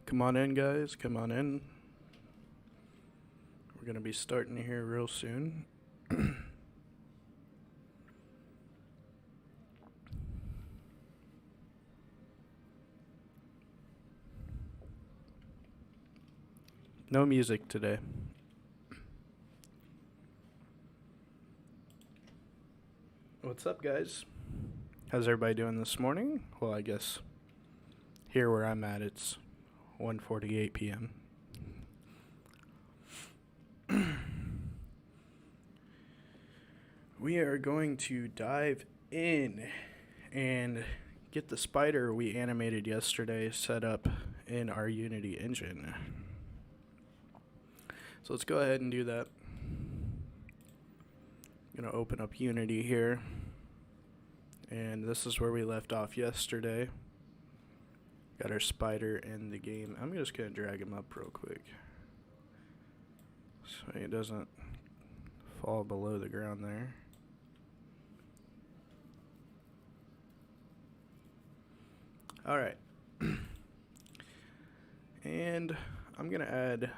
Come on in, guys. Come on in. We're going to be starting here real soon. No music today. What's up, guys? How's everybody doing this morning? Well, I guess here where I'm at, it's 1:48 p.m. We are going to dive in and get the spider we animated yesterday set up in our Unity engine. So let's go ahead and do that. I'm going to open up Unity here. And this is where we left off yesterday. Got our spider in the game. I'm just going to drag him up real quick, so he doesn't fall below the ground there. Alright. And I'm going to add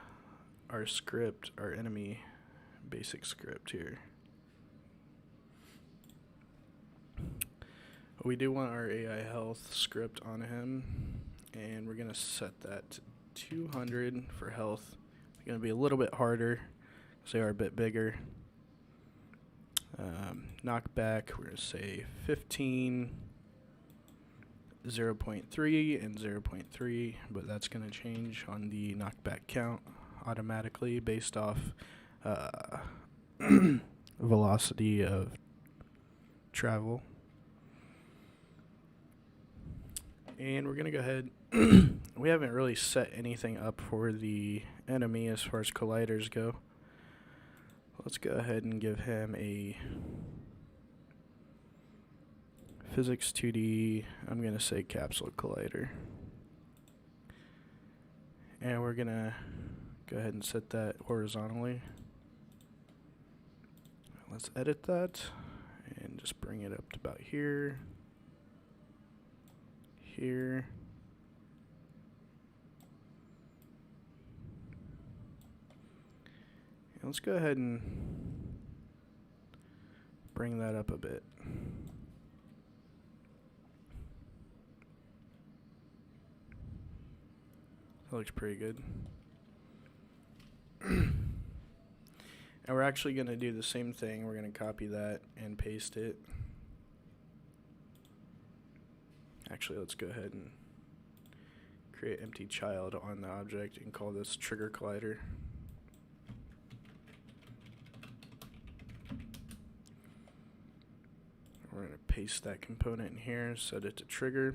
our script, our enemy basic script here. We do want our AI health script on him, and we're going to set that to 200 for health. It's going to be a little bit harder because they are a bit bigger. Knockback, we're going to say 15, 0.3, and 0.3, but that's going to change on the knockback count automatically based off velocity of travel. And we're going to go ahead. We haven't really set anything up for the enemy as far as colliders go. Let's go ahead and give him a physics 2D, I'm going to say capsule collider. And we're going to go ahead and set that horizontally. Let's edit that and just bring it up to about here. Here. And let's go ahead and bring that up a bit. That looks pretty good. And we're actually going to do the same thing. We're going to copy that and paste it. Actually, let's go ahead and create empty child on the object and call this trigger collider. We're going to paste that component in here, set it to trigger,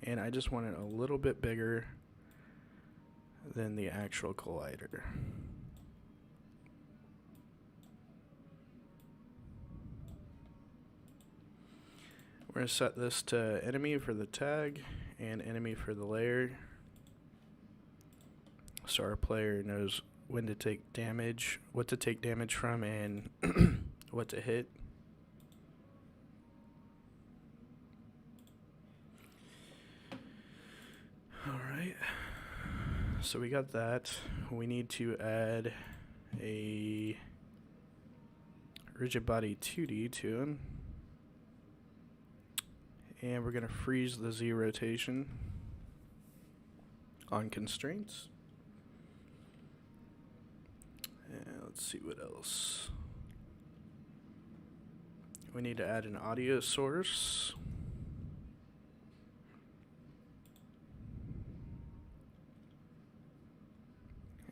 and I just want it a little bit bigger than the actual collider. We're going to set this to enemy for the tag and enemy for the layer, so our player knows when to take damage, what to take damage from, and what to hit. Alright, so we got that. We need to add a rigid body 2D to him. And we're going to freeze the Z rotation on constraints. And let's see what else. We need to add an audio source.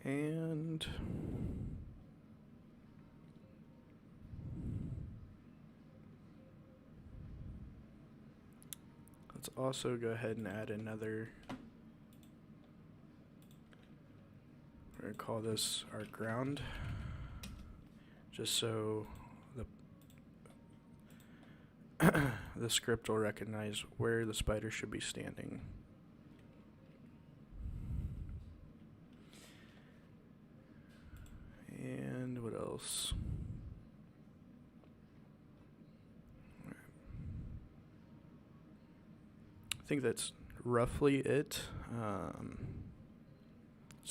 And let's also go ahead and add another. We're going to call this our ground, just so the script will recognize where the spider should be standing. And what else? I think that's roughly it.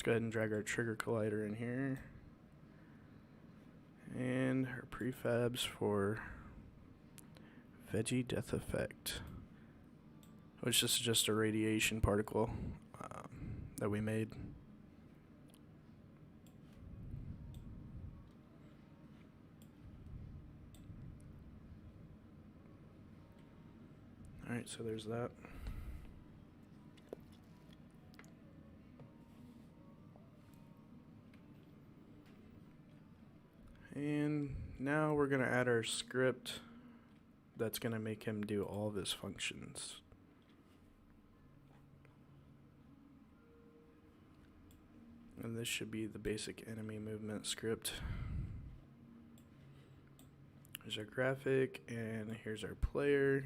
Let's go ahead and drag our trigger collider in here. And our prefabs for Veggie Death Effect, which is just a radiation particle that we made. Alright, so there's that. And now we're going to add our script that's going to make him do all of his functions. And this should be the basic enemy movement script. Here's our graphic, and here's our player.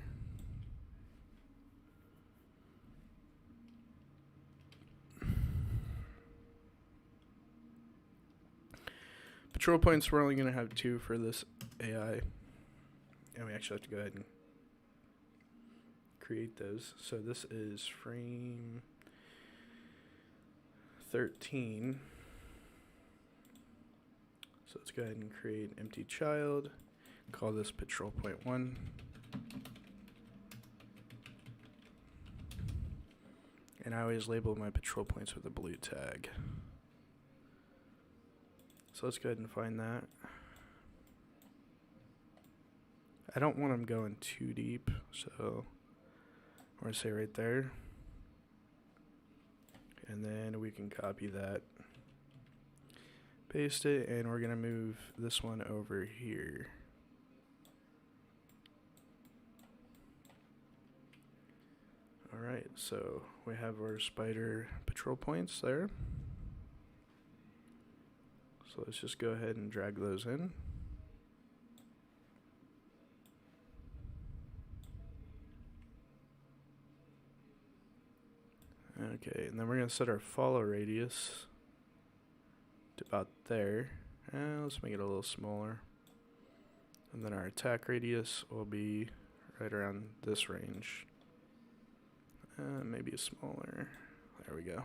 Patrol points, we're only going to have 2 for this AI. And we actually have to go ahead and create those. So this is frame 13. So let's go ahead and create an empty child. Call this patrol point 1. And I always label my patrol points with a blue tag. So let's go ahead and find that. I don't want them going too deep, so I'm going to say right there. And then we can copy that, paste it, and we're going to move this one over here. Alright, so we have our spider patrol points there. So let's just go ahead and drag those in. Okay, and then we're going to set our follow radius to about there. And let's make it a little smaller. And then our attack radius will be right around this range. Maybe smaller. There we go.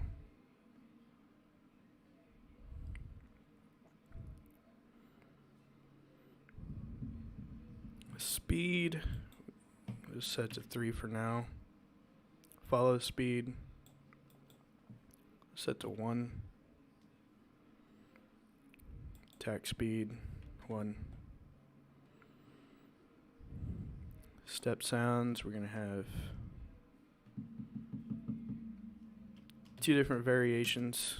Speed, just set to 3 for now. Follow speed, set to 1. Attack speed, 1. Step sounds, we're going to have 2 different variations.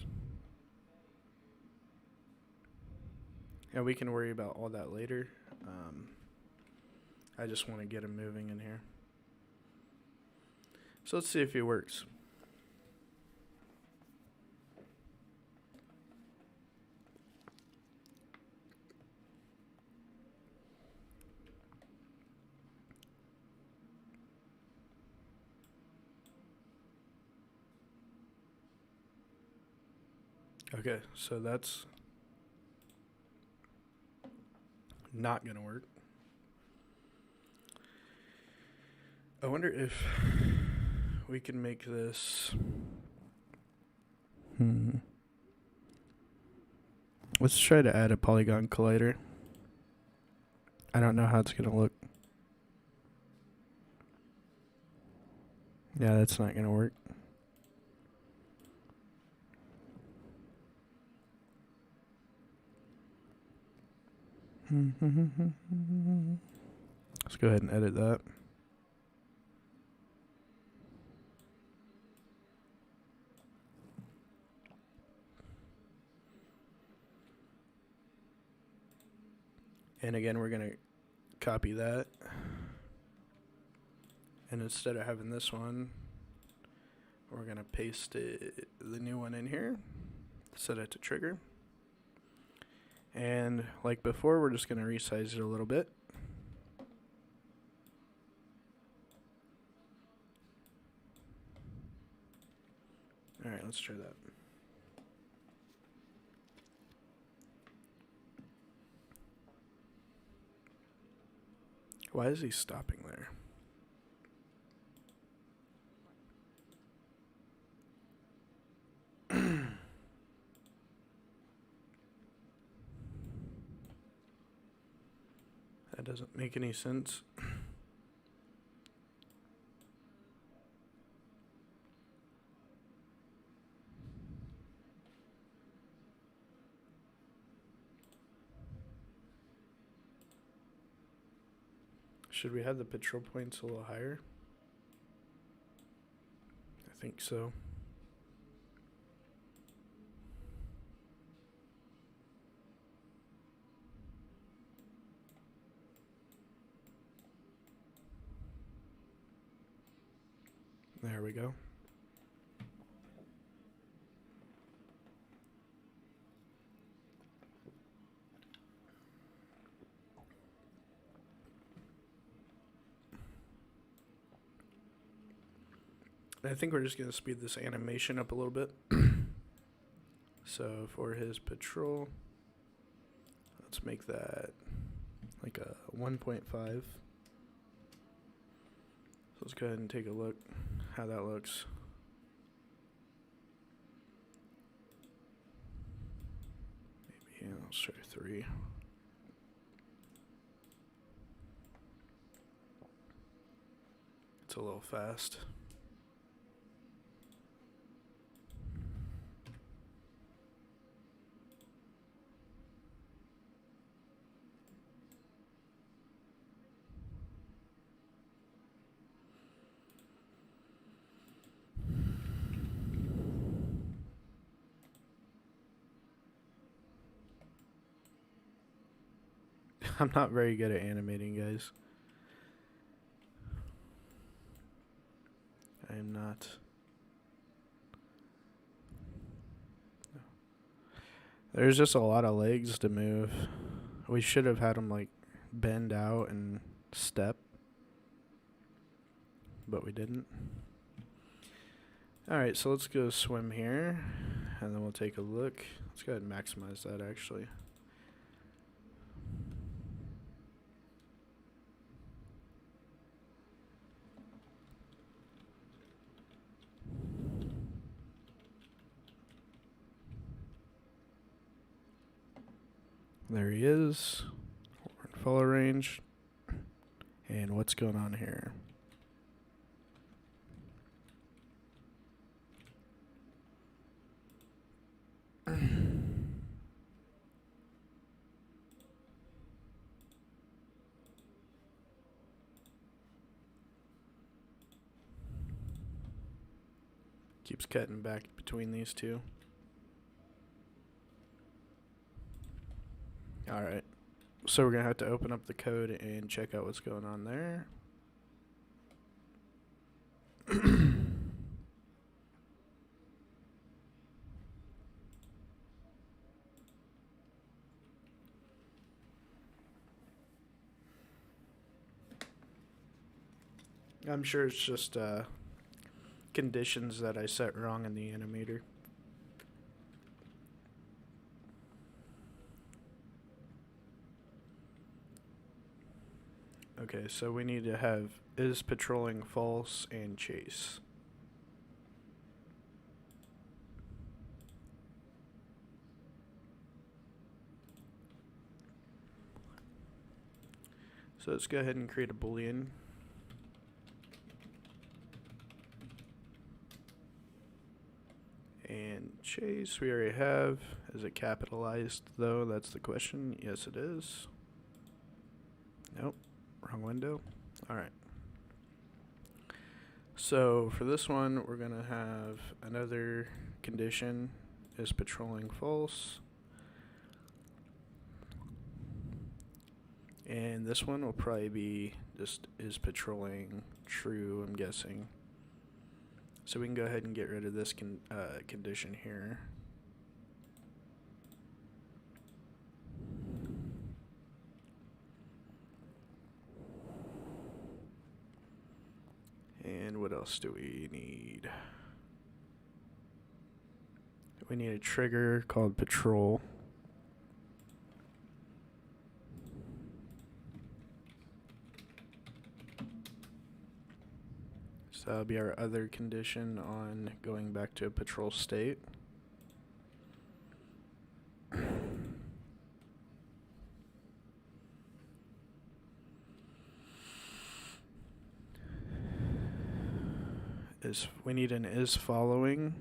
And we can worry about all that later. I just want to get him moving in here. So let's see if it works. Okay, so that's not going to work. I wonder if we can make this. Let's try to add a polygon collider. I don't know how it's going to look. Yeah, that's not going to work. Let's go ahead and edit that. And again, we're going to copy that. And instead of having this one, we're going to paste it, the new one in here. Set it to trigger. And like before, we're just going to resize it a little bit. All right, let's try that. Why is he stopping there? doesn't make any sense. Should we have the patrol points a little higher? I think so. There we go. I think we're just going to speed this animation up a little bit. So for his patrol, let's make that like a 1.5. So let's go ahead and take a look how that looks. Maybe let's try 3. It's a little fast. I'm not very good at animating, guys. I am not. No. There's just a lot of legs to move. We should have had them like bend out and step, but we didn't. Alright, so let's go swim here, and then we'll take a look. Let's go ahead and maximize that actually. There he is. We're in follow range. And what's going on here? Keeps cutting back between these two. Alright, so we're going to have to open up the code and check out what's going on there. I'm sure it's just conditions that I set wrong in the animator. Okay, so we need to have is patrolling false and chase. So let's go ahead and create a boolean. And chase we already have. Is it capitalized though? That's the question. Yes it is. Nope. Wrong window. Alright. So for this one, we're going to have another condition is patrolling false. And this one will probably be just is patrolling true, I'm guessing. So we can go ahead and get rid of this condition here. And what else do we need? We need a trigger called patrol. So that'll be our other condition on going back to a patrol state. we need an is following.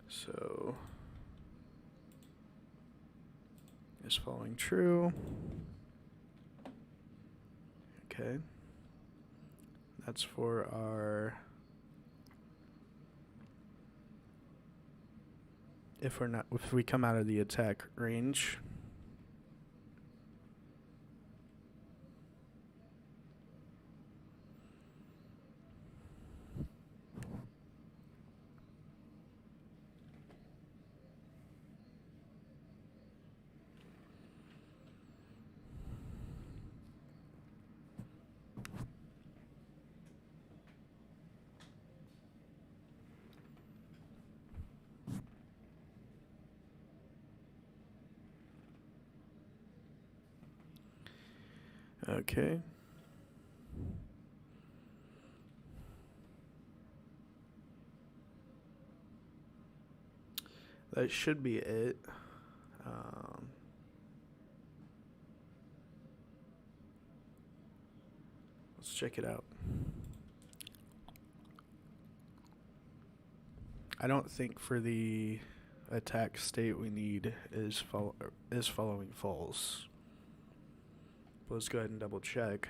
So is following true. Okay. That's for our if we come out of the attack range. Okay. That should be it. Let's check it out. I don't think for the attack state we need is following false. But let's go ahead and double check.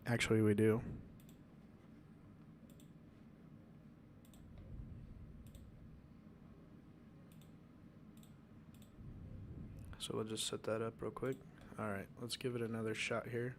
Actually, we do. So we'll just set that up real quick. All right, let's give it another shot here.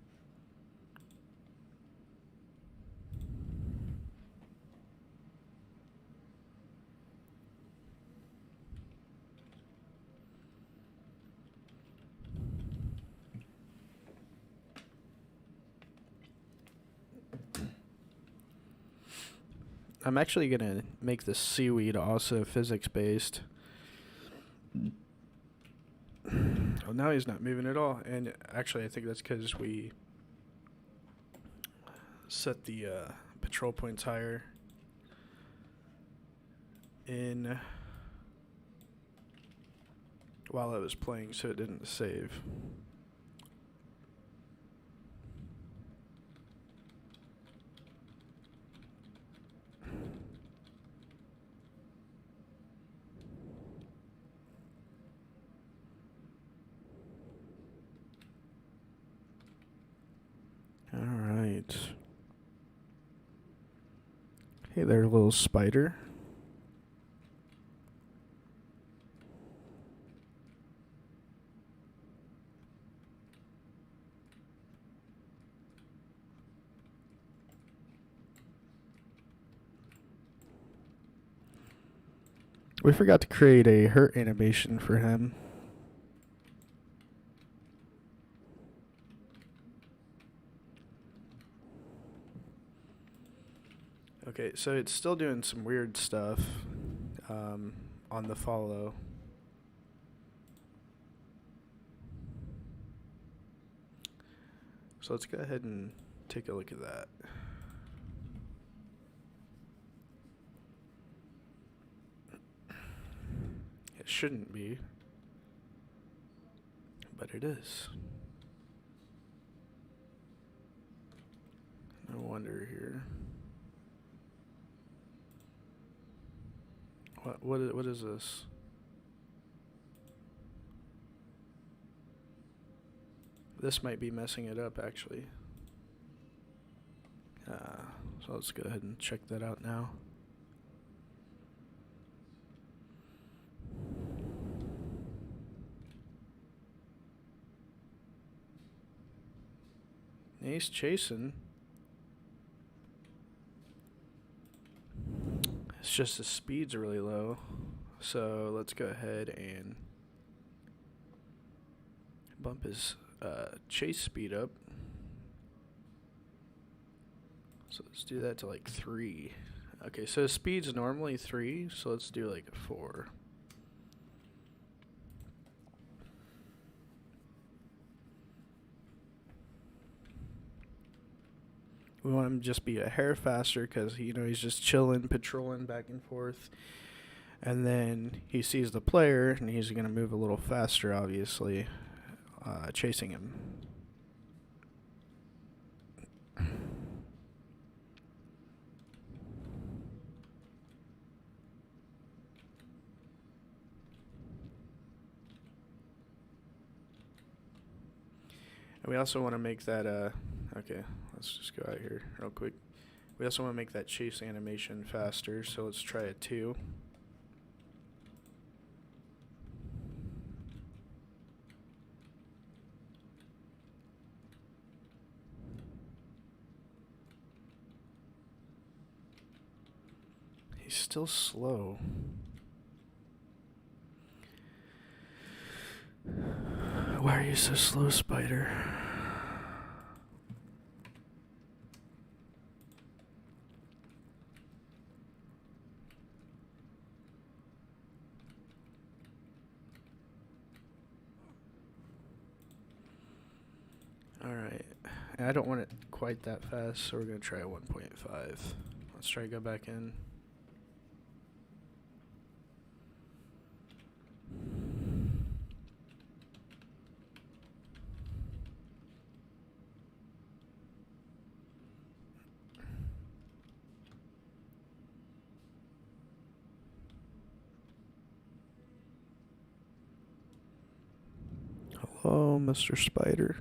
I'm actually going to make the seaweed also physics-based. Well, now he's not moving at all. And actually, I think that's because we set the patrol points higher in while I was playing, so it didn't save. All right. Hey there, little spider. We forgot to create a hurt animation for him. Okay, so it's still doing some weird stuff on the follow. So let's go ahead and take a look at that. It shouldn't be, but it is. No wonder here. What is this? This might be messing it up, actually. So let's go ahead and check that out now. He's chasing. It's just the speed's really low. So let's go ahead and bump his chase speed up. So let's do that to like 3. Okay, so his speed's normally 3, so let's do like a 4. We want him to just be a hair faster because he's just chilling, patrolling back and forth. And then he sees the player, and he's going to move a little faster, obviously, chasing him. And we also want to make that, okay, let's just go out here real quick. We also want to make that chase animation faster, so let's try it 2. He's still slow. Why are you so slow, Spider? Alright. I don't want it quite that fast, so we're going to try 1.5. Let's try to go back in. Hello, Mr. Spider.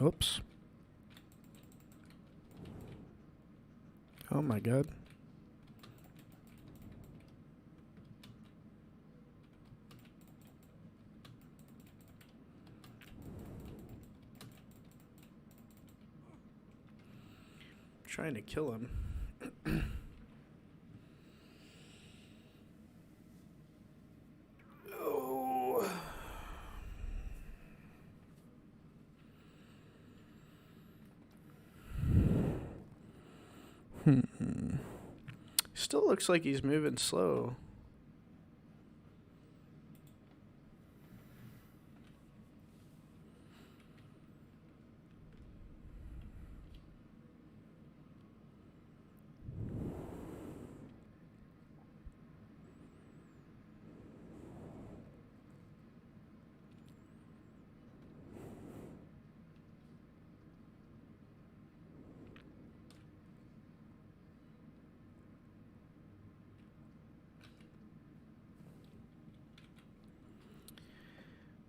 Oops. Oh my god. Trying to kill him. Oh. Still looks like he's moving slow.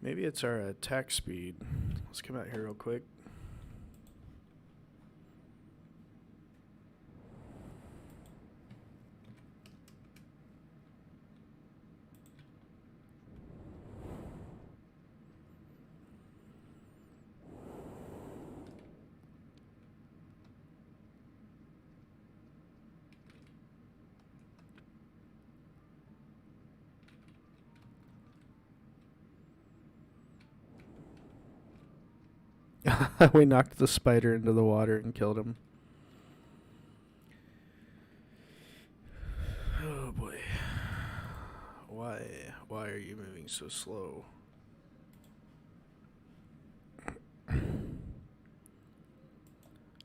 Maybe it's our attack speed. Let's come out here real quick. We knocked the spider into the water and killed him. Oh boy. Why are you moving so slow?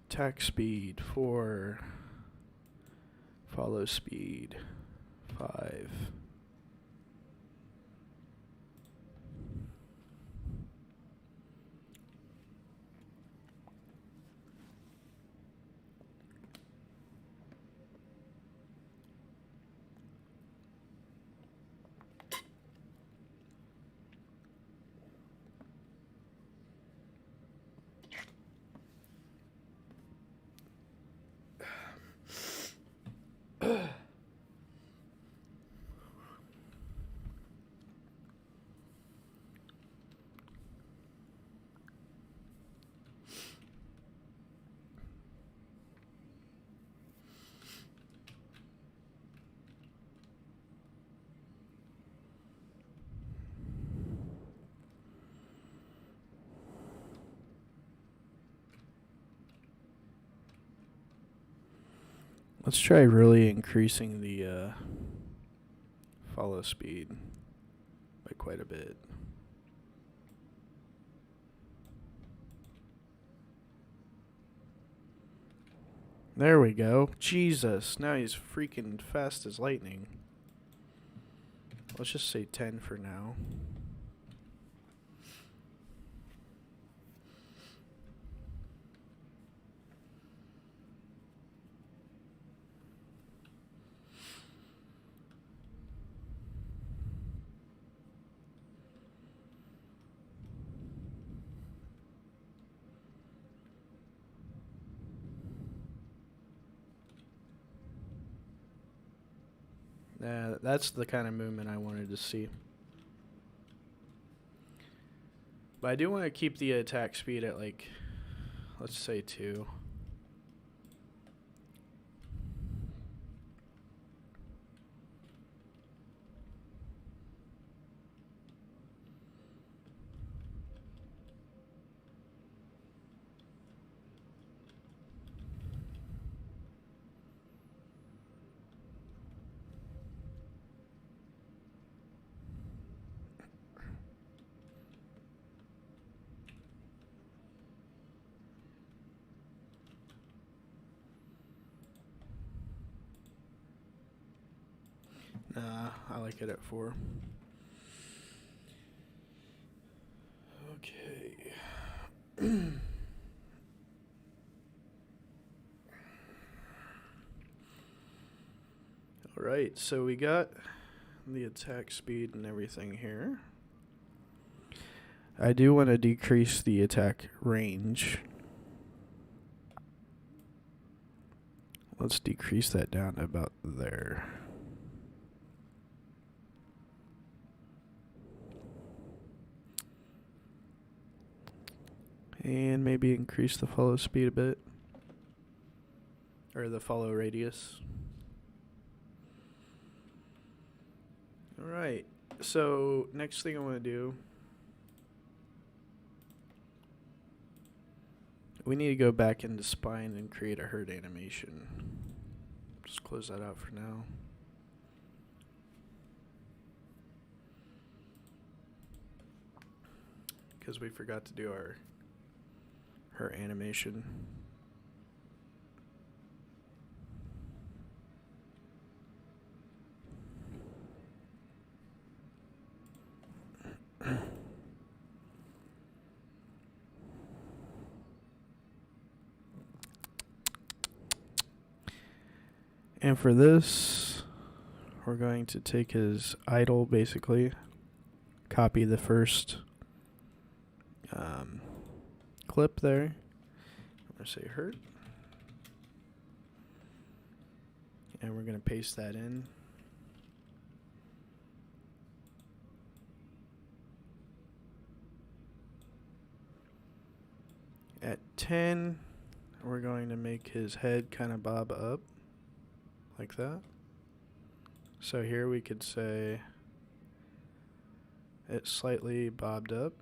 Attack speed 4. Follow speed 5. Let's try really increasing the follow speed by quite a bit. There we go. Jesus, now he's freaking fast as lightning. Let's just say 10 for now. That's the kind of movement I wanted to see. But I do want to keep the attack speed at, like, let's say 2. Nah, I like it at 4. Okay. Alright, so we got the attack speed and everything here. I do want to decrease the attack range. Let's decrease that down to about there. And maybe increase the follow speed a bit. Or the follow radius. Alright, so next thing I want to do, we need to go back into spine and create a herd animation. Just close that out for now. Because we forgot to do her animation. And for this, we're going to take his idle, basically, copy the first clip there. I'm going to say hurt. And we're going to paste that in. At 10, we're going to make his head kind of bob up. Like that. So here we could say it's slightly bobbed up.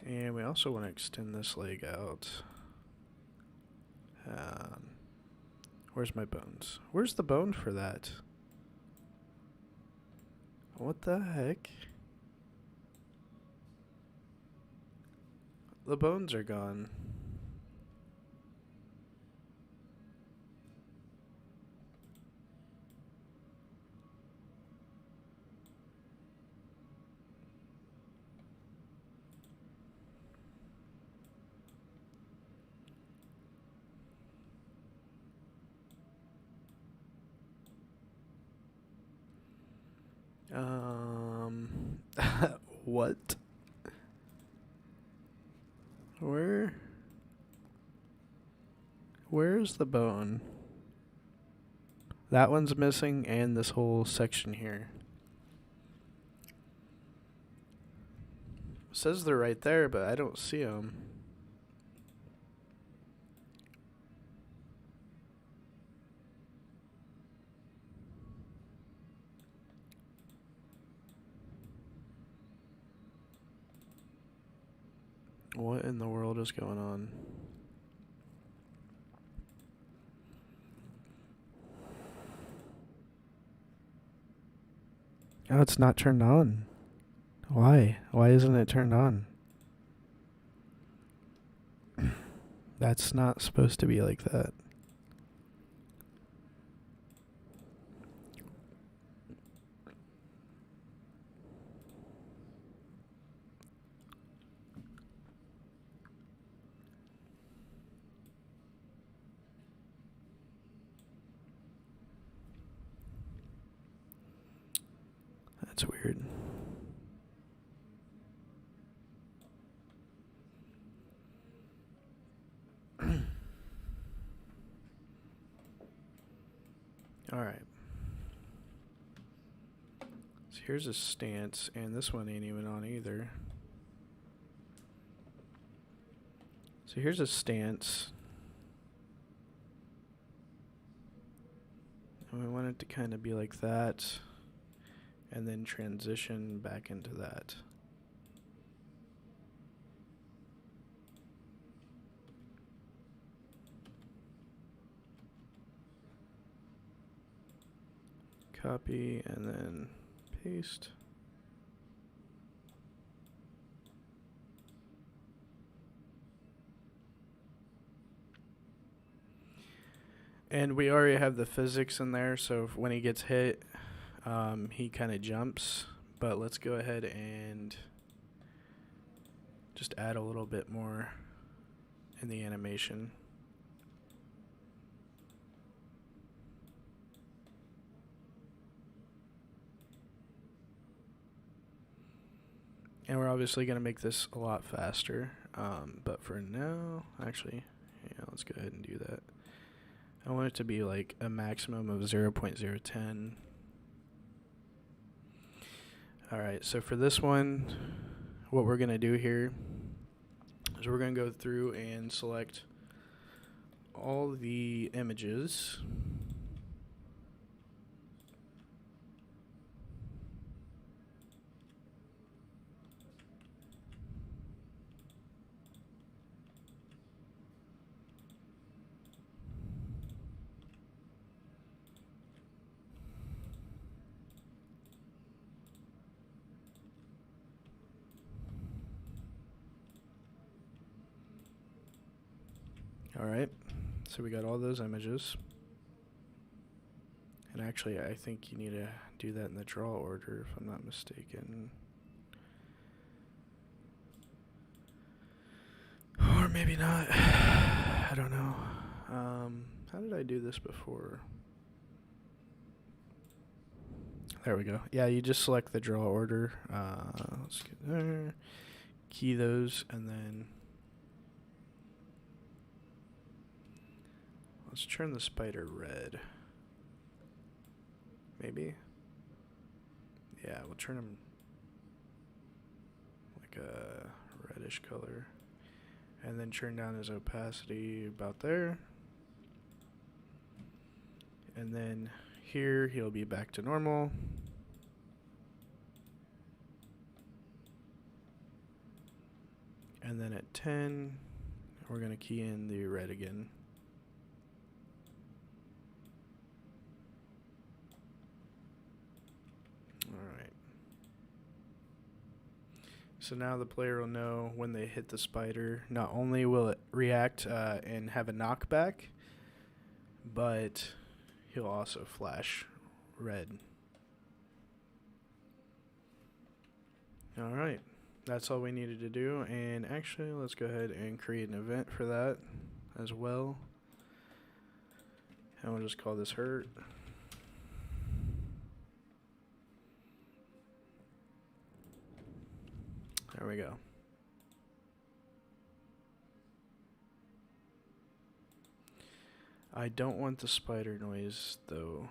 And we also want to extend this leg out. Where's my bones? Where's the bone for that? What the heck? The bones are gone. What? Where's the bone? That one's missing, and this whole section here. It says they're right there, but I don't see them. What in the world is going on? Oh, it's not turned on. Why? Why isn't it turned on? That's not supposed to be like that. That's weird. Alright. So here's a stance, and this one ain't even on either. So here's a stance. And we want it to kind of be like that, and then transition back into that. Copy and then paste. And we already have the physics in there, so when he gets hit, he kind of jumps. But let's go ahead and just add a little bit more in the animation. And we're obviously going to make this a lot faster. But for now, actually, yeah, let's go ahead and do that. I want it to be like a maximum of 0.010. Alright, so for this one, what we're going to do here is we're going to go through and select all the images. Alright, so we got all those images. And actually, I think you need to do that in the draw order, if I'm not mistaken. Or maybe not. I don't know. How did I do this before? There we go. Yeah, you just select the draw order. Let's get there. Key those, and then let's turn the spider red. Maybe? Yeah, we'll turn him like a reddish color. And then turn down his opacity about there. And then here he'll be back to normal. And then at 10, we're going to key in the red again. Alright. So now the player will know when they hit the spider, not only will it react and have a knockback, but he'll also flash red. Alright, that's all we needed to do, and actually let's go ahead and create an event for that as well. And we'll just call this hurt. There we go. I don't want the spider noise though.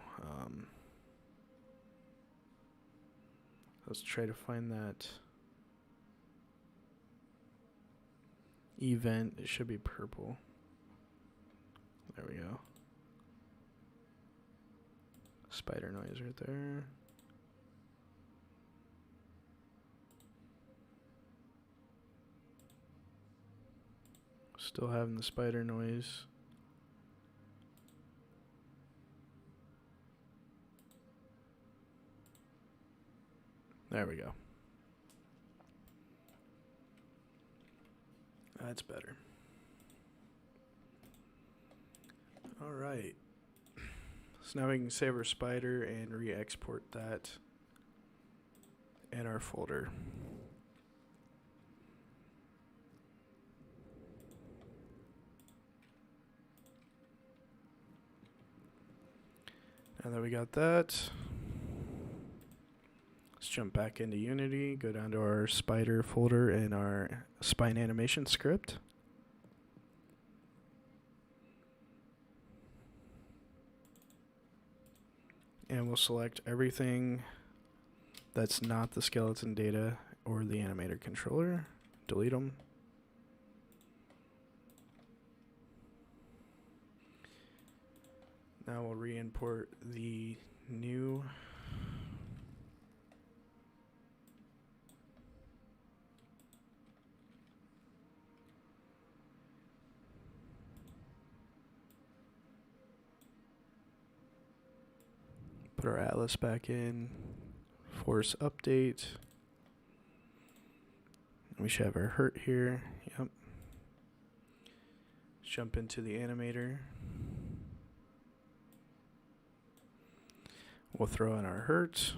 Let's try to find that event. It should be purple. There we go. Spider noise right there. Still having the spider noise. There we go. That's better. All right. So now we can save our spider and re-export that in our folder. Now that we got that, let's jump back into Unity, go down to our spider folder and our spine animation script. And we'll select everything that's not the skeleton data or the animator controller. Delete them. Now we'll re-import the new put our atlas back in, force update. We should have our hurt here. Yep. Jump into the animator. We'll throw in our hurt.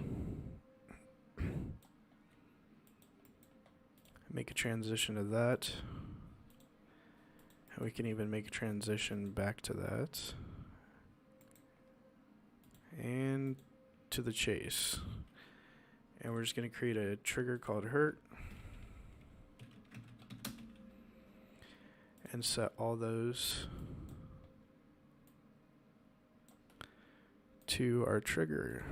Make a transition to that. And we can even make a transition back to that. And to the chase. And we're just going to create a trigger called hurt. And set all those to our trigger.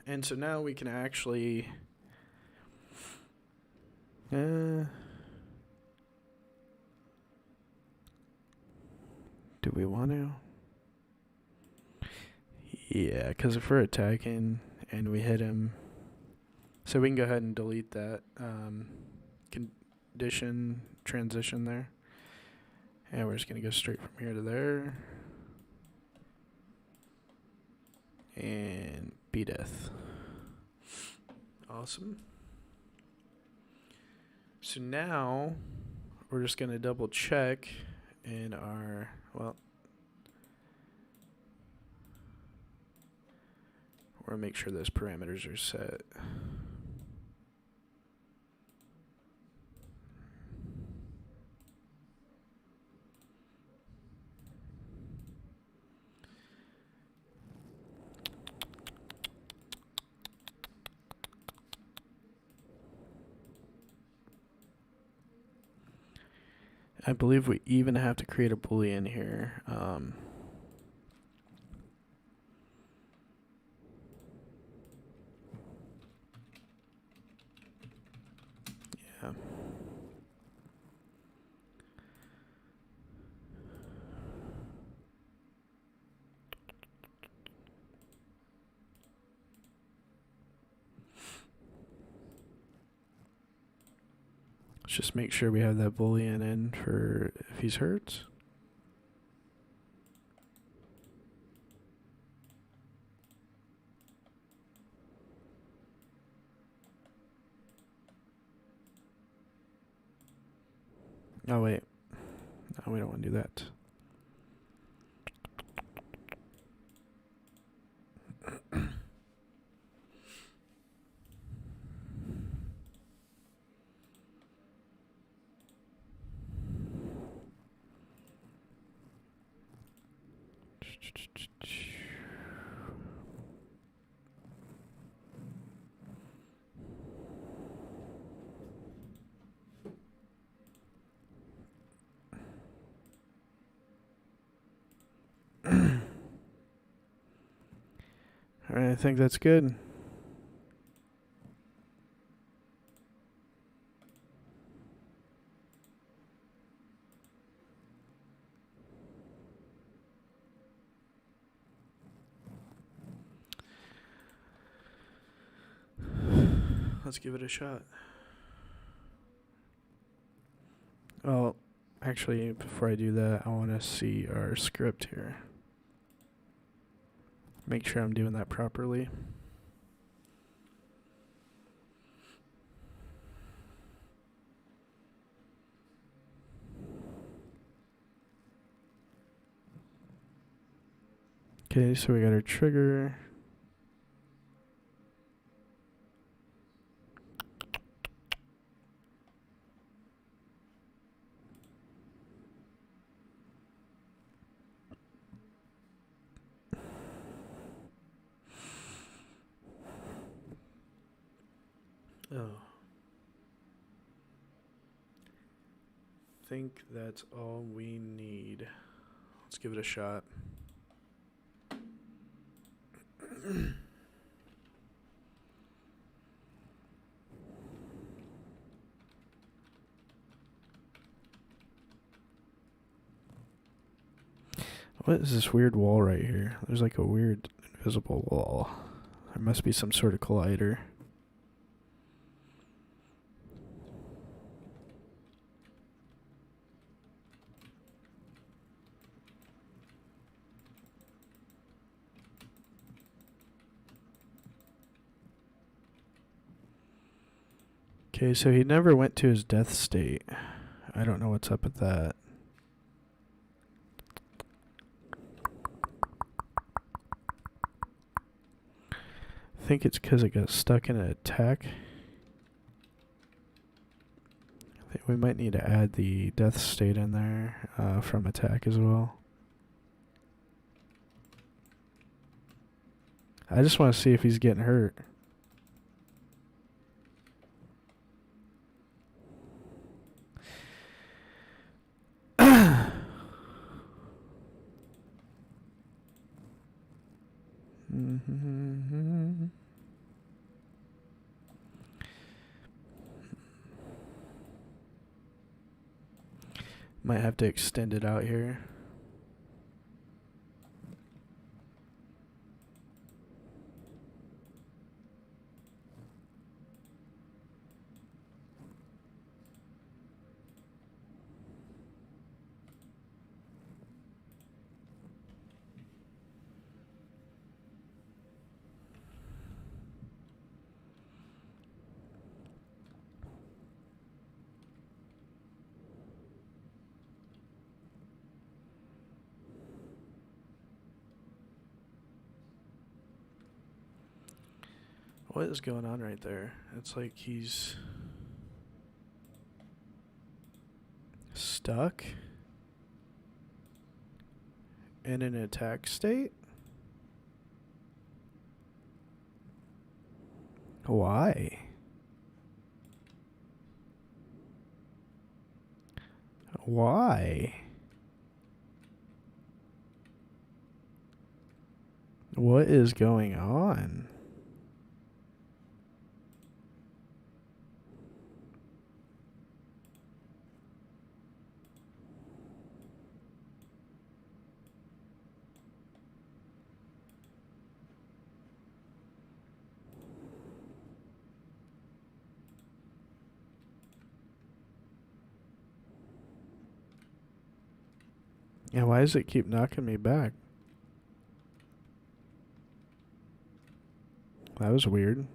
And so now we can actually do we want to? Yeah, because if we're attacking and we hit him, so we can go ahead and delete that condition transition there. And we're just going to go straight from here to there. And be death. Awesome. So now we're just going to double check in our, well, we're going to make sure those parameters are set. I believe we even have to create a boolean here. Yeah. Let's just make sure we have that boolean in for if he's hurt. Oh wait, no, we don't want to do that. Alright, I think that's good. Let's give it a shot. Well, actually, before I do that, I want to see our script here. Make sure I'm doing that properly. Okay, so we got our trigger. Oh. Think that's all we need. Let's give it a shot. What is this weird wall right here? There's like a weird invisible wall. There must be some sort of collider. Okay, so he never went to his death state. I don't know what's up with that. I think it's because it got stuck in an attack. I think we might need to add the death state in there from attack as well. I just want to see if he's getting hurt. Might have to extend it out here. What is going on right there? It's like he's stuck in an attack state? Why? Why? What is going on? Yeah, why does it keep knocking me back? That was weird.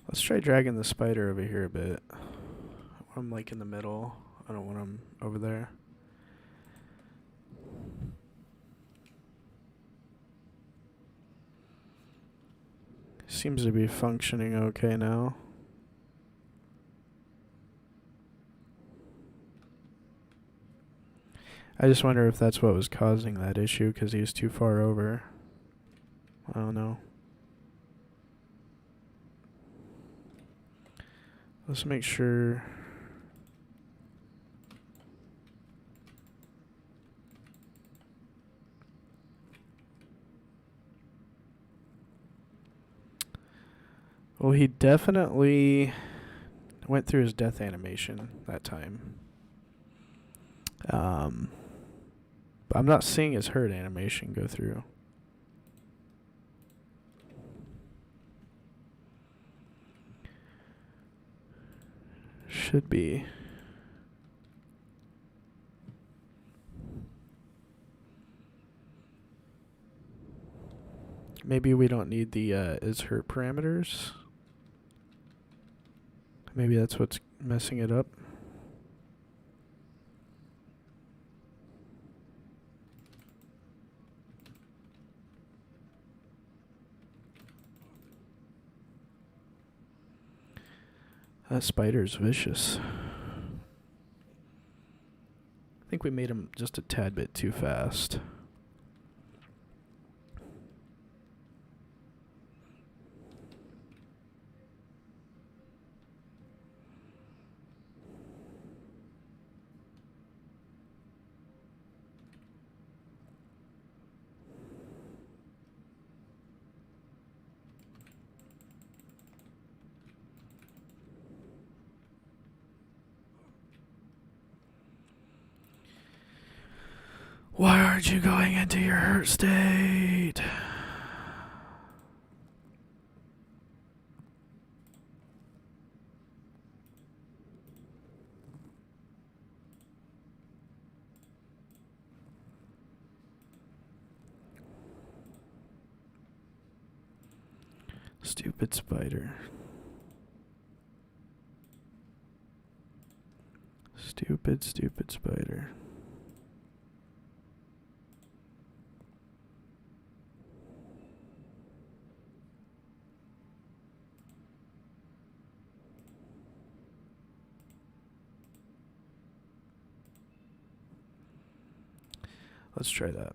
Let's try dragging the spider over here a bit. I'm like in the middle. I don't want him over there. Seems to be functioning okay now. I just wonder if that's what was causing that issue, because he was too far over. I don't know. Let's make sure. Well, he definitely went through his death animation that time. But I'm not seeing his hurt animation go through. Should be. Maybe we don't need the is hurt parameters. Maybe that's what's messing it up. That spider's vicious. I think we made him just a tad bit too fast. Why aren't you going into your hurt state? Stupid spider. Stupid spider. Let's try that.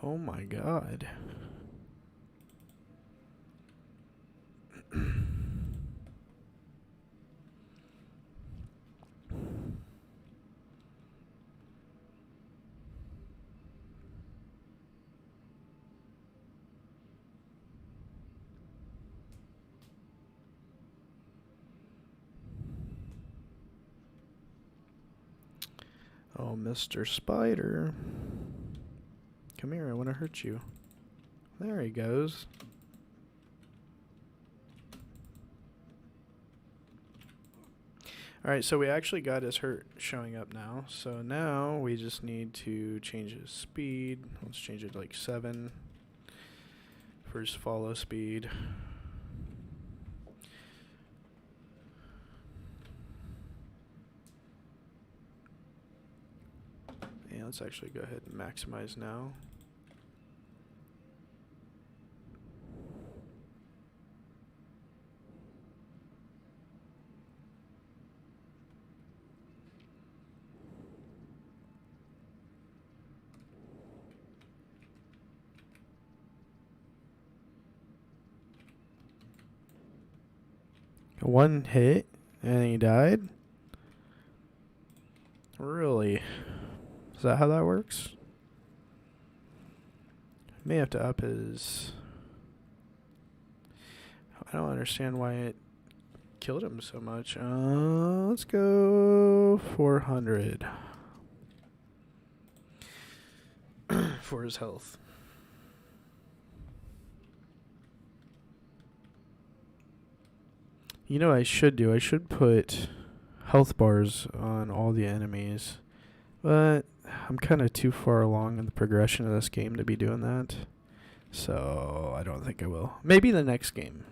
Oh my god. Oh, Mr. Spider. Come here, I want to hurt you. There he goes. Alright, so we actually got his hurt showing up now. So now we just need to change his speed. Let's change it to like 7 for his follow speed. Yeah, let's actually go ahead and maximize now. One hit and he died? Really? Is that how that works? May have to up his... I don't understand why it killed him so much. Let's go 400 for his health. You know what I should do? I should put health bars on all the enemies. But I'm kind of too far along in the progression of this game to be doing that. So I don't think I will. Maybe the next game.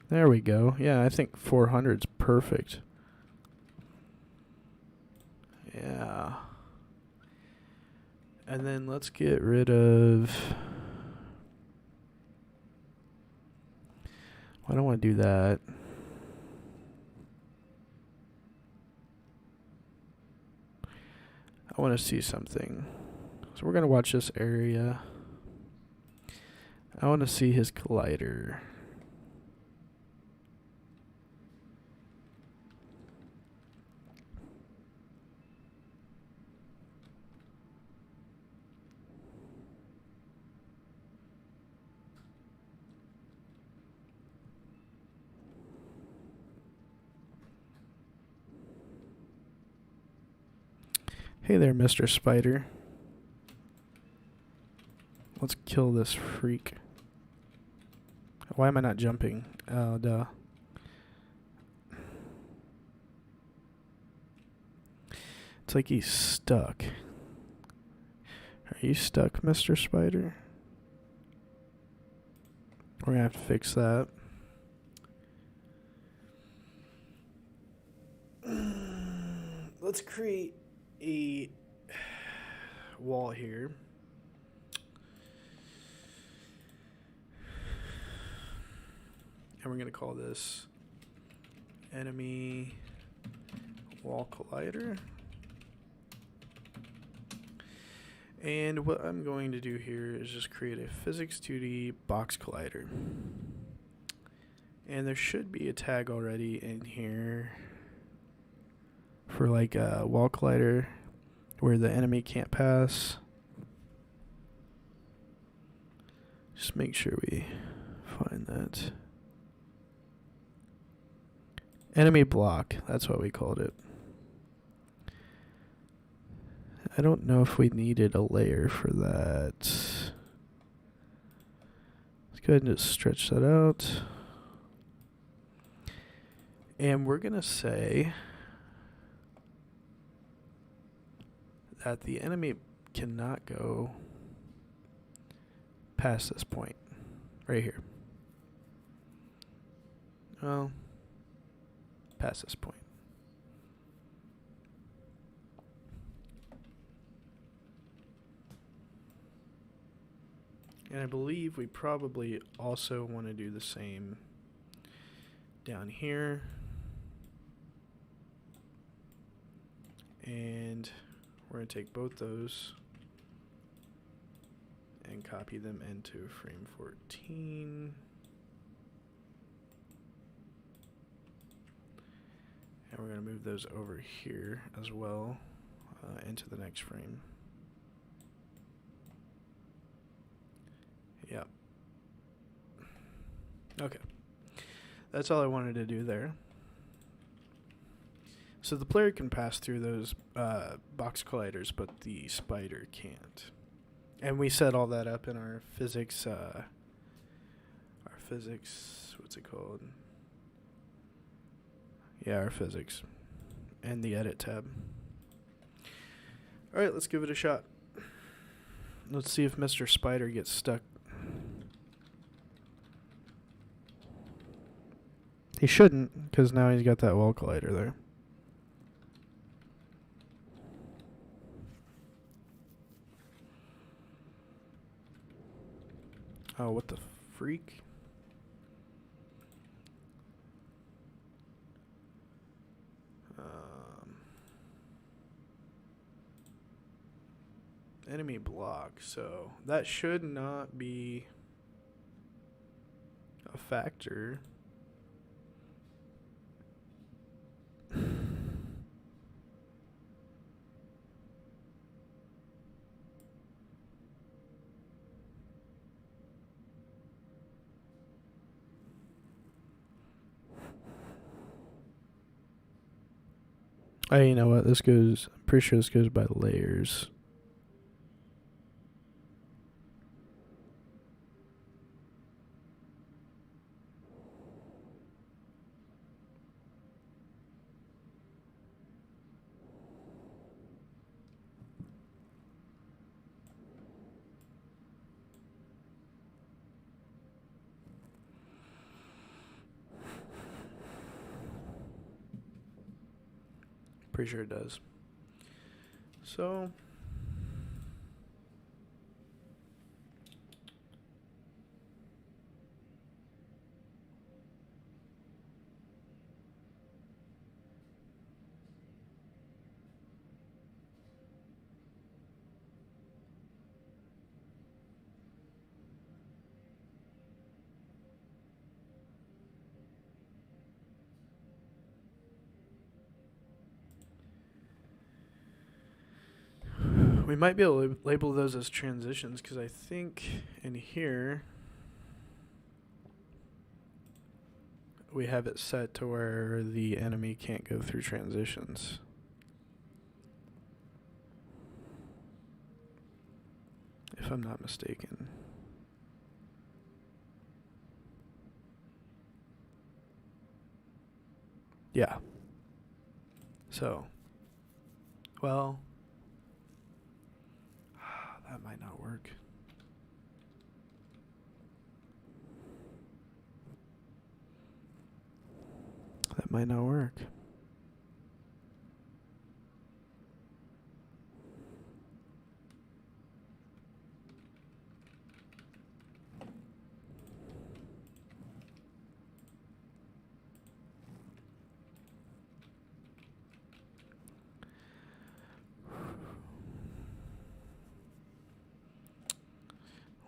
There we go. Yeah, I think 400's perfect. Yeah. And then let's get rid of... I don't want to do that. I want to see something. So we're going to watch this area. I want to see his collider. Hey there, Mr. Spider. Let's kill this freak. Why am I not jumping? Oh, duh. It's like he's stuck. Are you stuck, Mr. Spider? We're gonna have to fix that. Let's create a wall here. And we're going to call this enemy wall collider. And what I'm going to do here is just create a physics 2D box collider. And there should be a tag already in here for like a wall collider where the enemy can't pass. Just make sure we find that. Enemy block, that's what we called it. I don't know if we needed a layer for that. Let's go ahead and just stretch that out. And we're going to say that the enemy cannot go past this point right here. Well, past this point. And I believe we probably also want to do the same down here. And we're going to take both those and copy them into frame 14. And we're going to move those over here as well into the next frame. Yep. Okay. That's all I wanted to do there. So the player can pass through those box colliders, but the spider can't. And we set all that up in our physics, what's it called? Yeah, our physics. And the edit tab. Alright, let's give it a shot. Let's see if Mr. Spider gets stuck. He shouldn't, because now he's got that wall collider there. Oh, what the freak? Enemy block, so that should not be a factor. Hey, you know what? This goes, I'm pretty sure this goes by layers. Pretty sure it does. So we might be able to label those as transitions, because I think in here we have it set to where the enemy can't go through transitions. If I'm not mistaken. Yeah. So, well, that might not work. That might not work.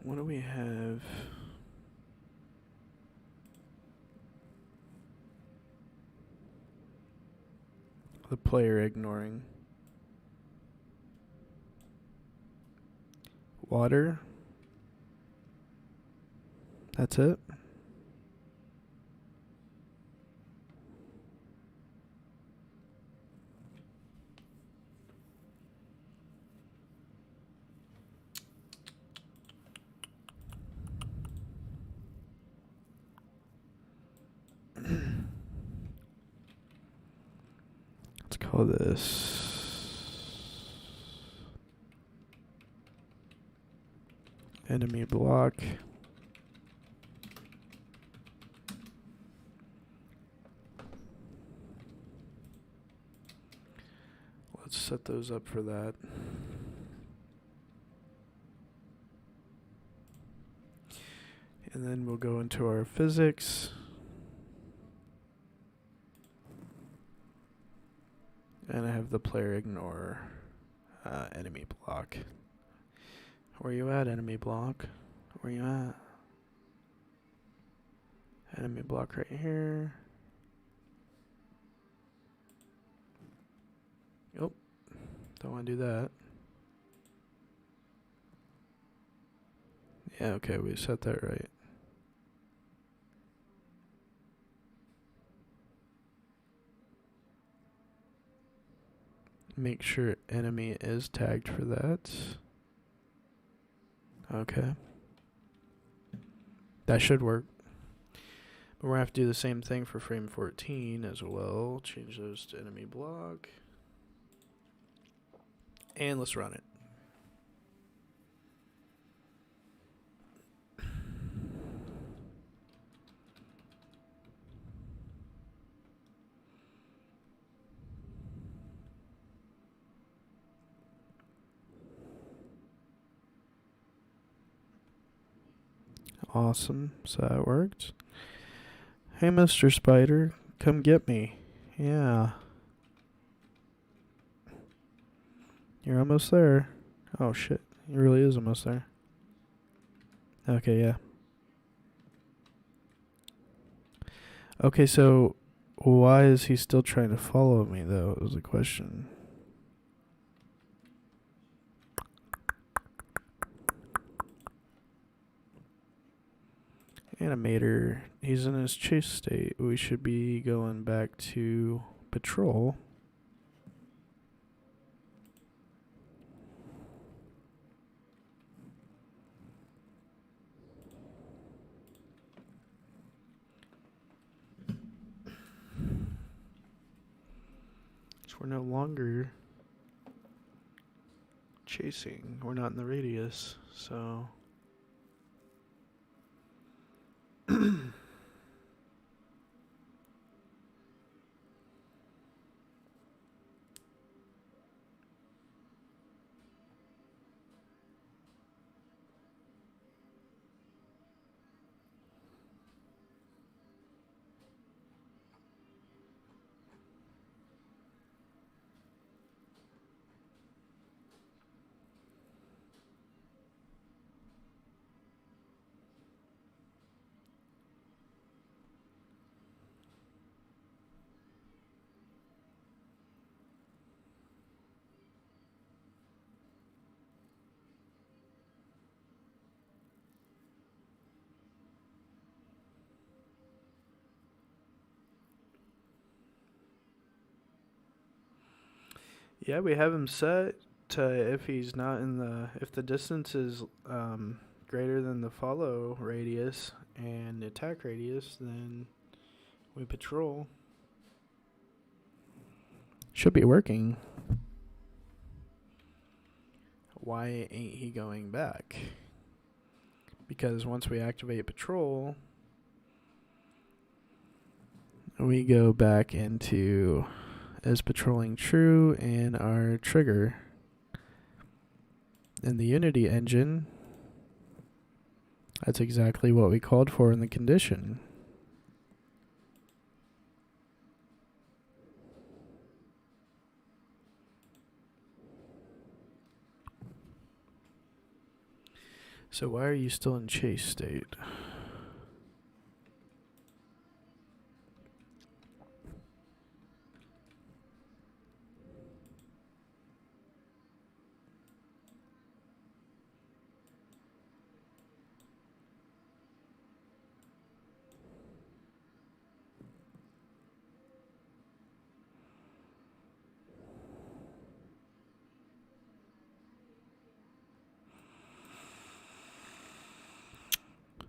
What do we have? The player ignoring. Water. That's it. Let's call this enemy block. Let's set those up for that. And then we'll go into our physics. And I have the player ignore enemy block. Where you at, enemy block? Where you at? Enemy block right here. Yep. Don't want to do that. Yeah, okay, we set that right. Make sure enemy is tagged for that. Okay. That should work. But we're going to have to do the same thing for frame 14 as well. Change those to enemy block. And let's run it. Awesome. So that worked. Hey, Mr. Spider, come get me. Yeah. You're almost there. Oh, shit. He really is almost there. Okay, yeah. Okay, so why is he still trying to follow me, though, was the question. Animator, he's in his chase state. We should be going back to patrol. So we're no longer chasing. We're not in the radius, so... Yeah, we have him set to if he's not in if the distance is greater than the follow radius and attack radius, then we patrol. Should be working. Why ain't he going back? Because once we activate patrol, we go back into is patrolling true and our trigger. In the Unity engine, that's exactly what we called for in the condition. So why are you still in chase state?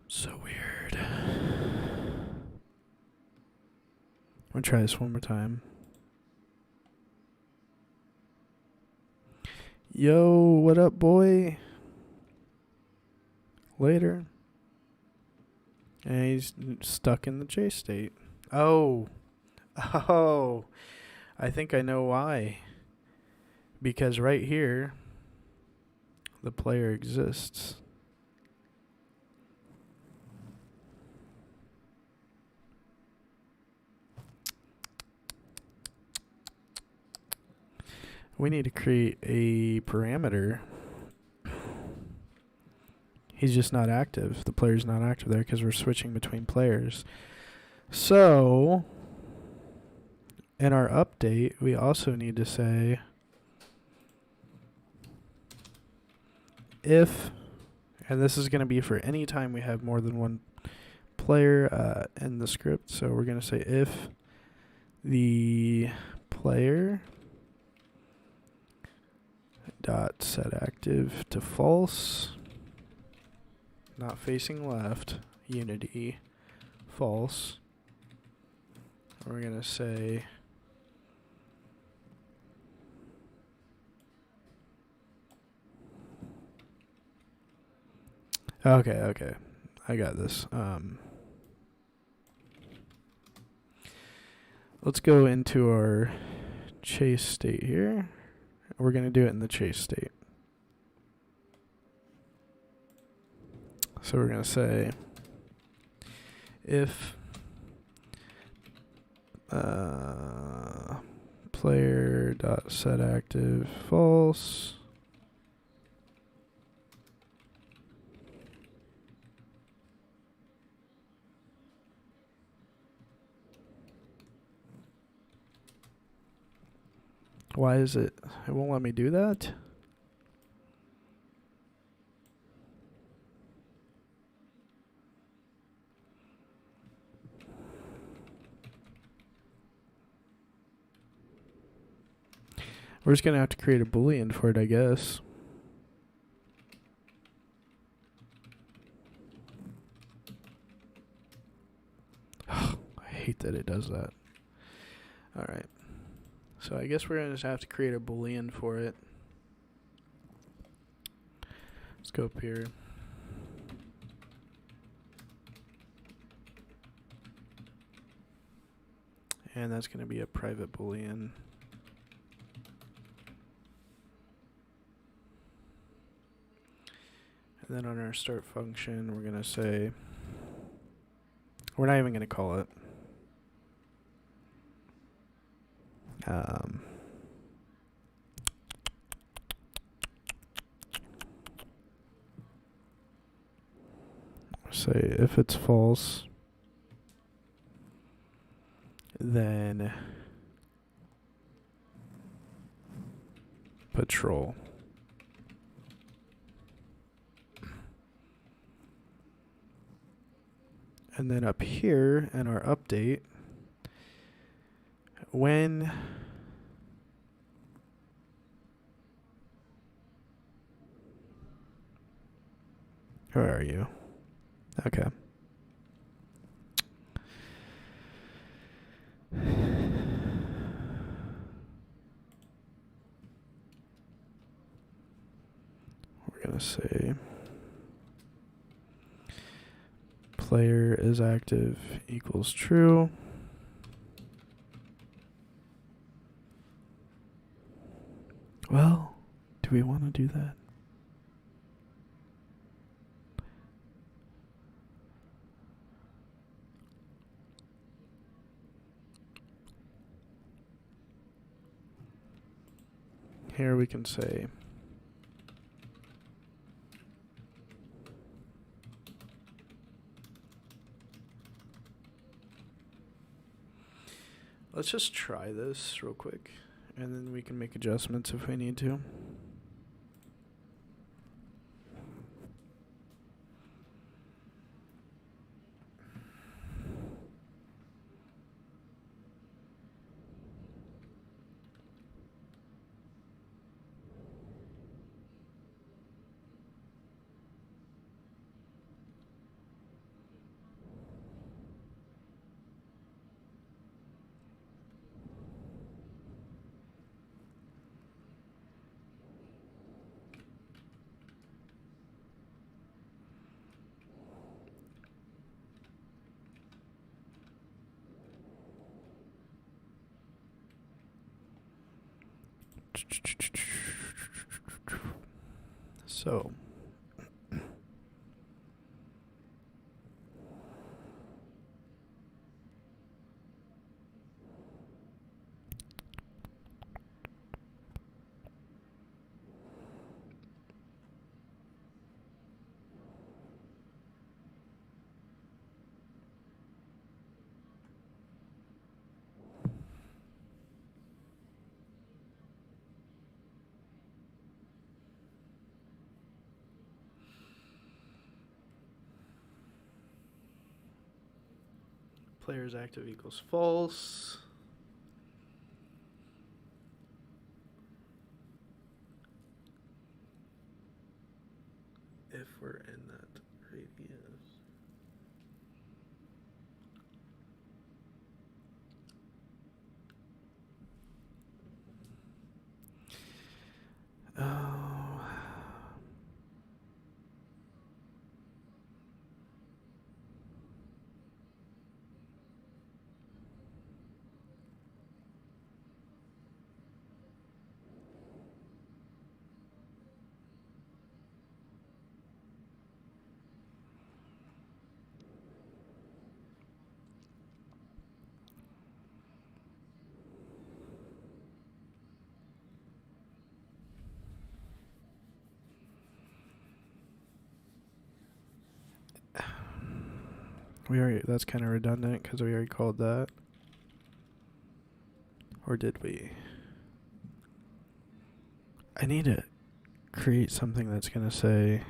So weird. I'm gonna try this one more time. Yo, what up, boy? Later. And he's stuck in the chase state. Oh. I think I know why. Because right here, the player exists. We need to create a parameter. He's just not active. The player's not active there because we're switching between players. So, in our update, we also need to say if, and this is going to be for any time we have more than one player in the script. So we're going to say if the player dot set active to false, not facing left, Unity, false. We're going to say okay. I got this. Let's go into our chase state here. We're going to do it in the chase state. So we're going to say if player dot set active false, why is it won't let me do that? We're just going to have to create a boolean for it, I guess. I hate that it does that. Alright. So I guess we're going to just have to create a boolean for it. Let's go up here. And that's going to be a private boolean. And then on our start function, we're going to say, we're not even going to call it. Say if it's false, then patrol. And then up here in our update, when Where are you? Okay. We're going to say player is active equals true. Well, do we want to do that? Here we can say let's just try this real quick, and then we can make adjustments if we need to. So players active equals false. If we're in that radius. Oh. That's kind of redundant because we already called that. Or did we? I need to create something that's going to say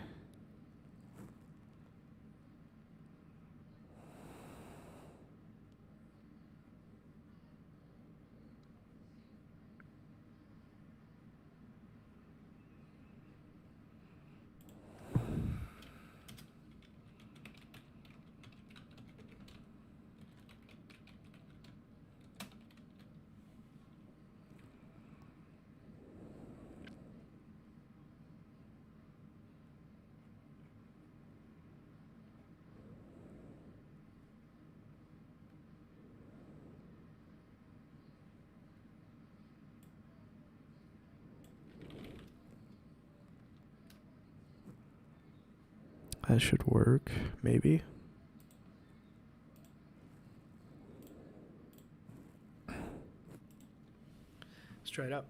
that should work, maybe. Let's try it out.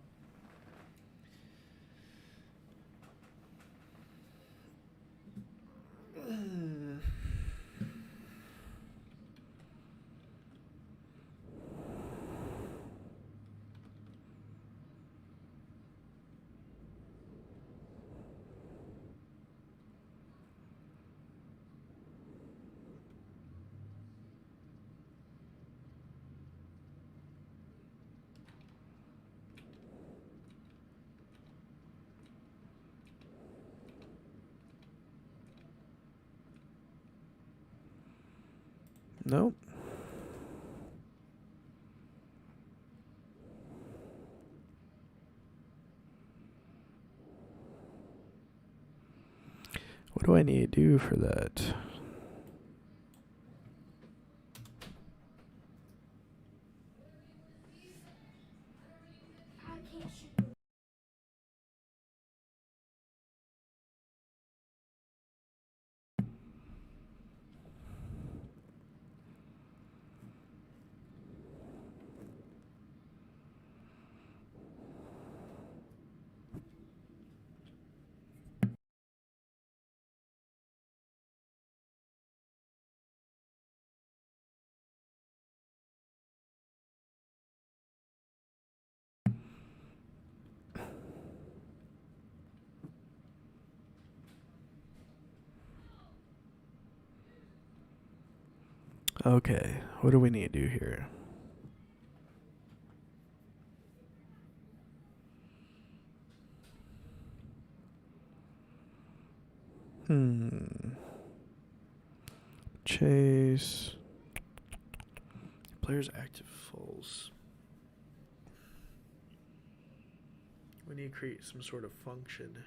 Nope. What do I need to do for that? Okay, what do we need to do here? Chase. Player's active false. We need to create some sort of function.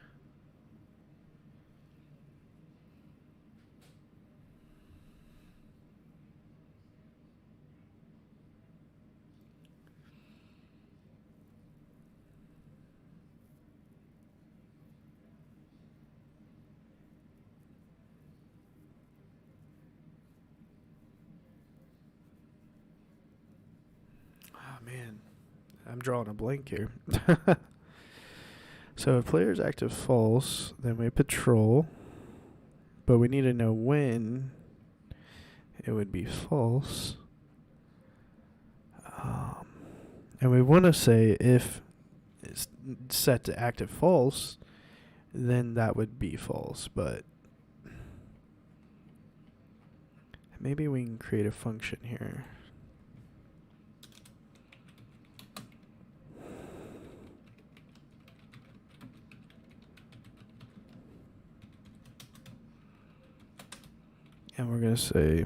Oh man, I'm drawing a blank here. So if player's active false, then we patrol, but we need to know when it would be false. And we want to say if it's set to active false, then that would be false, but maybe we can create a function here. And we're going to say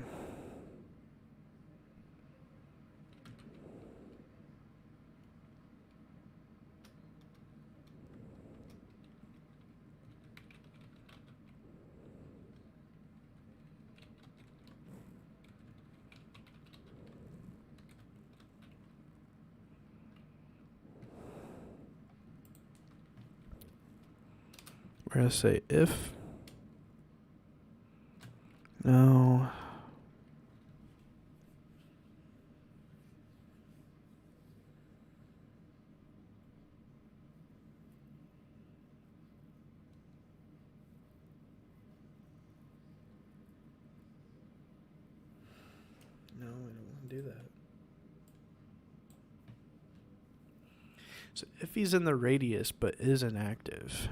if. No. No, I don't want to do that. So if he's in the radius but isn't active.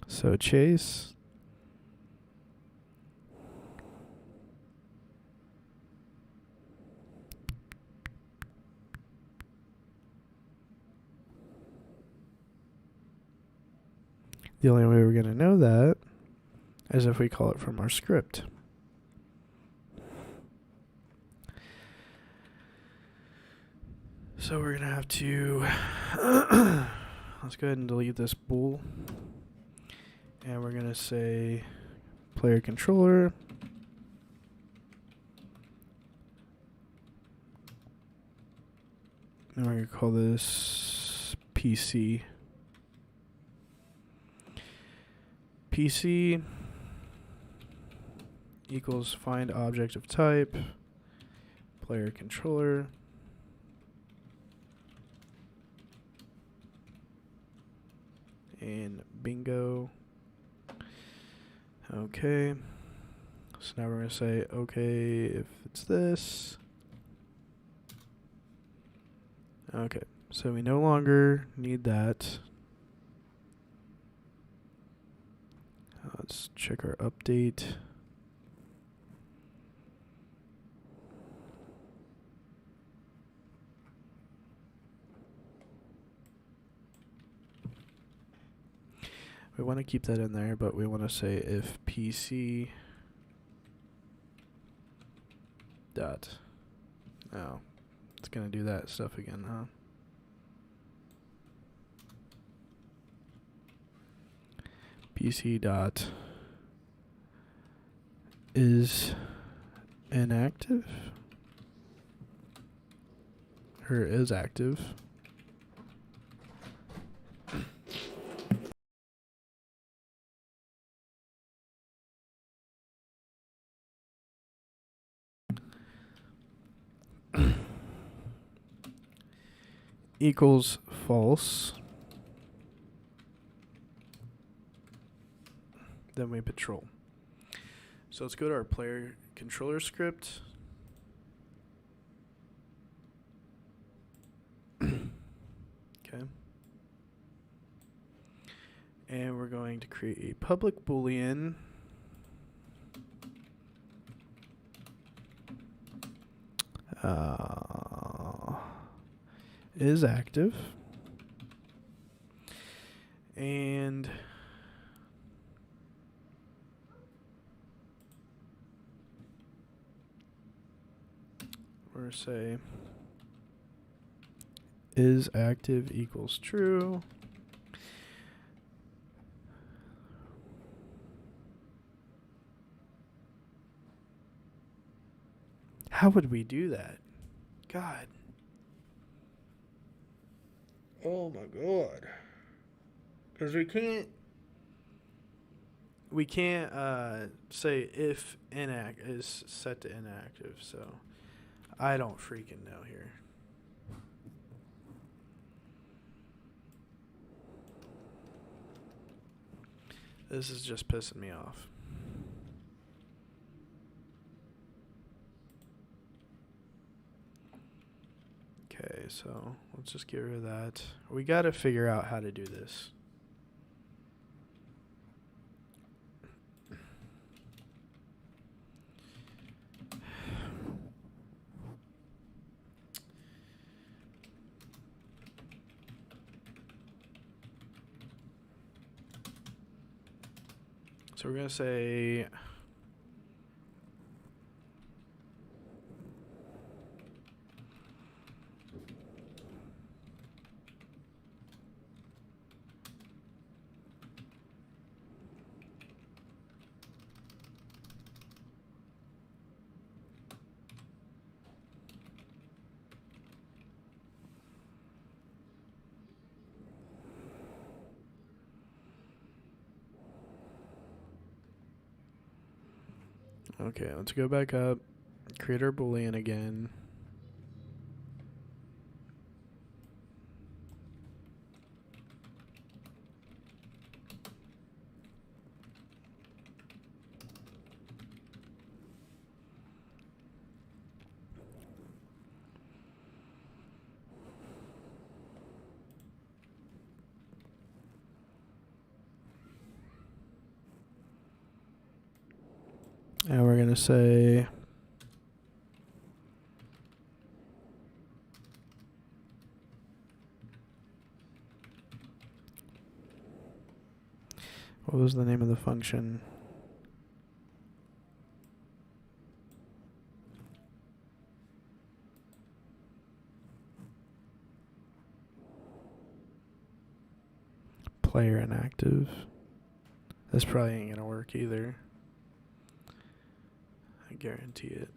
So chase. The only way we're going to know that is if we call it from our script. So we're going to have to let's go ahead and delete this bool. And we're going to say player controller. And we're going to call this PC. PC equals find object of type, player controller. And bingo. Okay. So now we're going to say, okay, if it's this. Okay. So we no longer need that. Let's check our update. We want to keep that in there, but we want to say if PC dot. Oh, it's gonna do that stuff again, huh? PC dot is inactive or is active. Equals false. Then we patrol. So let's go to our player controller script. Okay. And we're going to create a public boolean is active. And we're going to say is active equals true. How would we do that? God. Oh my God. Because we can't say if is set to inactive, so I don't freaking know here. This is just pissing me off. Okay, so let's just get rid of that. We got to figure out how to do this. So we're going to say okay, let's go back up, create our boolean again. And we're going to say what was the name of the function? Player inactive. This probably ain't gonna work either. I guarantee it.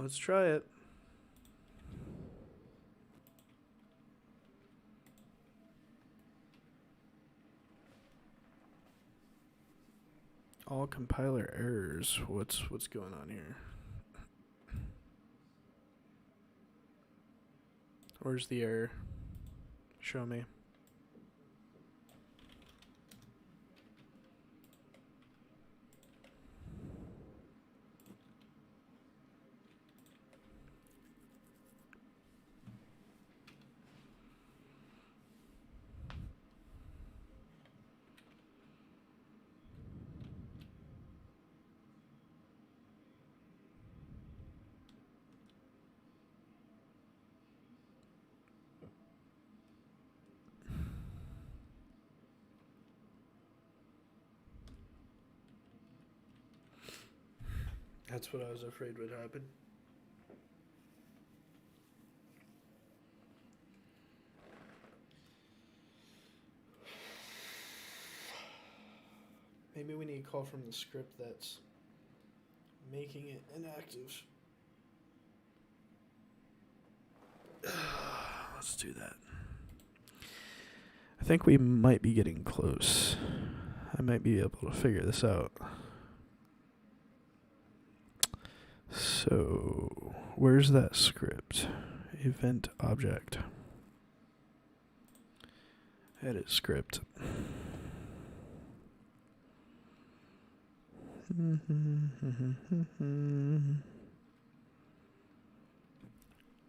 Let's try it. All compiler errors. What's going on here? Where's the error? Show me. That's what I was afraid would happen. Maybe we need a call from the script that's making it inactive. Let's do that. I think we might be getting close. I might be able to figure this out. So, where's that script? Event object. Edit script.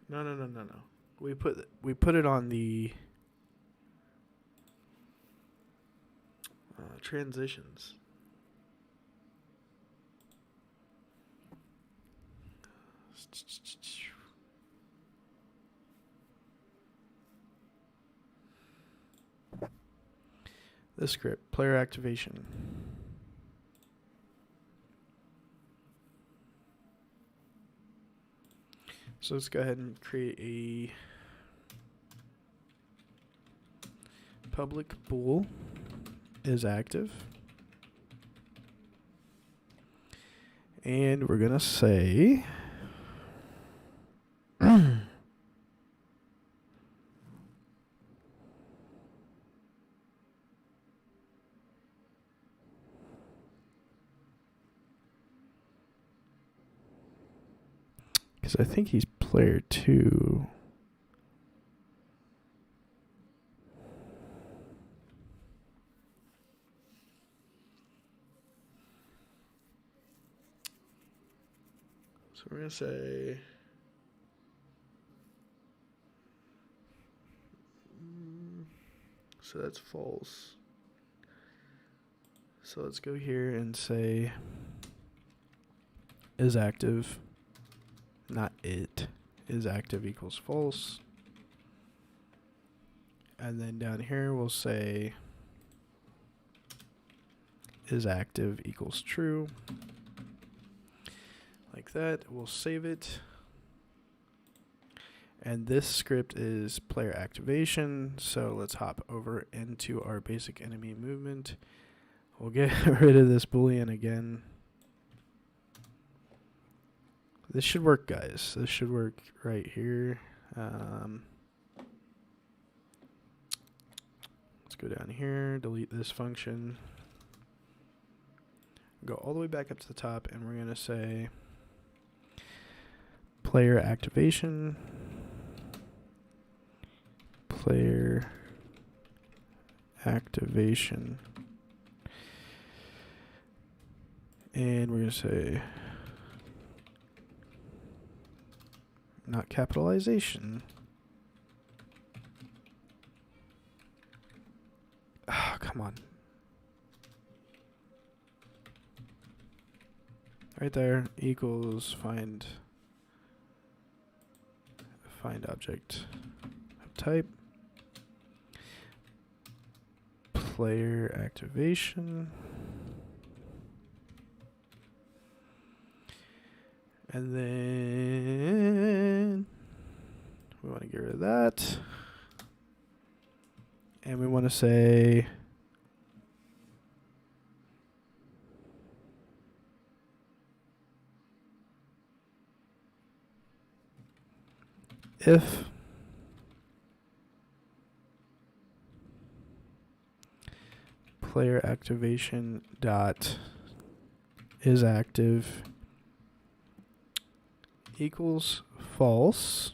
No. We put it on the transitions. This script, player activation. So let's go ahead and create a public bool is active. And we're going to say because I think he's player 2. So we're going to say so that's false. So let's go here and say is active, not it, is active equals false. And then down here we'll say is active equals true. Like that. We'll save it. And this script is player activation. So let's hop over into our basic enemy movement. We'll get rid of this boolean again. This should work, guys. This should work right here. Let's go down here, delete this function. Go all the way back up to the top, and we're going to say player activation. Player activation. And we're going to say not capitalization. Ah, come on. Right there equals find object of type. Player activation. And then we want to get rid of that. And we want to say if player activation dot is active equals false.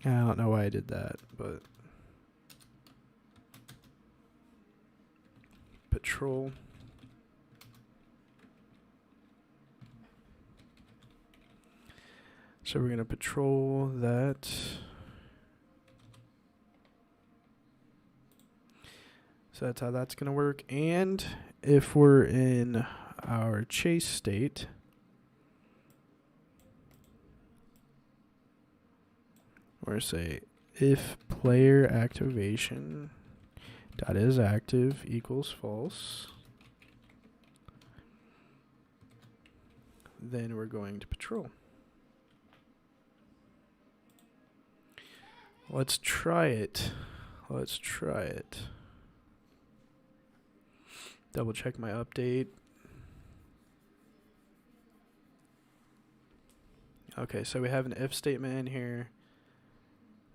I don't know why I did that, but patrol. So we're going to patrol that. So that's how that's going to work. And if we're in our chase state, we're say if player activation dot is active equals false, then we're going to patrol. Let's try it. Let's try it. Double check my update. Okay, so we have an if statement in here.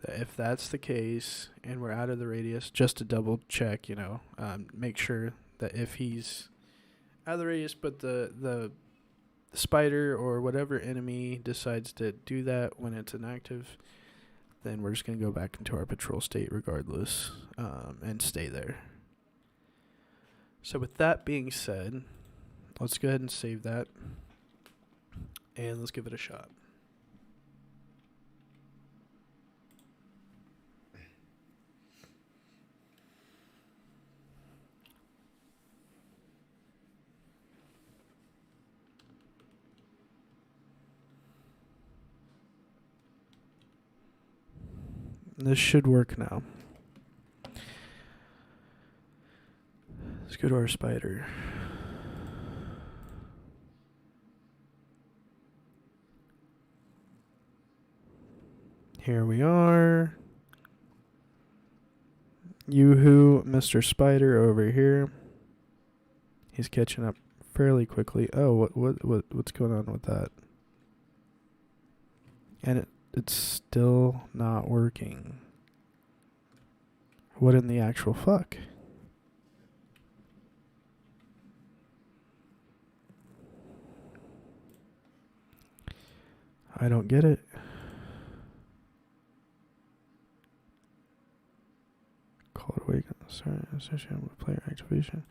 That if that's the case and we're out of the radius, just to double check, you know, make sure that if he's out of the radius, but the spider or whatever enemy decides to do that when it's inactive, then we're just going to go back into our patrol state regardless, and stay there. So with that being said, let's go ahead and save that, and let's give it a shot. This should work now. Let's go to our spider. Here we are. Yoo-hoo, Mr. Spider over here. He's catching up fairly quickly. Oh, what's going on with that? And it's still not working. What in the actual fuck? I don't get it. Call to wake. Sorry, associated with player activation.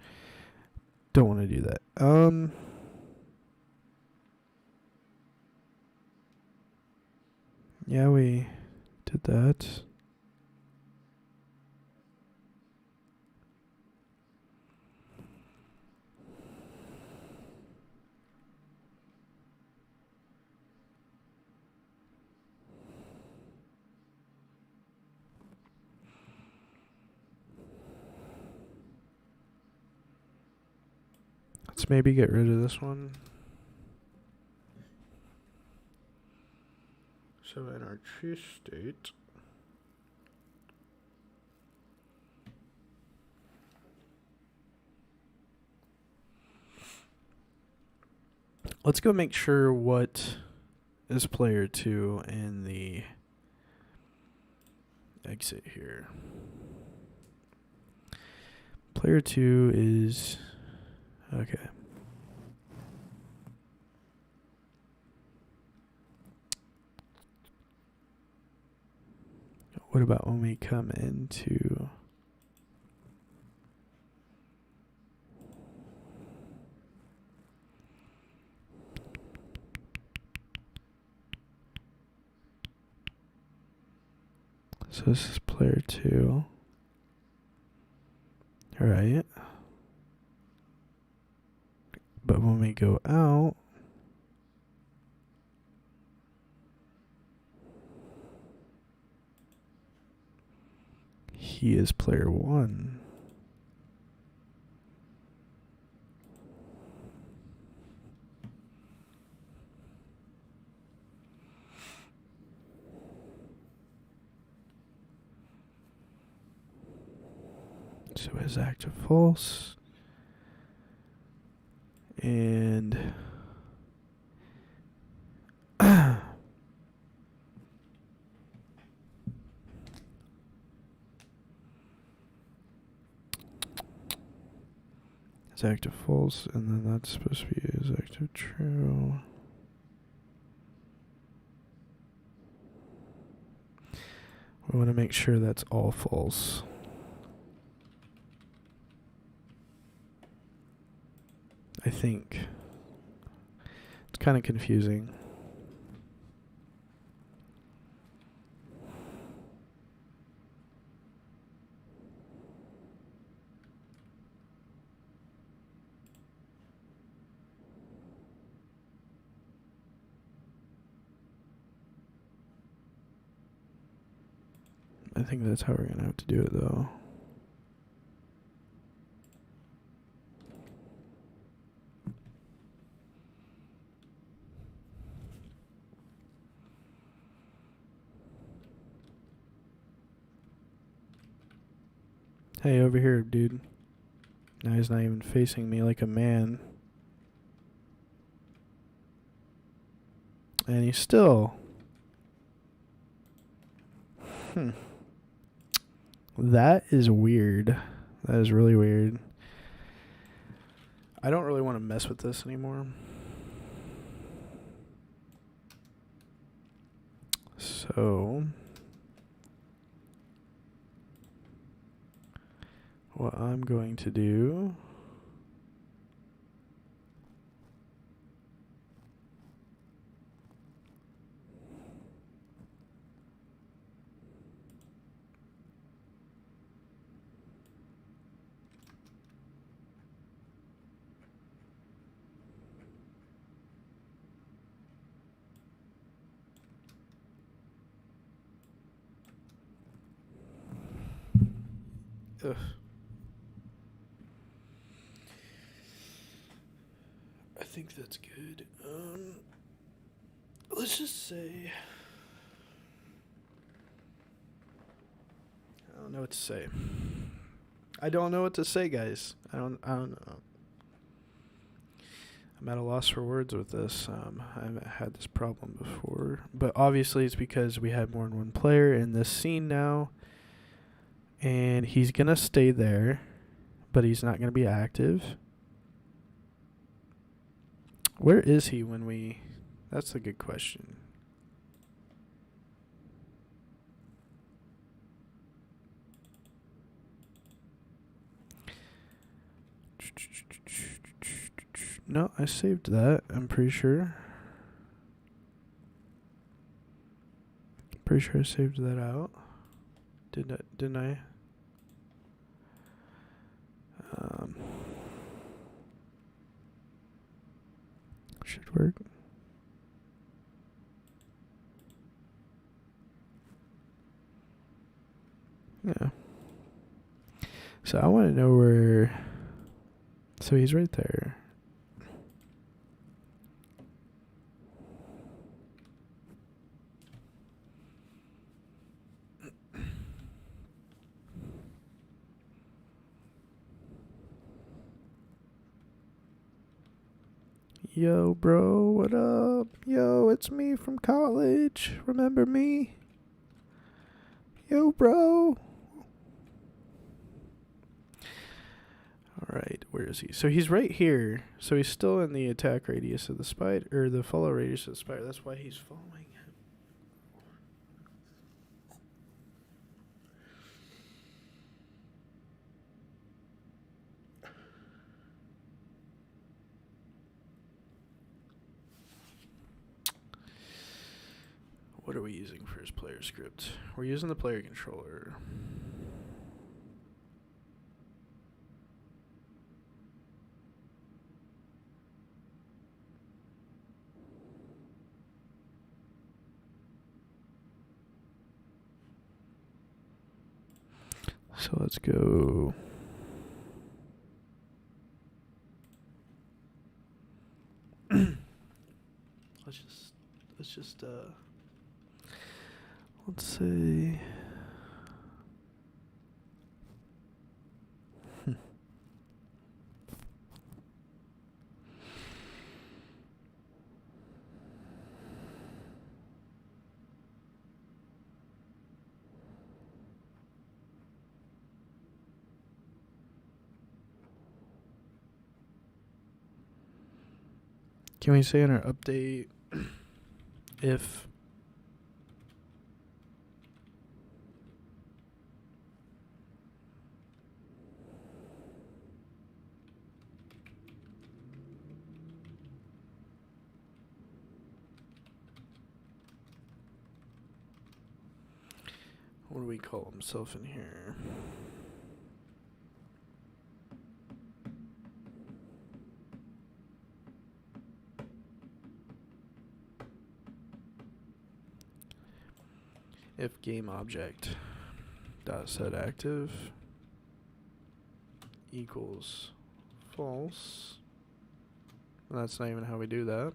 Don't want to do that. Yeah, we did that. Let's maybe get rid of this one. So in our true state, let's go make sure what is player 2 in the exit here. Player 2 is okay. What about when we come into so this is player 2. All right. But when we go out, he is player 1. So is active false. And is active false, and then that's supposed to be is active true. We want to make sure that's all false. I think. It's kind of confusing. I think that's how we're going to have to do it, though. Hey, over here, dude. Now he's not even facing me like a man. And he's still... That is weird. That is really weird. I don't really want to mess with this anymore. So... what I'm going to do... Ugh. I think that's good. Let's just say... I don't know what to say. I don't know what to say, guys. I don't know. I'm at a loss for words with this. I haven't had this problem before. But obviously it's because we had more than one player in this scene now. And he's going to stay there, but he's not going to be active. Where is he when we... That's a good question. No, I saved that, I'm pretty sure. Pretty sure I saved that out. Didn't I? Should work. Yeah. So I want to know where... So he's right there. Yo, bro, what up? Yo, it's me from college. Remember me? Yo, bro. Alright, where is he? So he's right here. So he's still in the attack radius of the spider, or the follow radius of the spider. That's why he's following him. What are we using for his player script? We're using the player controller. So let's go. Let's say Can we say in our update if what do we call himself in here? If game object dot set active equals false. That's not even how we do that.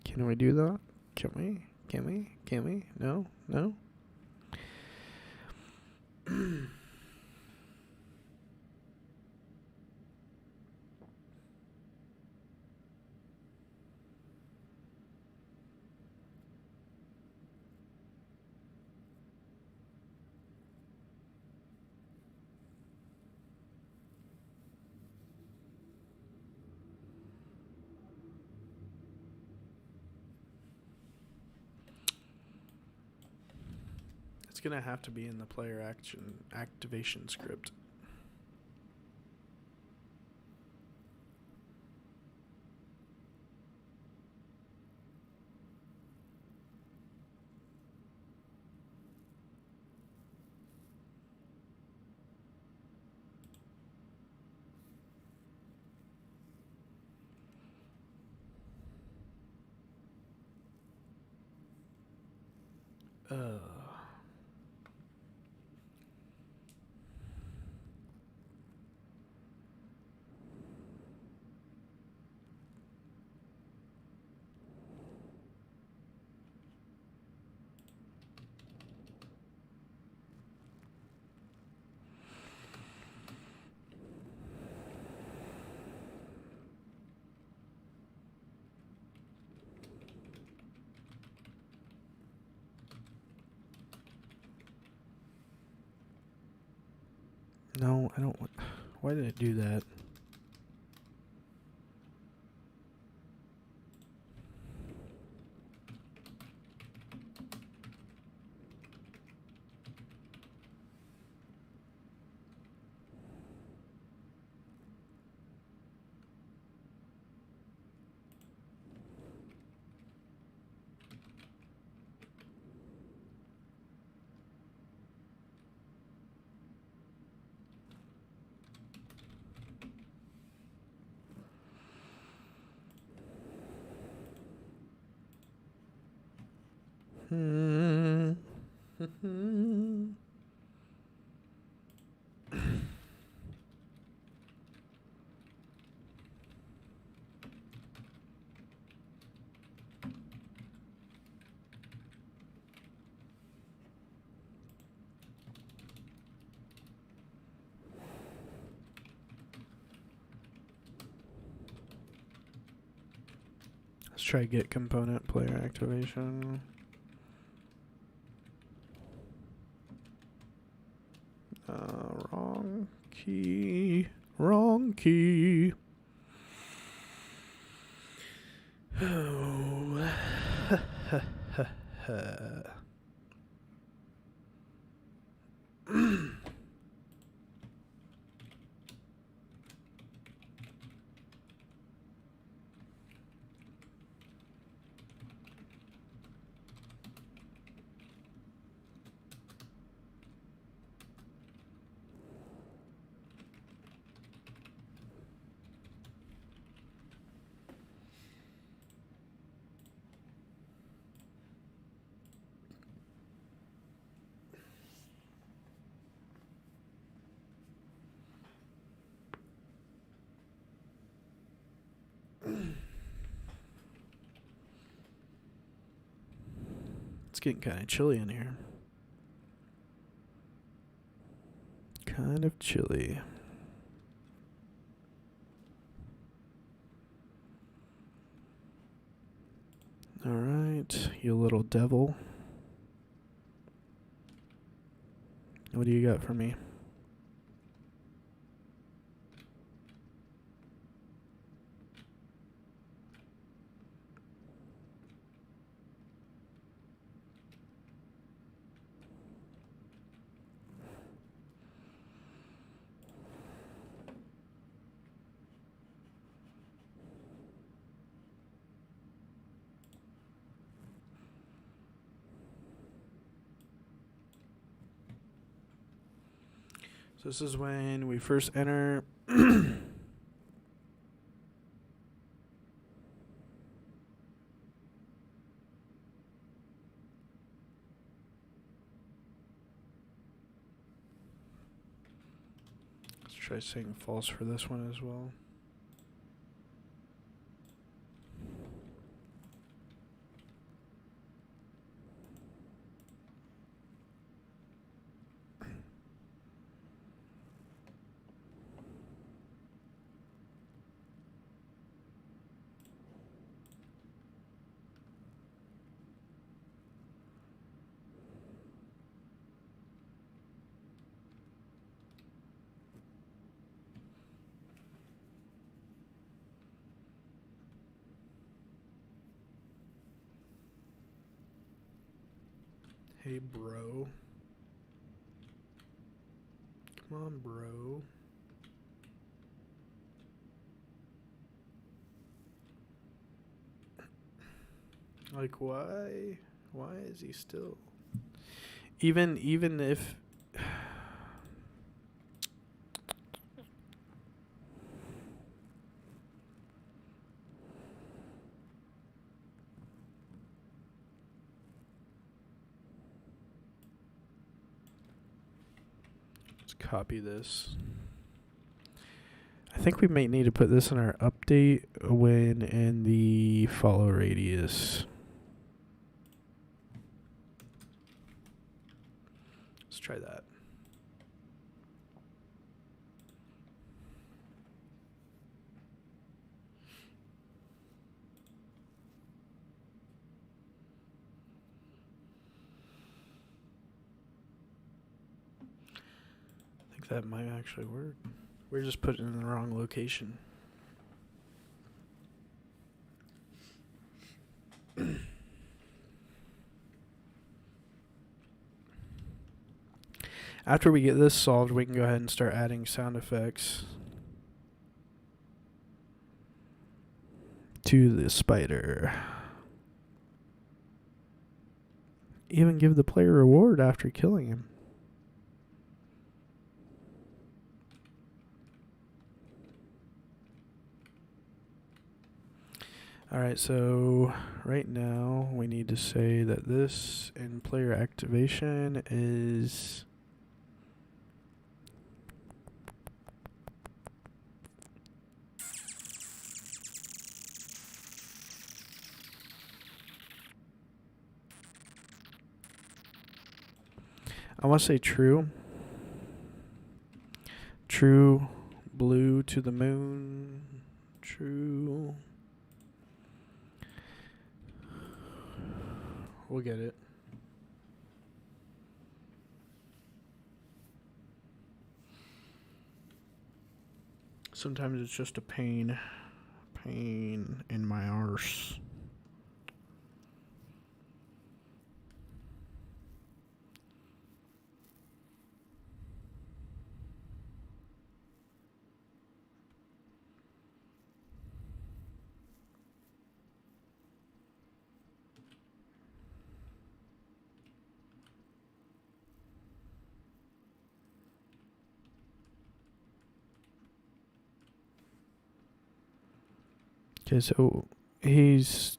Can we do that? Can we? Can we? Can we? No? No? It's gonna have to be in the player action activation script. No, I don't want. Why did it do that? Let's try get component player activation. Wrong key. Wrong key. Oh. It's getting kind of chilly in here. Kind of chilly. Alright, you little devil. What do you got for me? So this is when we first enter. Let's try saying false for this one as well. Hey, bro. Come on, bro. Like, why? Why is he still? Even if... Let's copy this. I think we might need to put this in our update when in the follow radius. Let's try that. I think that might actually work. We're just putting it in the wrong location. After we get this solved, we can go ahead and start adding sound effects to the spider. Even give the player a reward after killing him. Alright, so right now we need to say that this in player activation is I want to say true. True, blue to the moon, true. We'll get it. Sometimes it's just a pain in my arse. Okay, so he's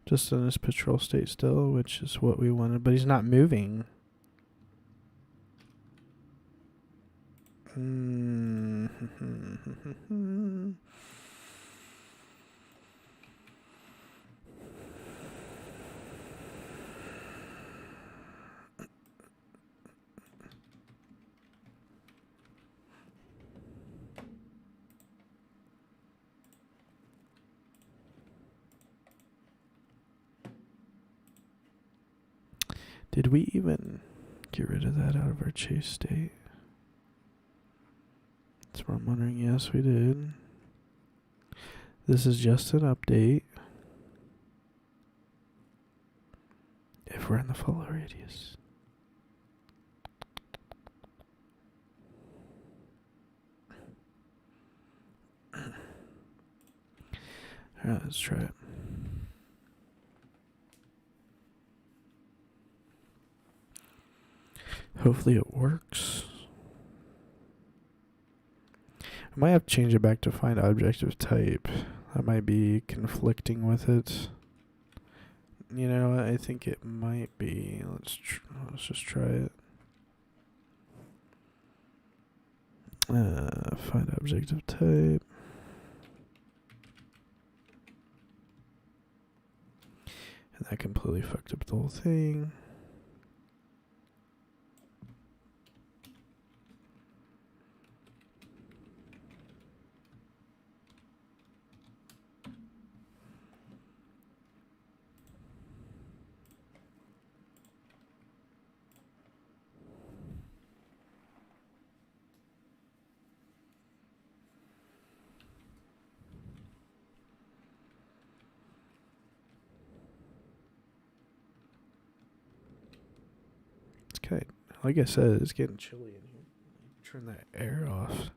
just in his patrol state still, which is what we wanted, but he's not moving. Did we even... get rid of that out of our chase state. That's what I'm wondering. Yes, we did. This is just an update. If we're in the follow radius. Alright, let's try it. Hopefully it works. I might have to change it back to find objective type. That might be conflicting with it. You know, I think it might be. Let's just try it. Find objective type. And that completely fucked up the whole thing. Okay, like I said, it's getting chilly in here. Turn that air off.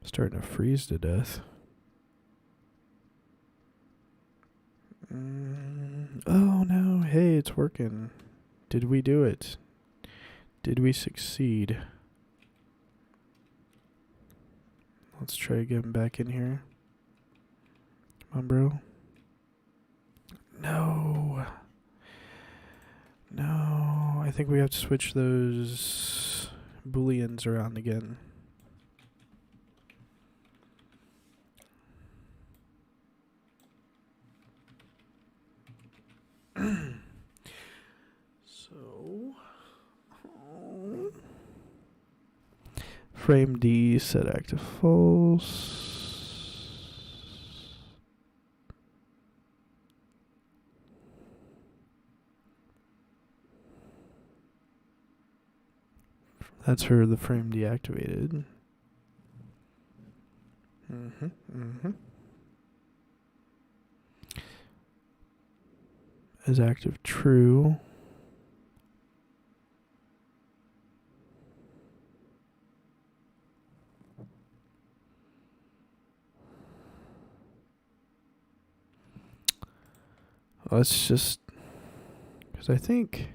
Starting to freeze to death. Oh no, hey, it's working. Did we do it? Did we succeed? Let's try getting back in here. Come on, bro. No. No, I think we have to switch those booleans around again. Frame D set active false. That's for the frame deactivated. Is active true. Let's just, because I think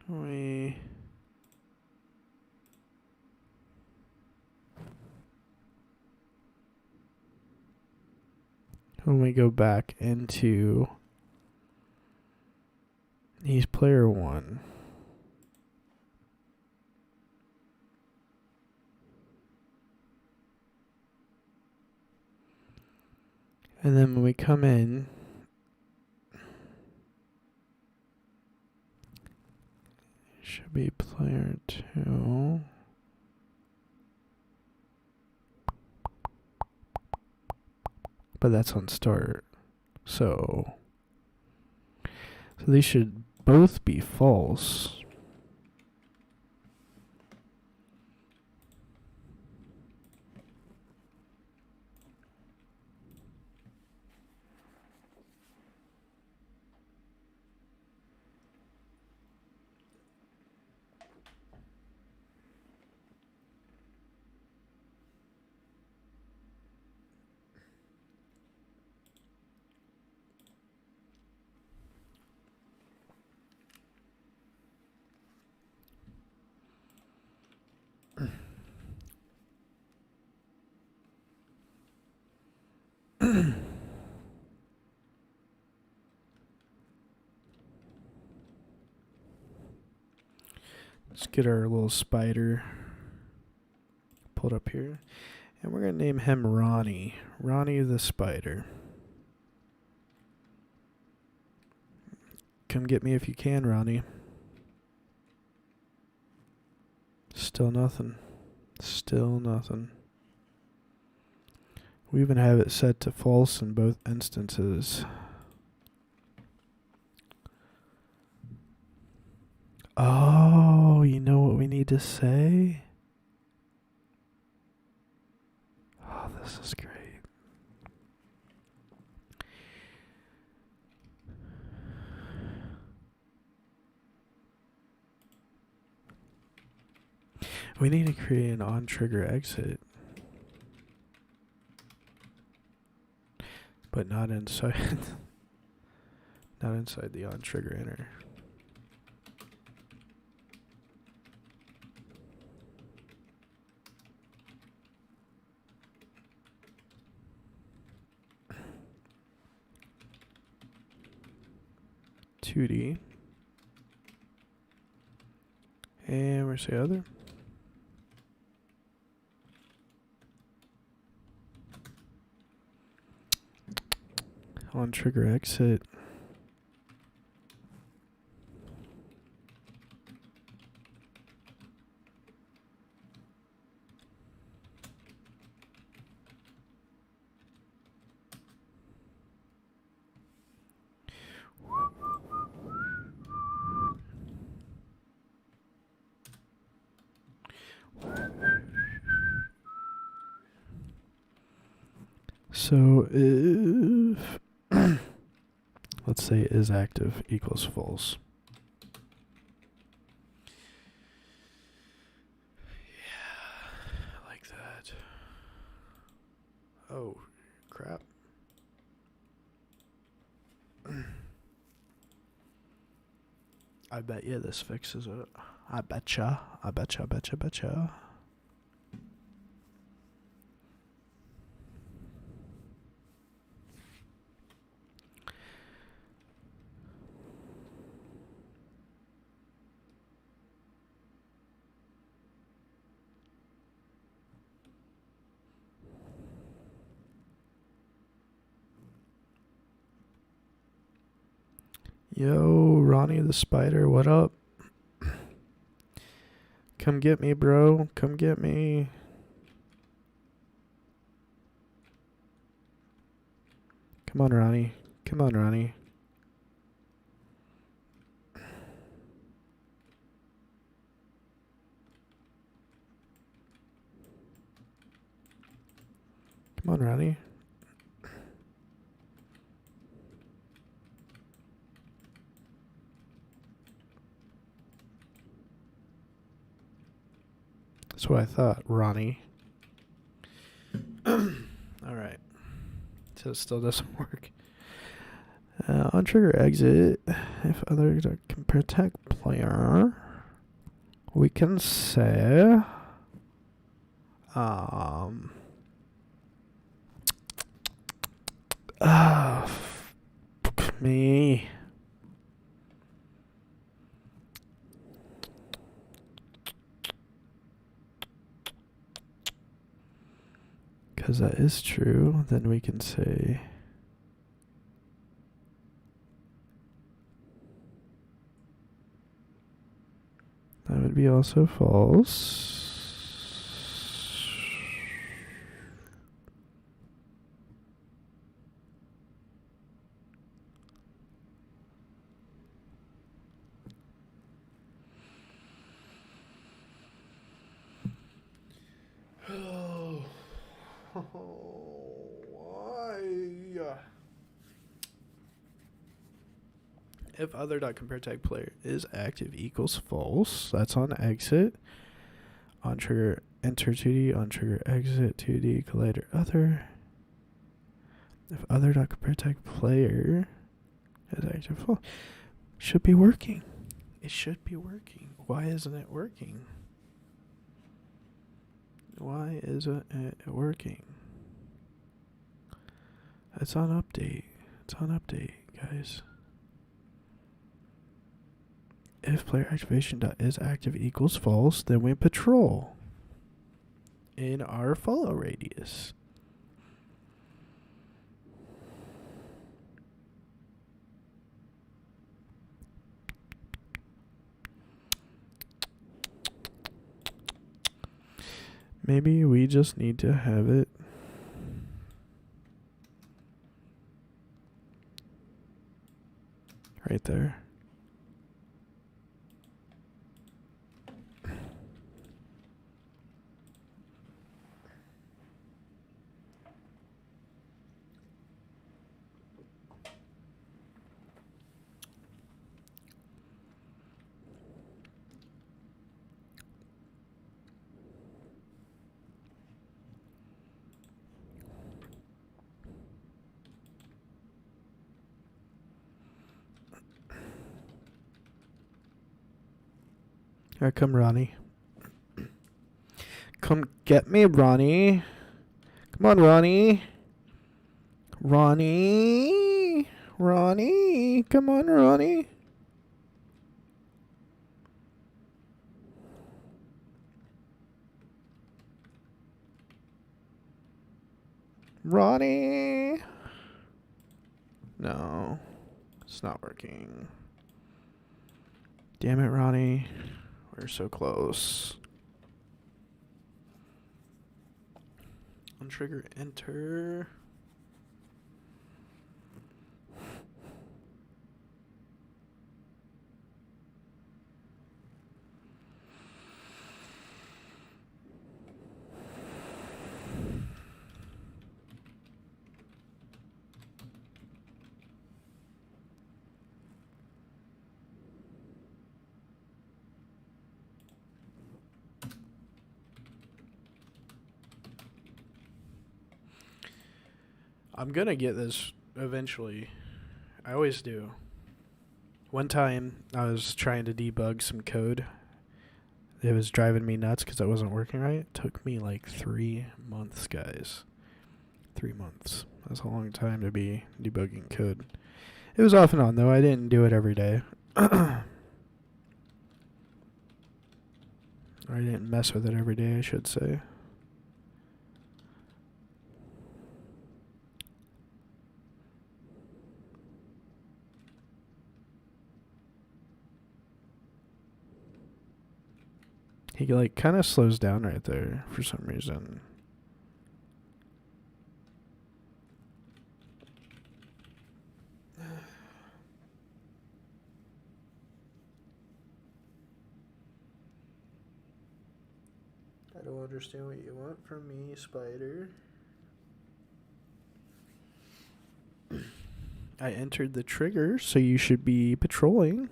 when we go back into he's player one. And then when we come in, it should be player two. But that's on start. So these should both be false. Let's get our little spider pulled up here. And we're going to name him Ronnie. Ronnie the spider. Come get me if you can, Ronnie. Still nothing. Still nothing. We even have it set to false in both instances. Oh, you know what we need to say? Oh, this is great. We need to create an on-trigger exit. But not inside not inside the on-trigger inner. $2D. And where's the other? On trigger exit. So if let's say is active equals false. Yeah, I like that. Oh, crap. I bet you this fixes it. I betcha. I betcha, betcha, betcha. Yo, Ronnie the Spider, what up? Come get me, bro. Come get me. Come on, Ronnie. Come on, Ronnie. Come on, Ronnie. That's what I thought, Ronnie. Alright. So it still doesn't work. On trigger exit, if other can protect player, we can say me. Because that is true, then we can say that would be also false. Why? If other.compareTag player is active equals false, that's on exit. On trigger enter 2D, on trigger exit 2D, collider other. If other.compareTag player is active false, should be working. It should be working. Why isn't it working? Why isn't it working? It's on update. It's on update, guys. If player activation dot is active equals false, then we patrol in our follow radius. Maybe we just need to have it right there. Here come Ronnie. Come get me, Ronnie. Come on, Ronnie. Ronnie. Ronnie. Come on, Ronnie. Ronnie. No. It's not working. Damn it, Ronnie. We're so close. Untrigger, enter. I'm gonna get this eventually. I always do. One time I was trying to debug some code. It was driving me nuts because it wasn't working right. It took me like 3 months, guys. 3 months. That's a long time to be debugging code. It was off and on, though. I didn't do it every day. I didn't mess with it every day, I should say. He like kind of slows down right there for some reason. I don't understand what you want from me, Spider. I entered the trigger, so you should be patrolling.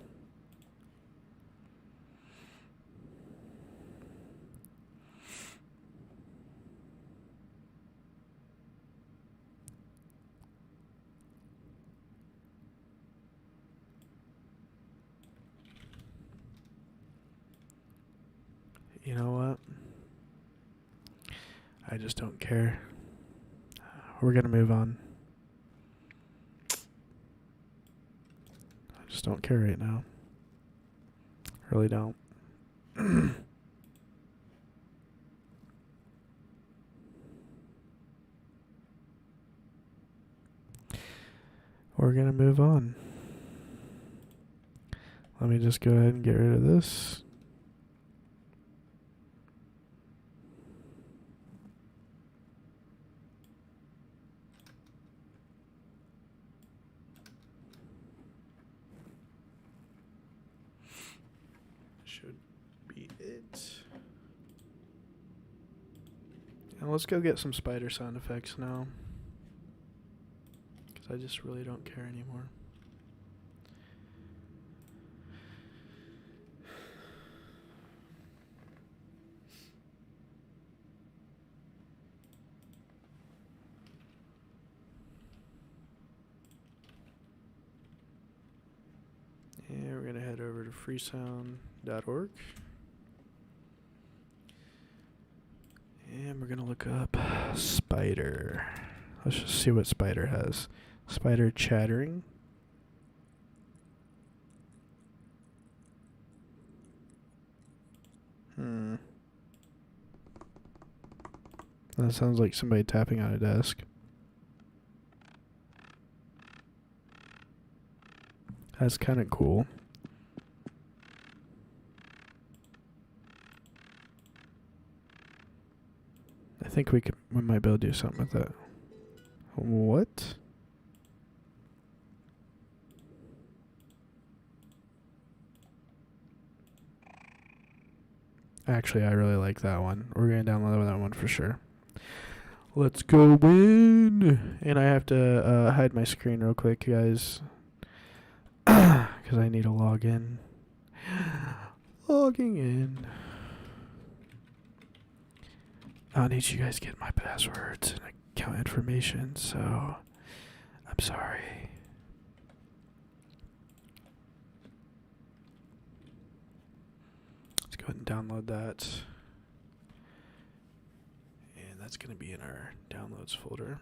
You know what? I just don't care. We're gonna move on. I just don't care right now. Really don't. We're gonna move on. Let me just go ahead and get rid of this. Should be it. And let's go get some spider sound effects now. Because I just really don't care anymore. And we're going to head over to freesound.org. And we're going to look up spider. Let's just see what spider has. Spider chattering. That sounds like somebody tapping on a desk. That's kind of cool. I think we might be able to do something with that. What? Actually, I really like that one. We're going to download that one for sure. Let's go win! And I have to hide my screen real quick, guys. Because I need to log in. Logging in. I need you guys to get my passwords and account information, so I'm sorry. Let's go ahead and download that. And that's going to be in our downloads folder.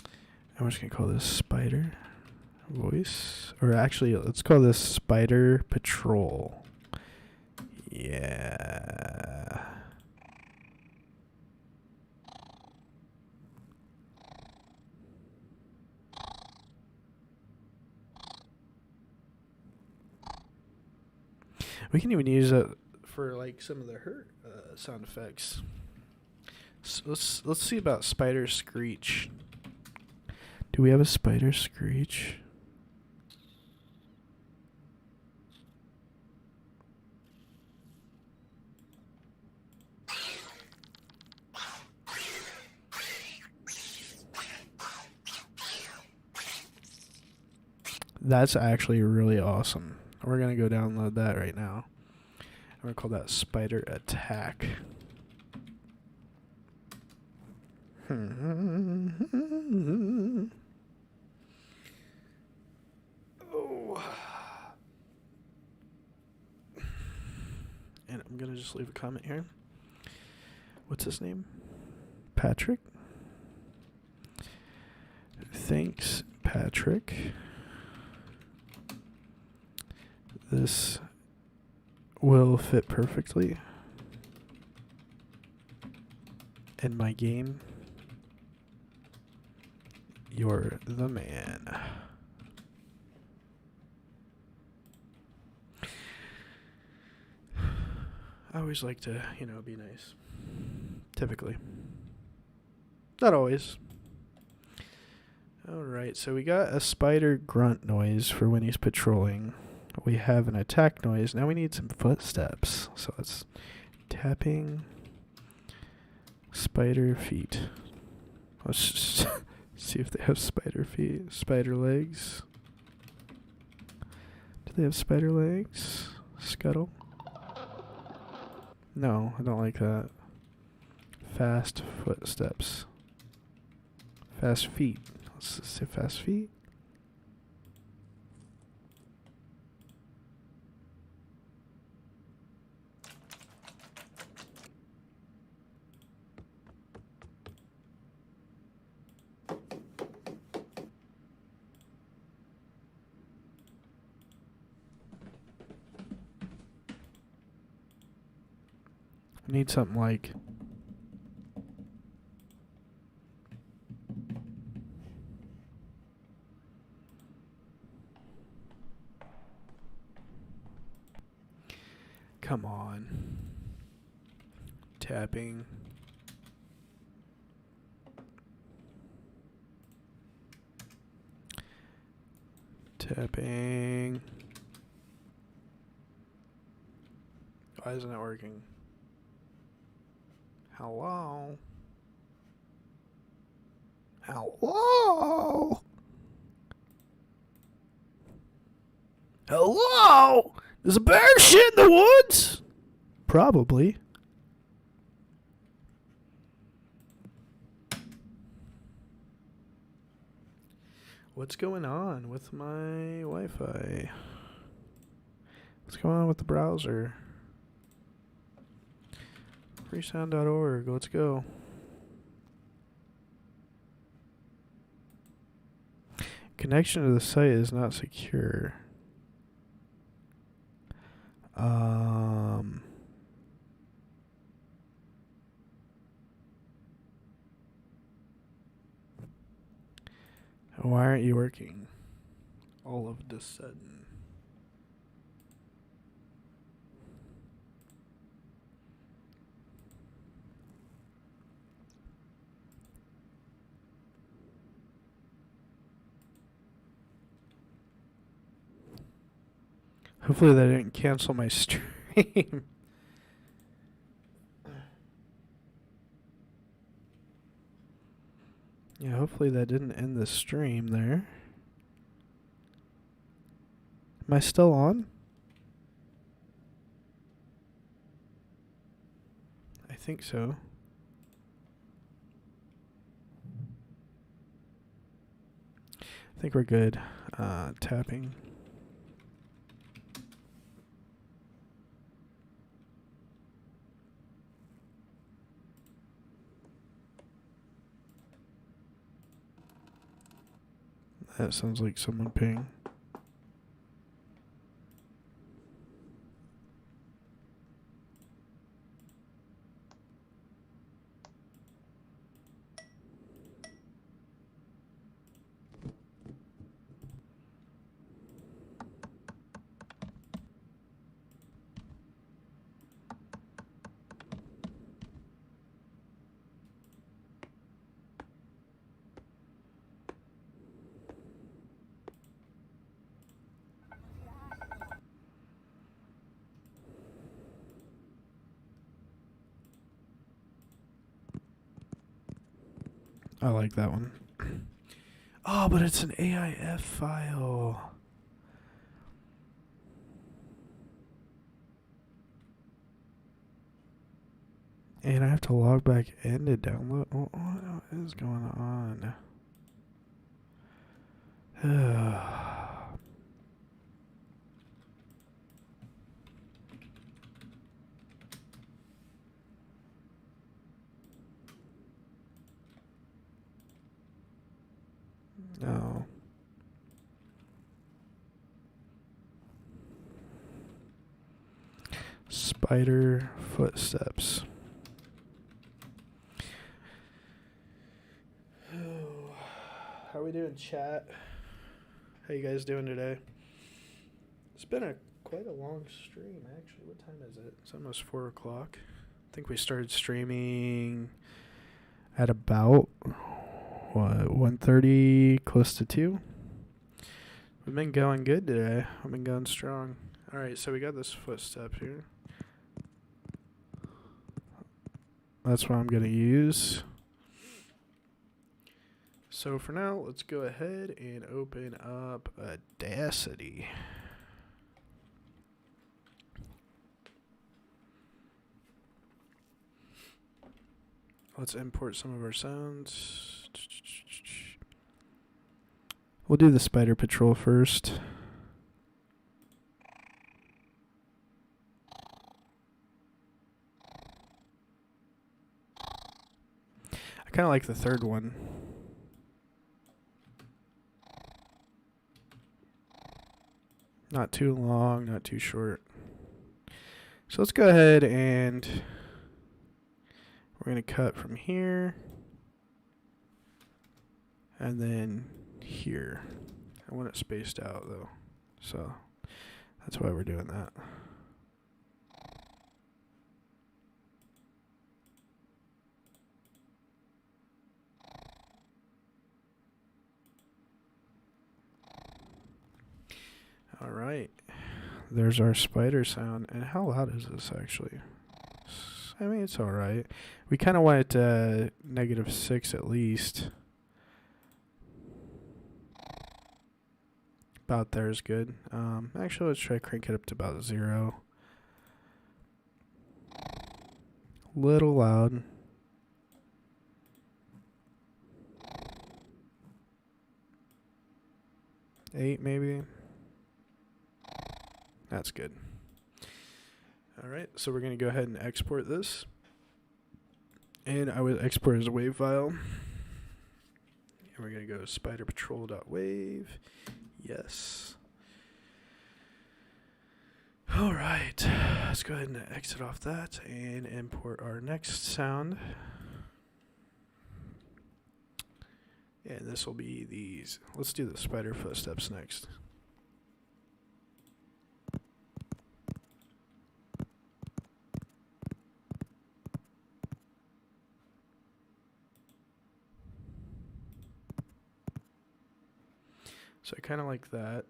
And we're just going to call this Spider Voice. Or actually, let's call this Spider Patrol. Yeah. We can even use it for like some of the hurt sound effects. So let's see about Spider Screech. Do we have a Spider Screech? That's actually really awesome. We're going to go download that right now. I'm going to call that Spider Attack. Oh. And I'm going to just leave a comment here. What's his name? Patrick? Thanks, Patrick. This will fit perfectly in my game. You're the man. I always like to, be nice. Typically. Not always. Alright, so we got a spider grunt noise for when he's patrolling. We have an attack noise. Now we need some footsteps. So let's tapping spider feet. Let's just see if they have spider feet, spider legs. Do they have spider legs? Scuttle? No, I don't like that. Fast footsteps. Fast feet. Let's just say fast feet. I need something like come on. Tapping. Tapping. Why isn't it working? Hello? Hello? Hello? Is a bear shit in the woods? Probably. What's going on with my Wi-Fi? What's going on with the browser? Freesound.org, let's go. Connection to the site is not secure. Why aren't you working? All of a sudden. Hopefully they didn't cancel my stream. hopefully that didn't end the stream there. Am I still on? I think so. I think we're good. Tapping. That sounds like someone ping. I like that one. Oh, but it's an AIF file. And I have to log back in to download. What is going on? No. Spider footsteps. How are we doing, chat? How you guys doing today? It's been quite a long stream, actually. What time is it? It's almost 4 o'clock. I think we started streaming at about 1:30, close to 2. We've been going good today. I've been going strong. All right, so we got this footstep here. That's what I'm going to use. So for now, let's go ahead and open up Audacity. Let's import some of our sounds. We'll do the Spider Patrol first. I kind of like the third one. Not too long, not too short. So let's go ahead and we're going to cut from here and then here. I want it spaced out though, so that's why we're doing that. All right, there's our spider sound. And how loud is this actually? I mean, it's all right. We kind of want it to -6 at least. About there is good. Actually, let's try to crank it up to about 0. Little loud. Eight maybe. That's good. All right, so we're going to go ahead and export this. And I would export as a WAV file. And we're going to go spiderpatrol.wav. Yes. All right, let's go ahead and exit off that and import our next sound. And this will be these. Let's do the spider footsteps next. So I kind of like that.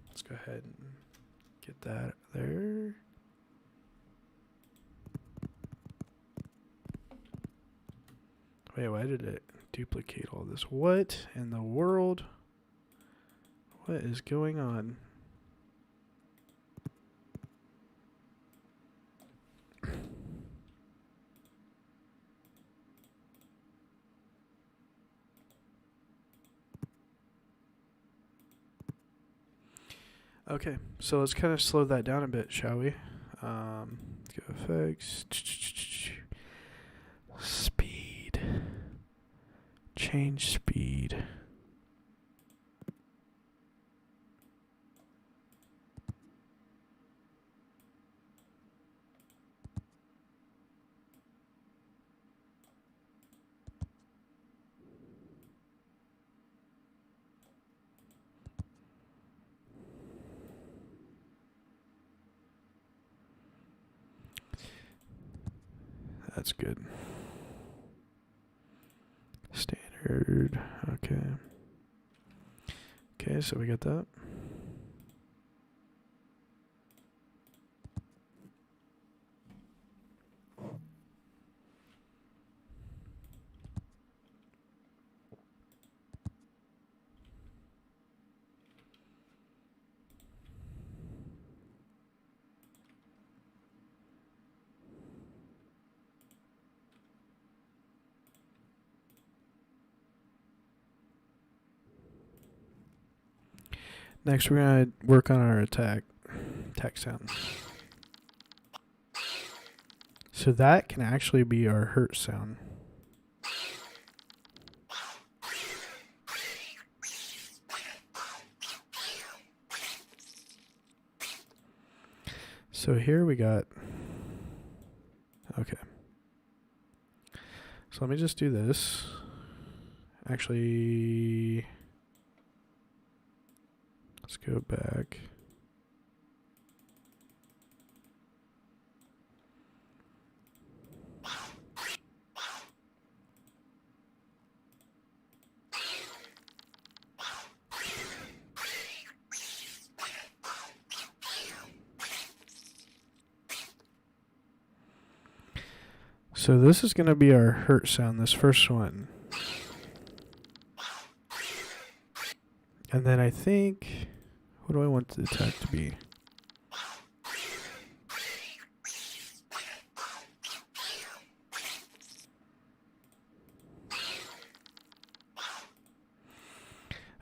Let's go ahead and get that there. Wait, why did it duplicate all this. What in the world? What is going on? Okay, so let's kind of slow that down a bit, shall we? Let's go effects. Speed. Change speed. That's good. Standard. Okay. Okay, so we got that. Next, we're going to work on our attack sound. So that can actually be our hurt sound. So here we got, okay. So let me just do this. Actually, let's go back. So this is going to be our hurt sound, this first one. And then I think, what do I want the attack to be?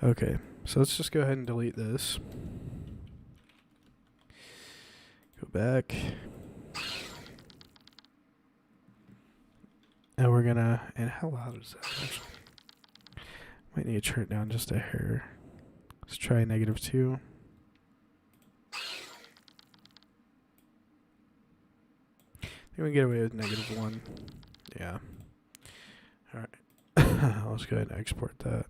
Okay, so let's just go ahead and delete this. Go back. And we're gonna, and how loud is that actually? Might need to turn it down just a hair. Let's try -2. I think we can get away with -1. Yeah. Alright. Let's go ahead and export that.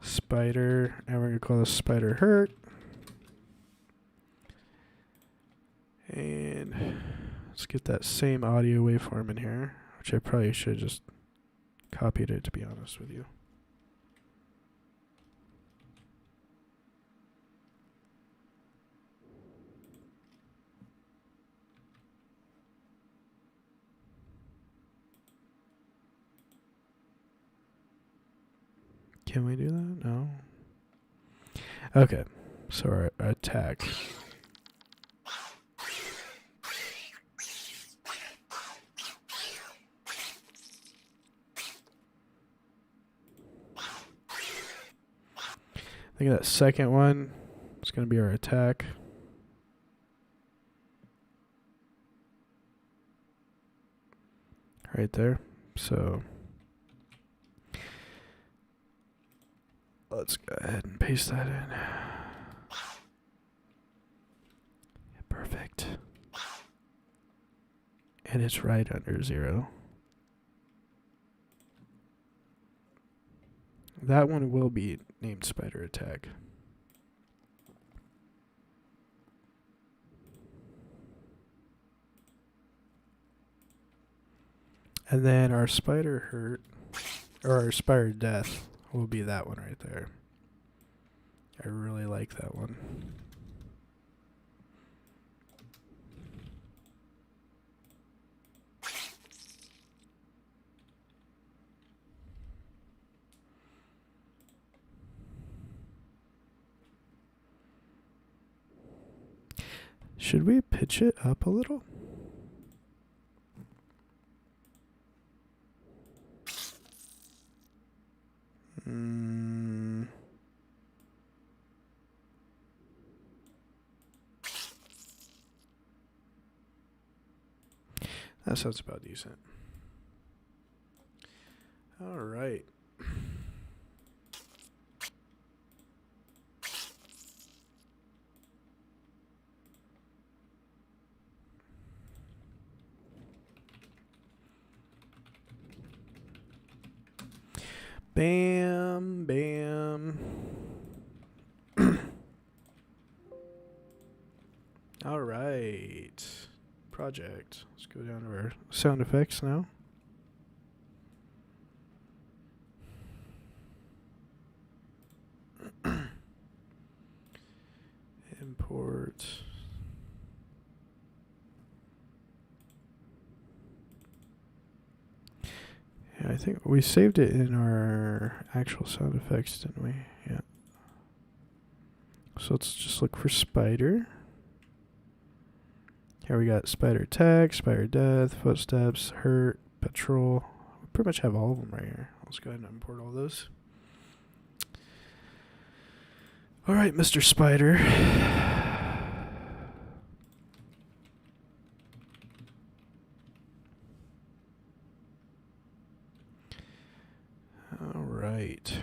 Spider, and we're gonna call this spider hurt. And let's get that same audio waveform in here, which I probably should have just copied it, to be honest with you. Can we do that? No. Okay, so our attack. I think that second one is going to be our attack. Right there. So let's go ahead and paste that in. Perfect. And it's right under 0. That one will be named Spider Attack. And then our Spider Hurt, or our Spider Death, will be that one right there. I really like that one. Should we pitch it up a little? That sounds about decent. All right. Bam, bam. All right. Project. Let's go down to our sound effects now. Import. Yeah, I think we saved it in our actual sound effects, didn't we? Yeah. So let's just look for spider. Here we got spider attack, spider death, footsteps, hurt, patrol. We pretty much have all of them right here. Let's go ahead and import all those. All right, Mr. Spider. All right.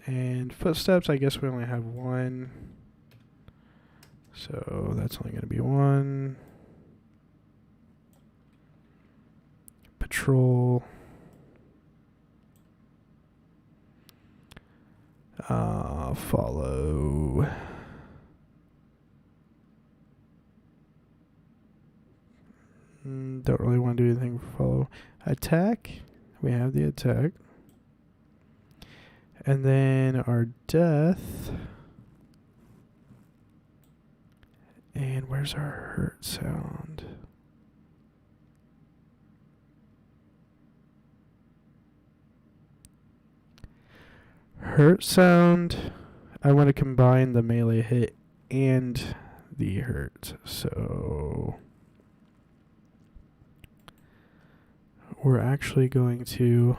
And footsteps, I guess we only have one. So that's only going to be one. Patrol. Follow. Don't really want to do anything for follow. Attack. We have the attack. And then our death. And where's our hurt sound? Hurt sound. I want to combine the melee hit and the hurt. So we're actually going to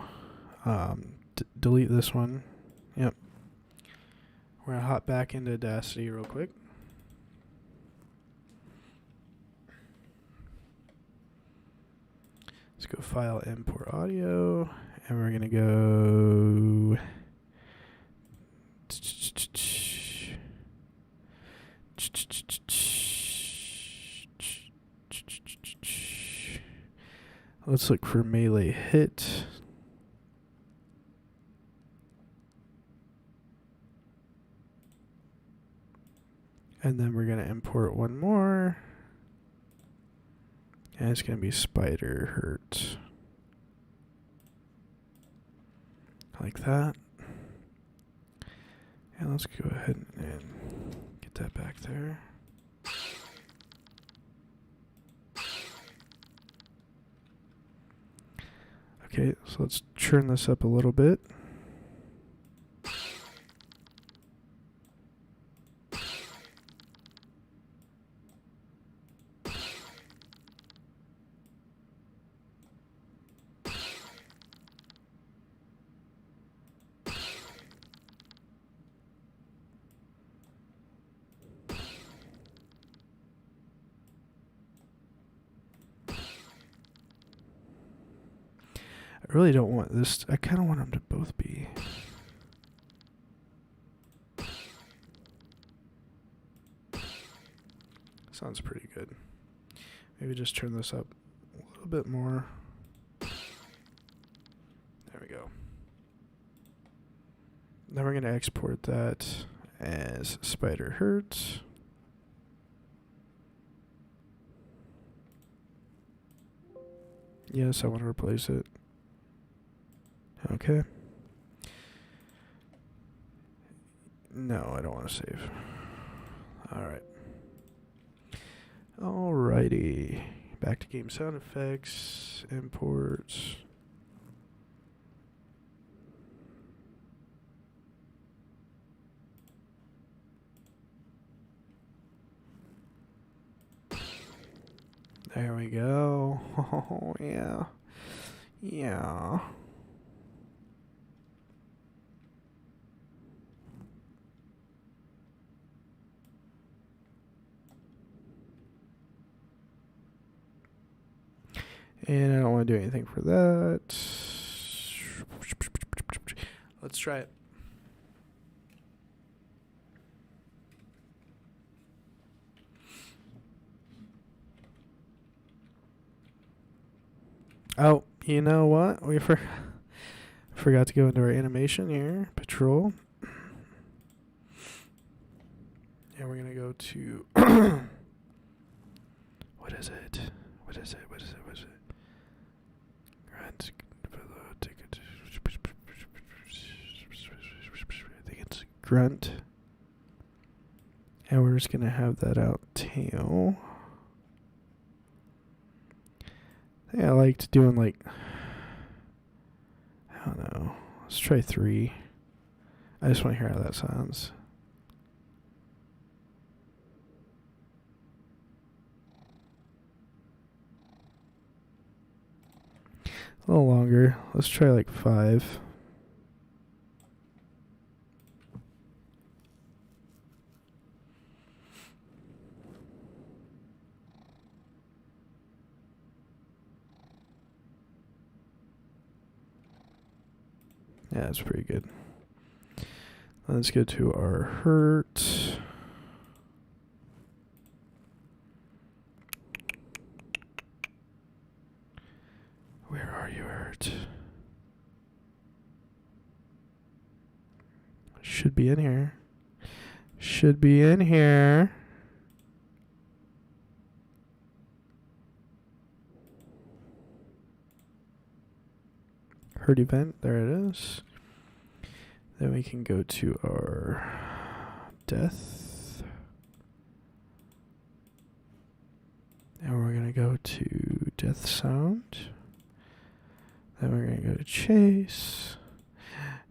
delete this one. Yep. We're going to hop back into Audacity real quick. Let's go File, Import Audio, and we're going to go let's look for melee hit. And then we're going to import one more. And it's going to be spider hurt. Like that. And let's go ahead and get that back there. Okay, so let's churn this up a little bit. I really don't want this. I kind of want them to both be. Sounds pretty good. Maybe just turn this up a little bit more. There we go. Then we're going to export that as spider hurt. Yes, I want to replace it. Okay. No, I don't want to save. Alright. Alrighty. Back to game sound effects. Imports. There we go. Oh, yeah. Yeah. And I don't want to do anything for that. Let's try it. Oh, you know what? We forgot to go into our animation here. Patrol. And we're going to go to... What is it? What is it? What is it? What is it? Grunt. I think it's grunt. And we're just going to have that out tail. I think I liked doing like... I don't know. Let's try 3. I just want to hear how that sounds. A little longer. Let's try like 5. Yeah, that's pretty good. Let's go to our hurt. Where are you, hurt? Should be in here. Should be in here. Hurt event, there it is. Then we can go to our death. And we're going to go to death sound. Then we're going to go to chase.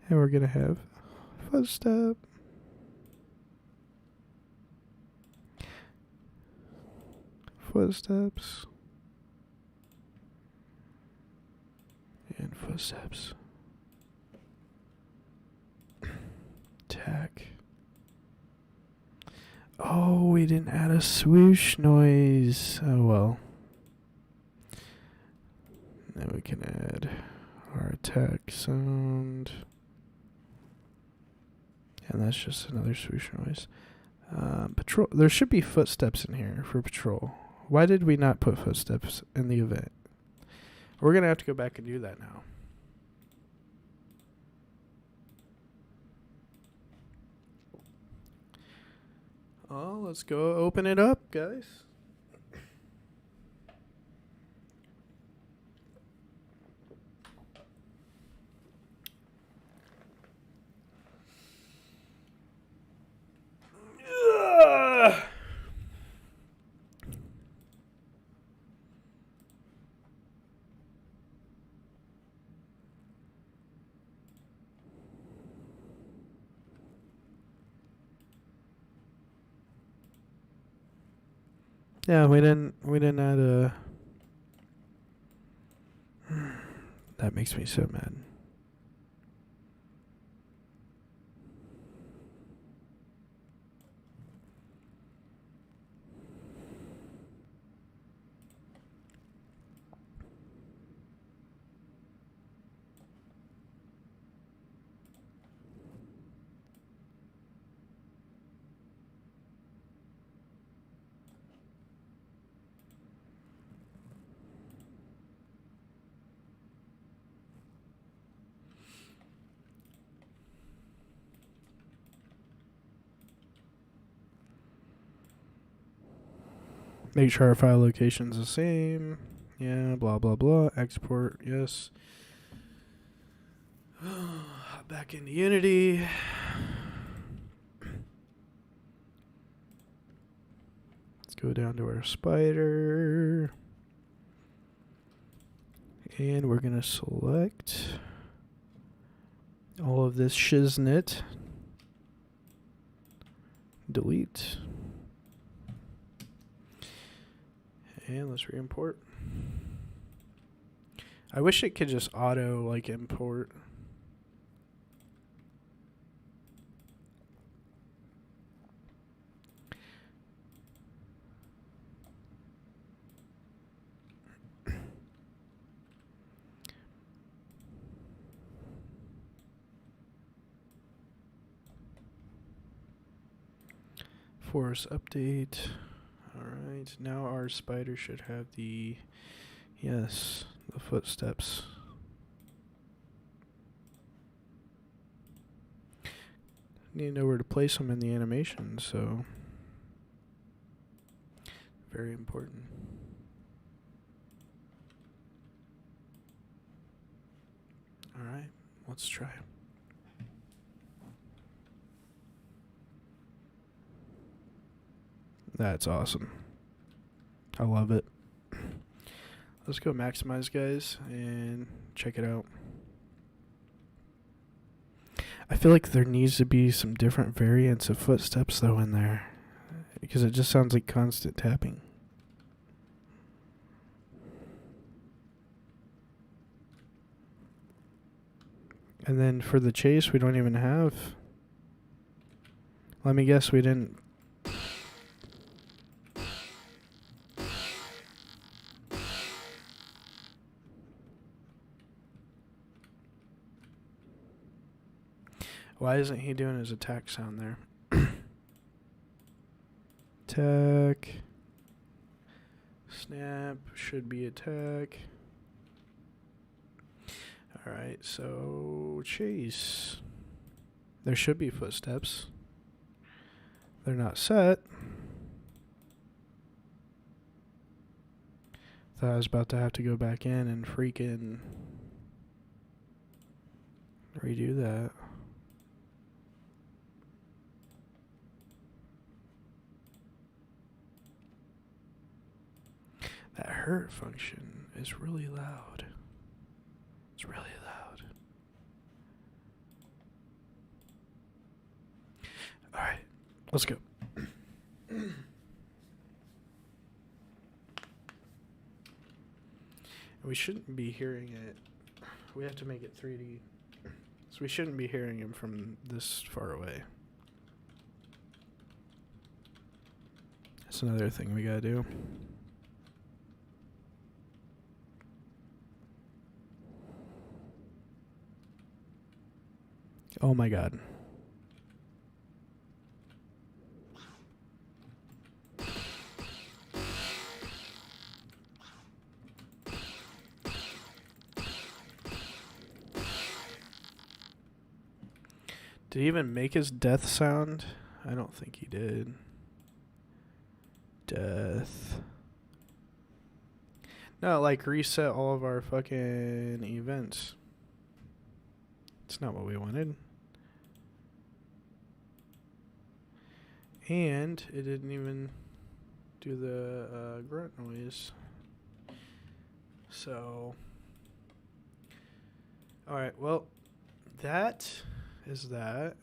And we're going to have footstep. Footsteps. And footsteps. Attack. Oh, we didn't add a swoosh noise. Oh well. Then we can add our attack sound. And that's just another swoosh noise. Patrol. There should be footsteps in here for patrol. Why did we not put footsteps in the event? We're going to have to go back and do that now. Oh, let's go open it up, guys. Yeah, we didn't add a... That makes me so mad. Make sure our file location's the same. Yeah, blah, blah, blah. Export, yes. Back into Unity. Let's go down to our spider. And we're going to select all of this shiznit. Delete. And let's re-import. I wish it could just auto like import. Force update. Alright, now our spider should have the, yes, the footsteps. Need to know where to place them in the animation, so very important. Alright, let's try. That's awesome. I love it. Let's go maximize, guys, and check it out. I feel like there needs to be some different variants of footsteps, though, in there. Because it just sounds like constant tapping. And then for the chase, we don't even have... Let me guess, we didn't... Why isn't he doing his attack sound there? Attack. Snap should be attack. Alright, so chase. There should be footsteps. They're not set. Thought I was about to have to go back in and freaking redo that. That hurt function is really loud. It's really loud. Alright, let's go. We shouldn't be hearing it. We have to make it 3D. So we shouldn't be hearing him from this far away. That's another thing we gotta do. Oh my god. Did he even make his death sound? I don't think he did. Death. No, like reset all of our fucking events. It's not what we wanted. And it didn't even do the grunt noise. So, alright, well, that is that.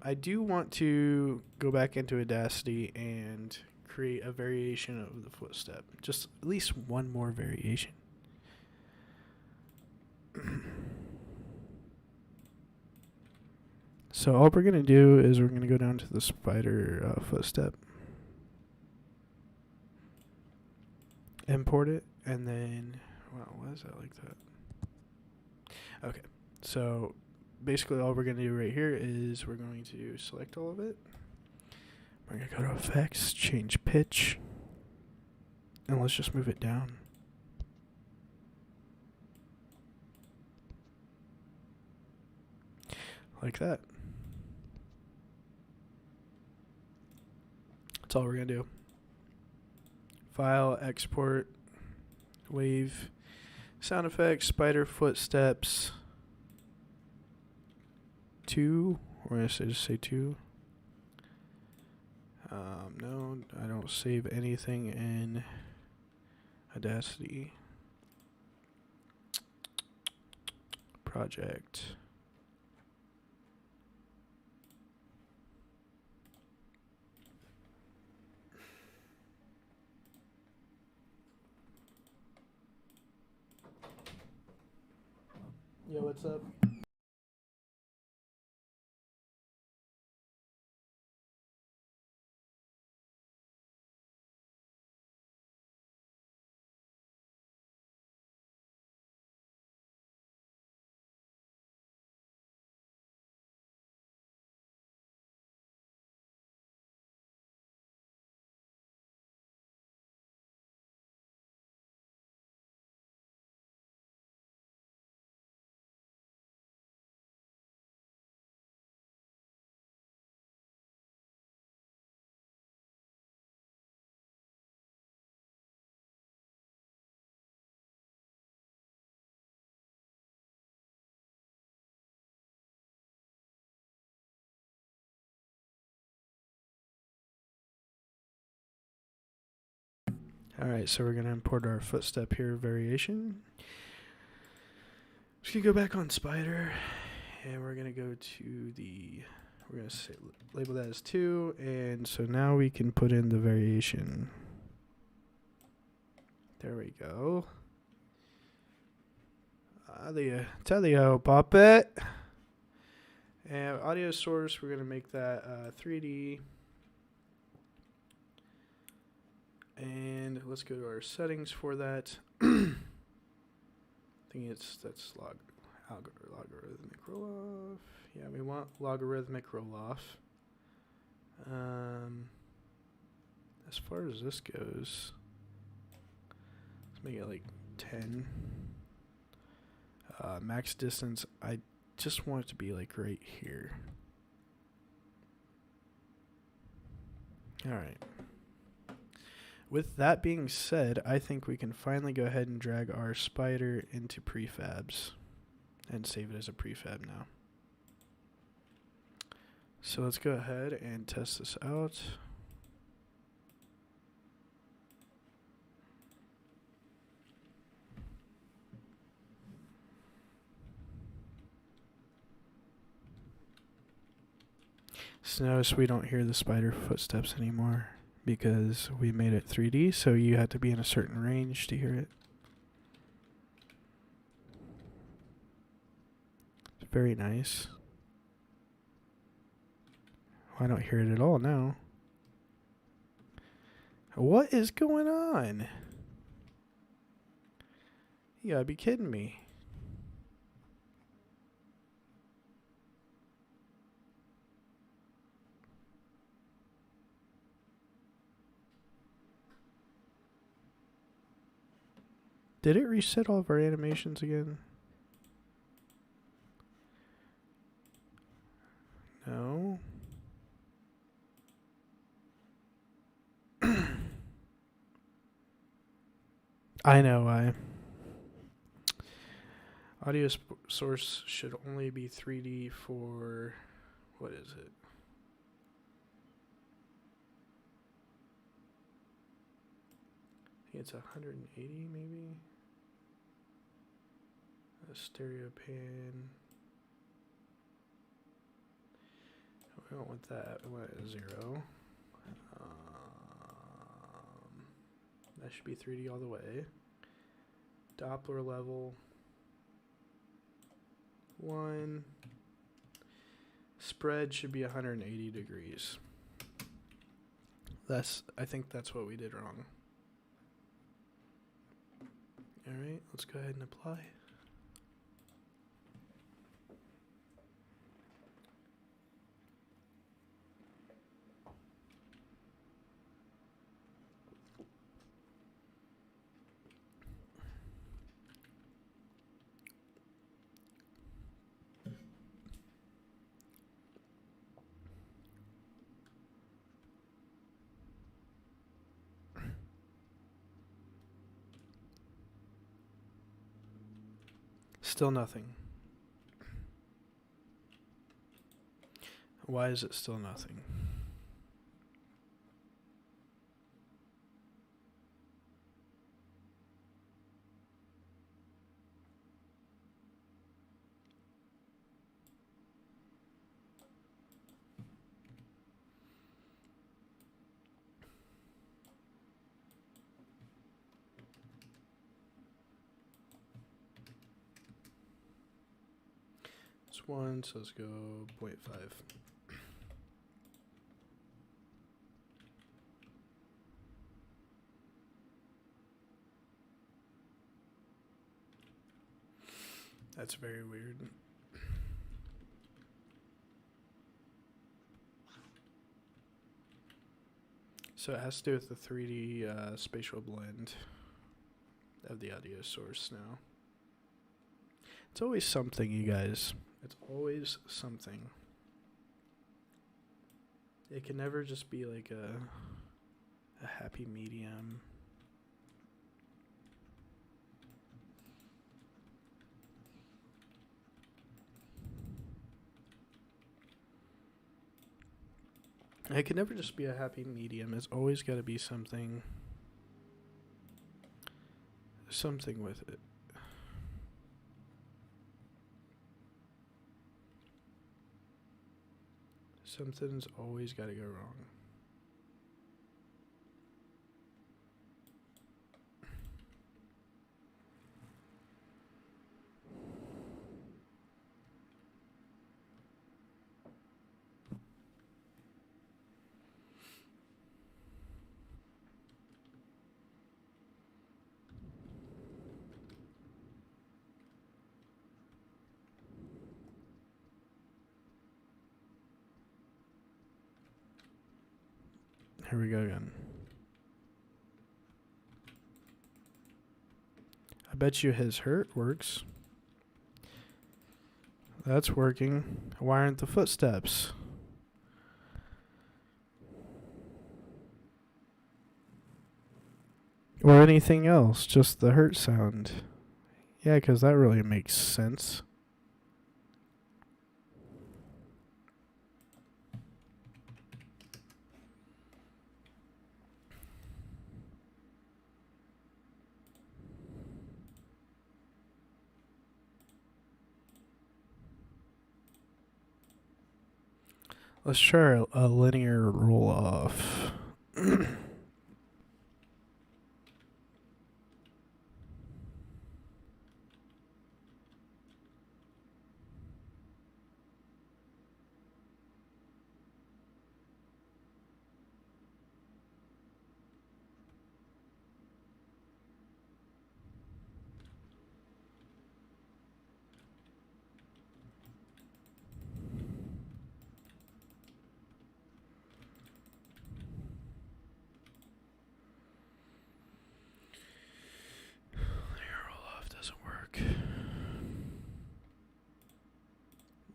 I do want to go back into Audacity and create a variation of the footstep. Just at least one more variation. So all we're going to do is we're going to go down to the spider footstep. Import it, and then... Wow, why is that like that? Okay, so basically all we're going to do right here is we're going to select all of it. We're going to go to Effects, change pitch, and let's just move it down. Like that. That's all we're going to do. File, export, wave, sound effects, spider footsteps, 2, or I just say 2. No, I don't save anything in Audacity. Project. Yo, what's up? Alright, so we're going to import our footstep here variation. Just going to go back on Spider, and we're going to go to the, we're going to label that as 2, and so now we can put in the variation. There we go. Telio, puppet. And audio source, we're going to make that 3D. And let's go to our settings for that. I think that's logarithmic roll off. Yeah, we want logarithmic roll off. As far as this goes, let's make it like 10. Max distance, I just want it to be like right here. Alright. With that being said, I think we can finally go ahead and drag our spider into prefabs and save it as a prefab now. So let's go ahead and test this out. So notice we don't hear the spider footsteps anymore because we made it 3D, so you had to be in a certain range to hear it. It's very nice. I don't hear it at all now. What is going on? You gotta be kidding me. Did it reset all of our animations again? No. I know why. Audio source should only be 3D for, what is it? I think it's 180 maybe? A stereo pan. We don't want that. We want it at 0. That should be 3D all the way. Doppler level 1. Spread should be 180 degrees. I think that's what we did wrong. Alright, let's go ahead and apply. Still nothing. Why is it still nothing? 1, so let's go 0.5. That's very weird. So it has to do with the 3D spatial blend of the audio source now. It's always something, you guys. It's always something. It can never just be like a happy medium. It can never just be a happy medium. It's always got to be something with it. Something's always got to go wrong. Here we go again. I bet you his hurt works. That's working. Why aren't the footsteps? Or anything else, just the hurt sound. Yeah, because that really makes sense. Let's try a linear roll off.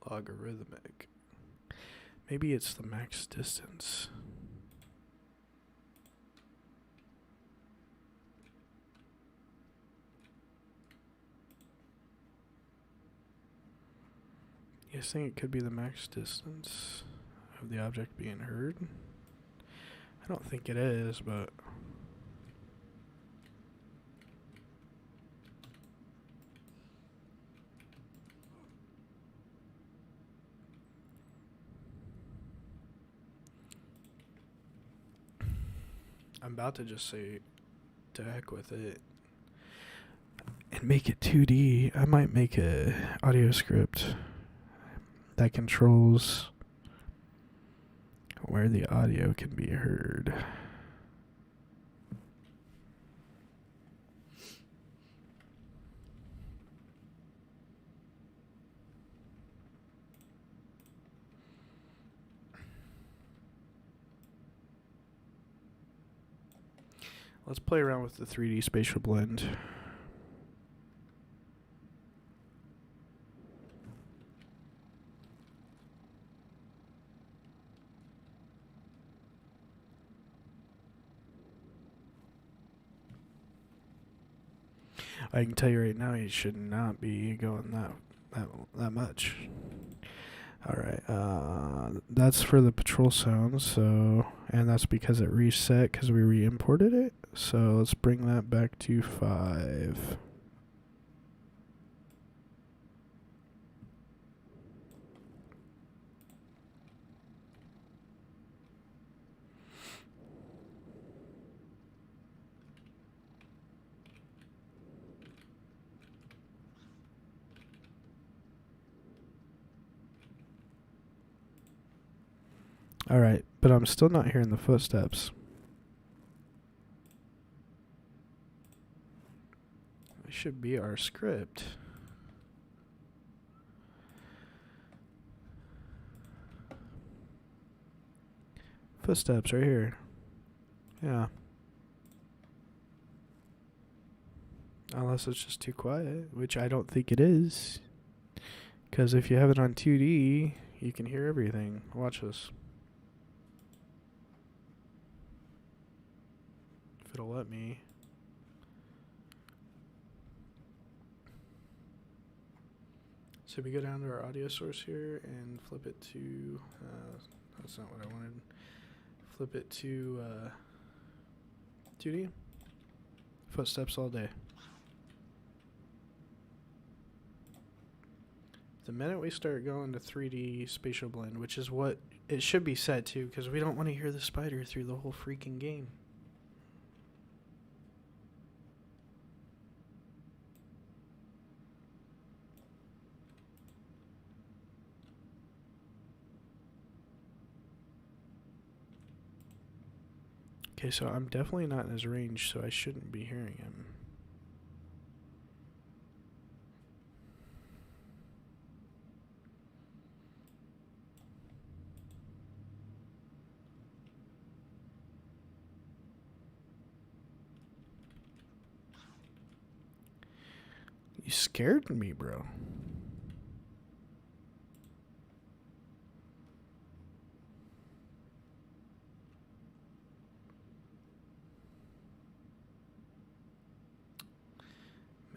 Logarithmic. Maybe it's the max distance. You guys think it could be the max distance of the object being heard? I don't think it is, but I'm about to just say to heck with it and make it 2D. I might make a audio script that controls where the audio can be heard. Let's play around with the 3D spatial blend. I can tell you right now, you should not be going that much. All right, that's for the patrol sound. So, and that's because it reset because we re-imported it. So let's bring that back to 5. Alright, but I'm still not hearing the footsteps. This should be our script. Footsteps right here. Yeah. Unless it's just too quiet, which I don't think it is. Because if you have it on 2D, you can hear everything. Watch this. If it'll let me. So we go down to our audio source here and flip it to, that's not what I wanted. Flip it to 2D. Footsteps all day. The minute we start going to 3D spatial blend, which is what it should be set to, because we don't want to hear the spider through the whole freaking game. Okay, so I'm definitely not in his range, so I shouldn't be hearing him. You scared me, bro.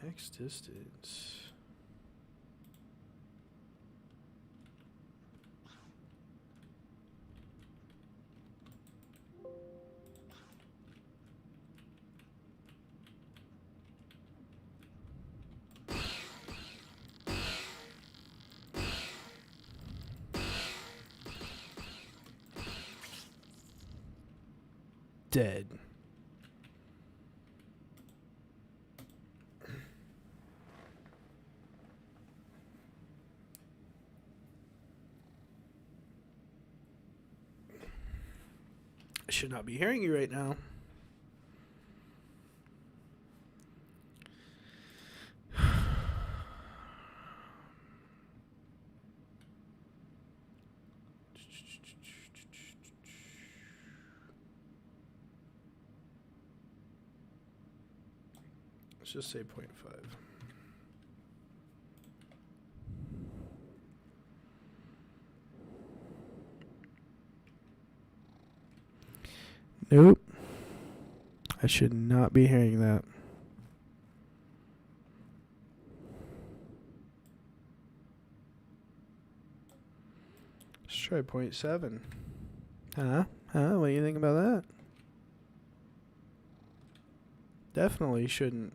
Max distance. Dead. I should not be hearing you right now. Let's just say 0.5. Nope. I should not be hearing that. Let's try 0.7. Huh? What do you think about that? Definitely shouldn't.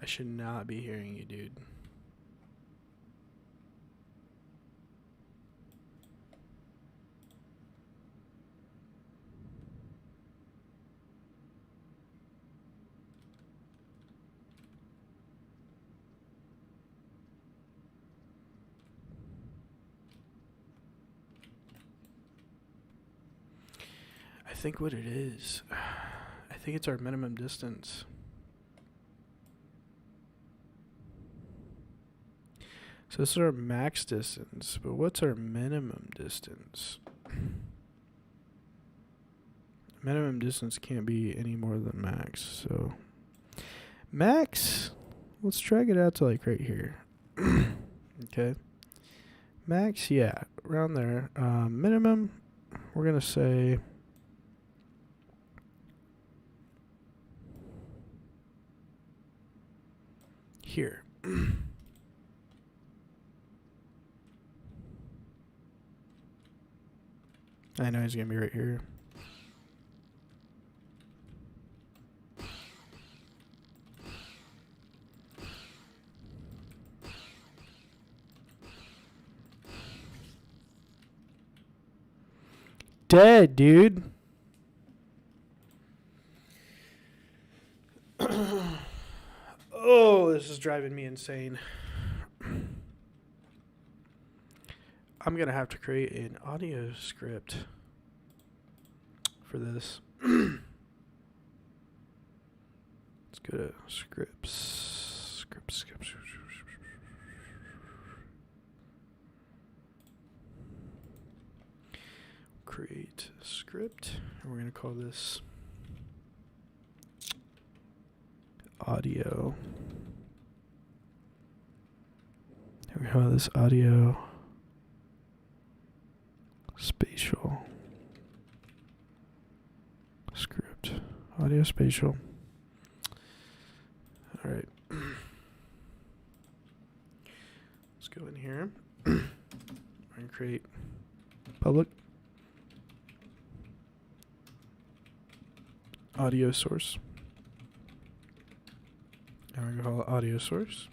I should not be hearing you, dude. I think what it is, I think it's our minimum distance. So this is our max distance, but what's our minimum distance? Minimum distance can't be any more than max, so max, let's drag it out to like right here. Okay. Max, yeah, around there. Minimum, we're gonna say here. I know he's gonna be right here. dead, dude. Oh, this is driving me insane. I'm going to have to create an audio script for this. Let's go to scripts. Scripts. Create a script. And we're going to call this audio. And we call this audio spatial script. Audio spatial. All right. Let's go in here. We're going to create public audio source. And we're going to call it audio source.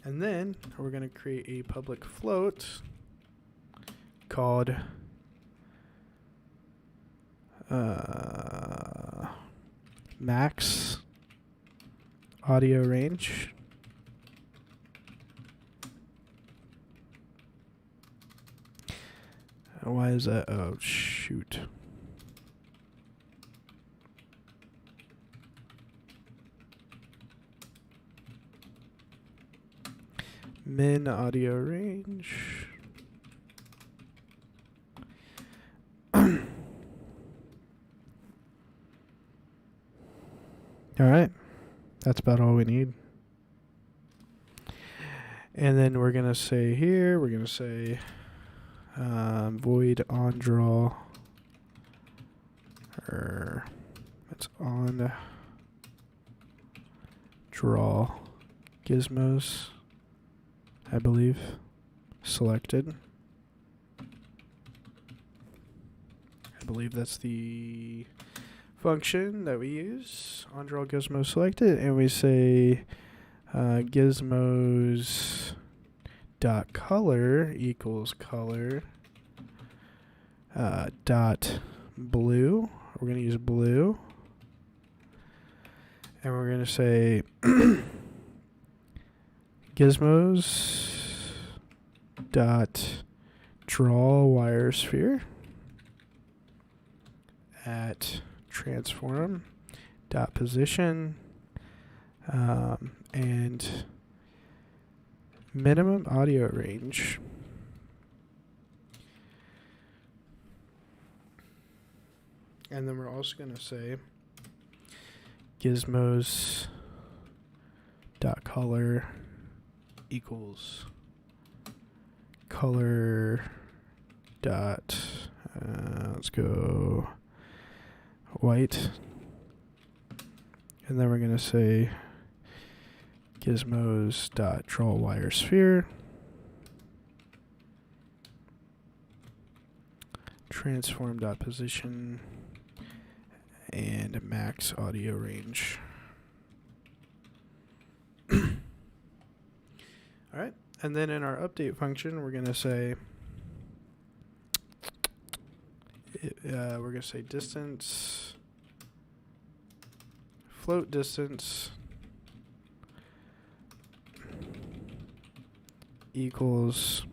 And then we're going to create a public float called max audio range. Why is that? Oh, shoot. Min audio range. All right. That's about all we need. And then we're going to say here, we're going to say void on draw. Or it's on draw gizmos, I believe, selected. I believe that's the function that we use. On draw gizmo selected, and we say gizmos dot color equals color dot blue. We're going to use blue, and we're going to say gizmos dot draw wire sphere at transform dot position and minimum audio range. And then we're also going to say gizmos dot color equals color dot let's go white, and then we're going to say gizmos dot draw wire sphere transform dot position and max audio range. All right, and then in our update function, we're going to say distance float distance equals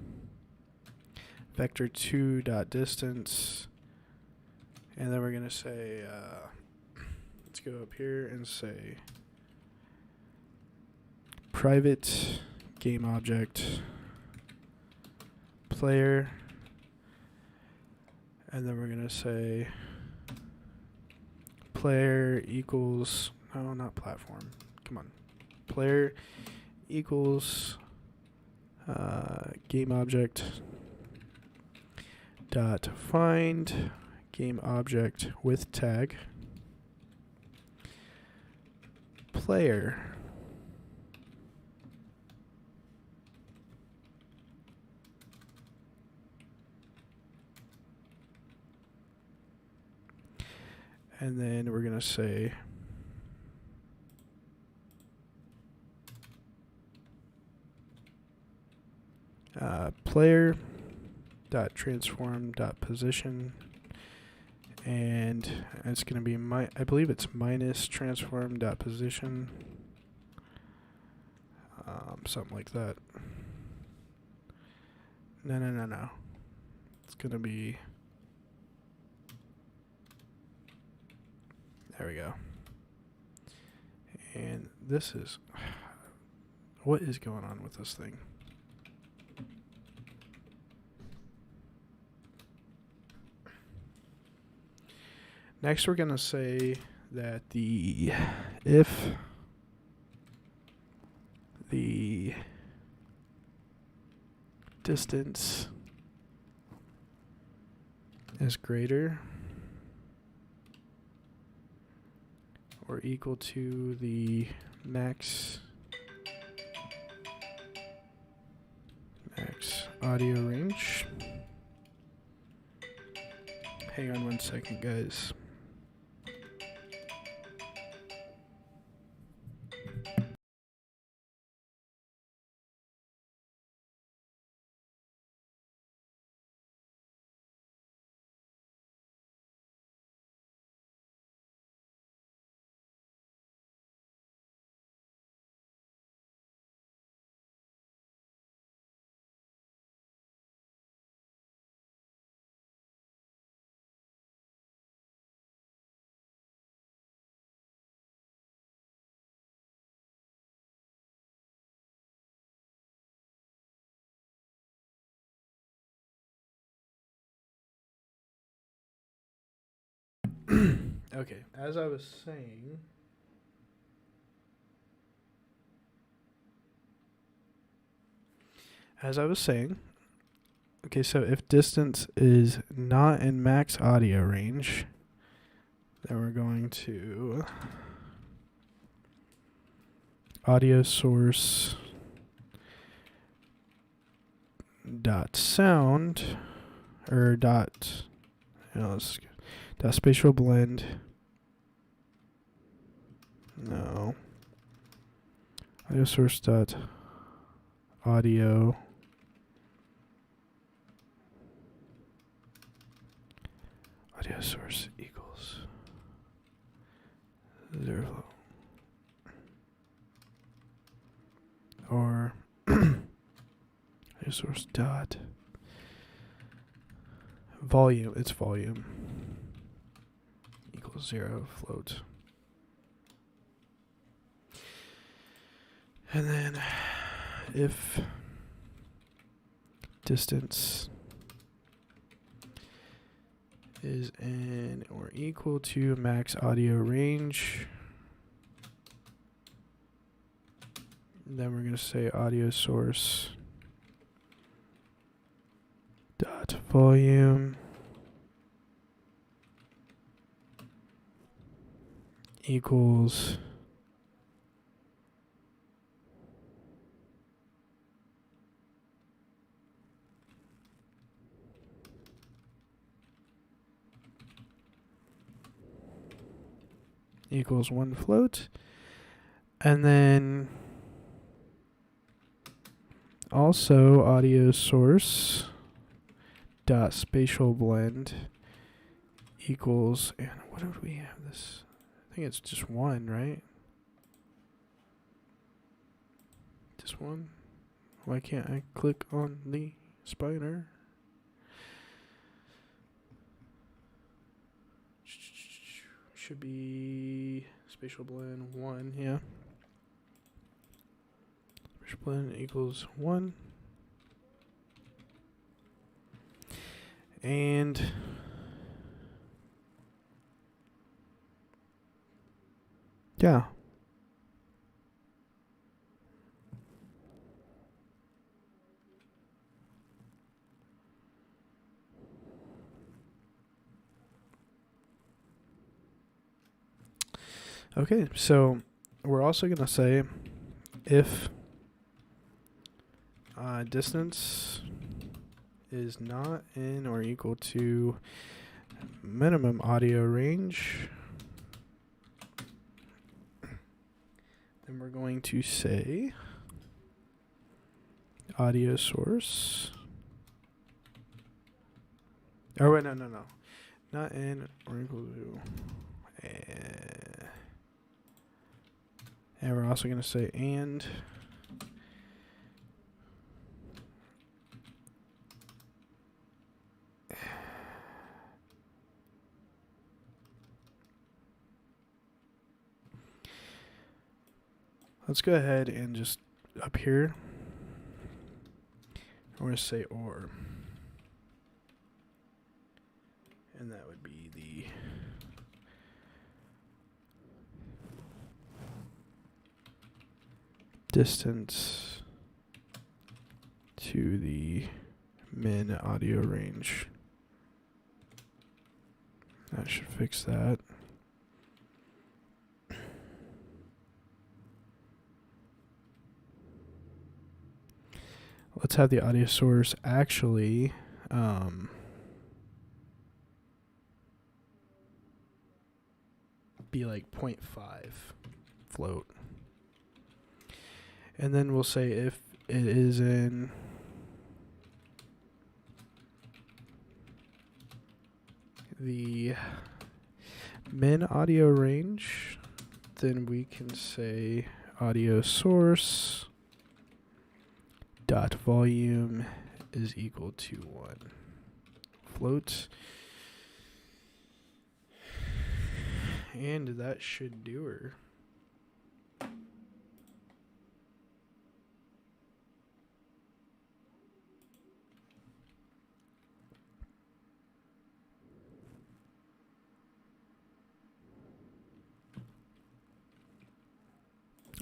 vector 2 dot distance, and then we're going to say let's go up here and say private game object player, and then we're going to say player equals, no, not platform, come on, player equals game object dot find game object with tag player. And then we're going to say player dot transform dot position, and it's going to be I believe it's minus transform dot position, something like that. No. It's going to be, there we go. And this is, what is going on with this thing? Next, we're going to say that if the distance is greater or equal to the max audio range. Hang on 1 second, guys. Okay, as I was saying, okay, so if distance is not in max audio range, then we're going to audio source dot sound or dot, dot spatial blend. No. Audio source dot audio source equals 0, or audio source dot volume. It's volume equals 0 float. And then if distance is in or equal to max audio range, then we're going to say audio source dot volume equals equals 1 float. And then also audio source dot spatial blend equals, and what do we have this? I think it's just 1, right? Just 1. Why can't I click on the spider? Should be spatial blend 1, yeah. Spatial blend equals 1. And yeah. Okay, so we're also going to say if distance is not in or equal to minimum audio range, then we're going to say audio source. Oh wait, no. Not in or equal to. And we're also going to say and. Let's go ahead and just up here, we're going to say or. And that would be the distance to the min audio range. That should fix that. Let's have the audio source actually be like 0.5 float. And then we'll say if it is in the min audio range, then we can say audio source dot volume is equal to 1 float. And that should do her.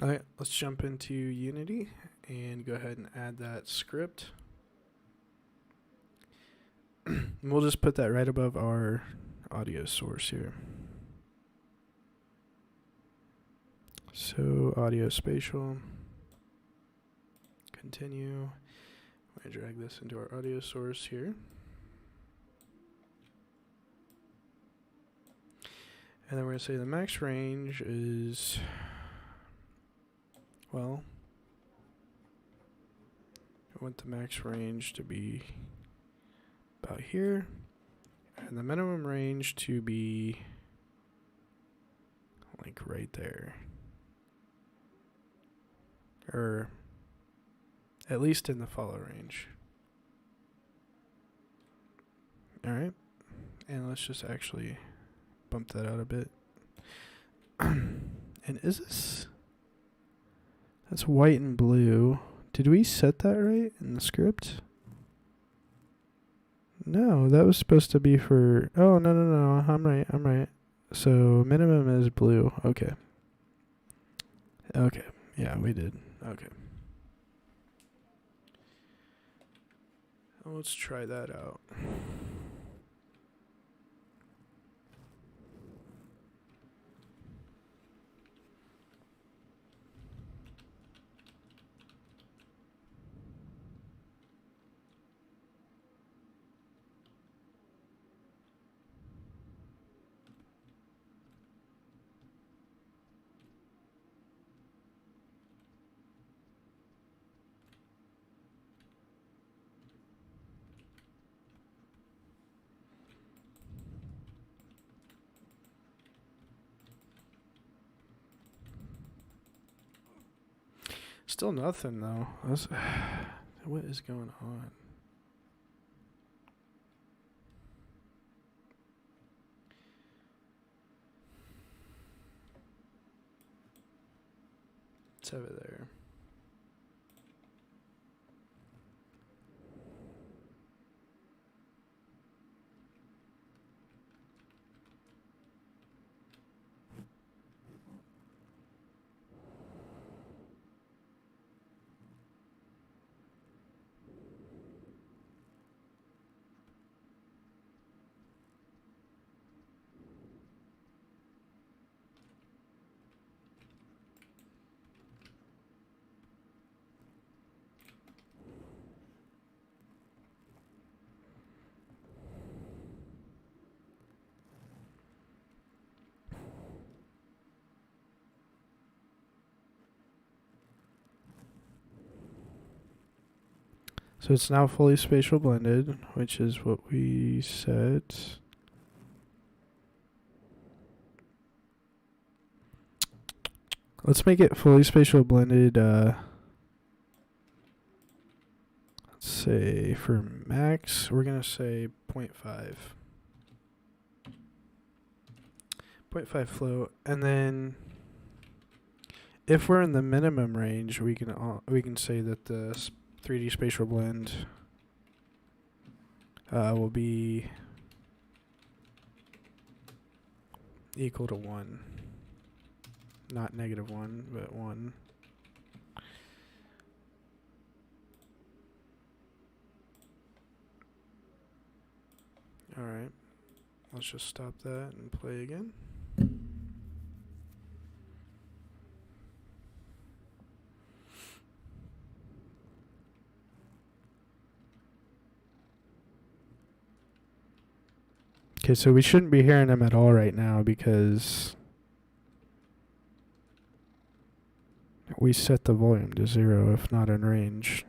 Alright, let's jump into Unity and go ahead and add that script. And we'll just put that right above our audio source here. So audio spatial, continue. I'm going to drag this into our audio source here. And then we're going to say the max range is, well, I want the max range to be about here, and the minimum range to be like right there. Or at least in the follow range. Alright. And let's just actually bump that out a bit. And is this... That's white and blue. Did we set that right in the script? No, that was supposed to be for... Oh, no. I'm right. So minimum is blue. Okay. Yeah, we did. Okay. Let's try that out. Still nothing though. What is going on? Let's have it there. So it's now fully spatial blended, which is what we set. Let's make it fully spatial blended, let's say for max, we're going to say 0.5. 0.5 float, and then if we're in the minimum range, we can say that the 3D spatial blend will be equal to 1. Not -1, but 1. Alright, let's just stop that and play again. Okay, so we shouldn't be hearing them at all right now because we set the volume to 0 if not in range.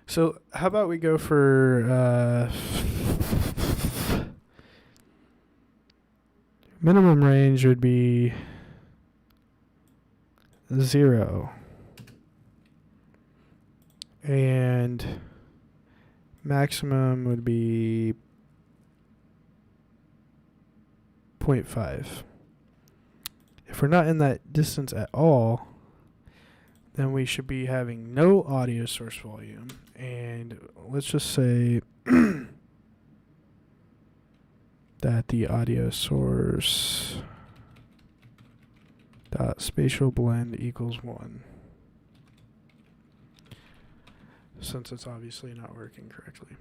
So how about we go for minimum range would be 0. And maximum would be 0.5. If we're not in that distance at all, then we should be having no audio source volume. And let's just say that the audio source dot spatial blend equals 1. Since it's obviously not working correctly.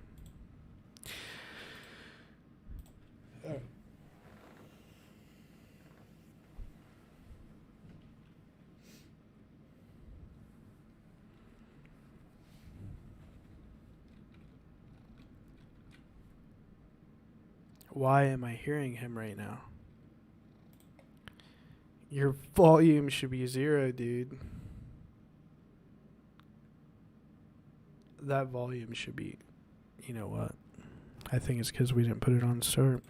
Why am I hearing him right now? Your volume should be 0, dude. That volume should be, you know what? I think it's because we didn't put it on start.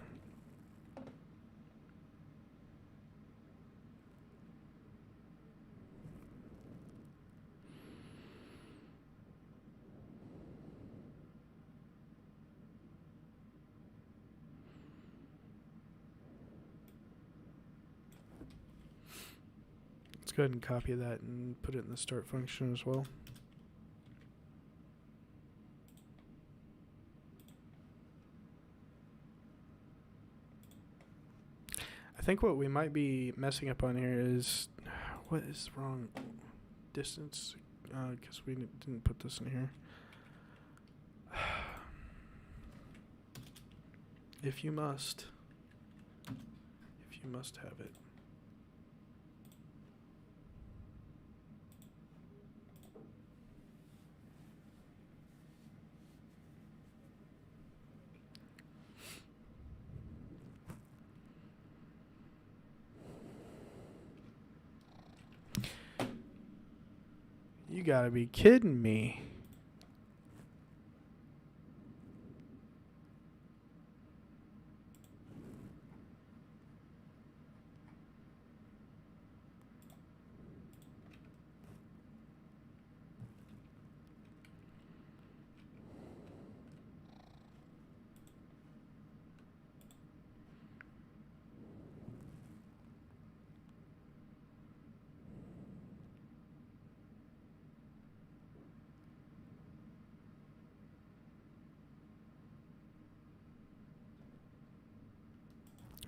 Let's go ahead and copy that and put it in the start function as well. I think what we might be messing up on here is, what is wrong? Distance, because we didn't put this in here. If you must have it. You gotta be kidding me.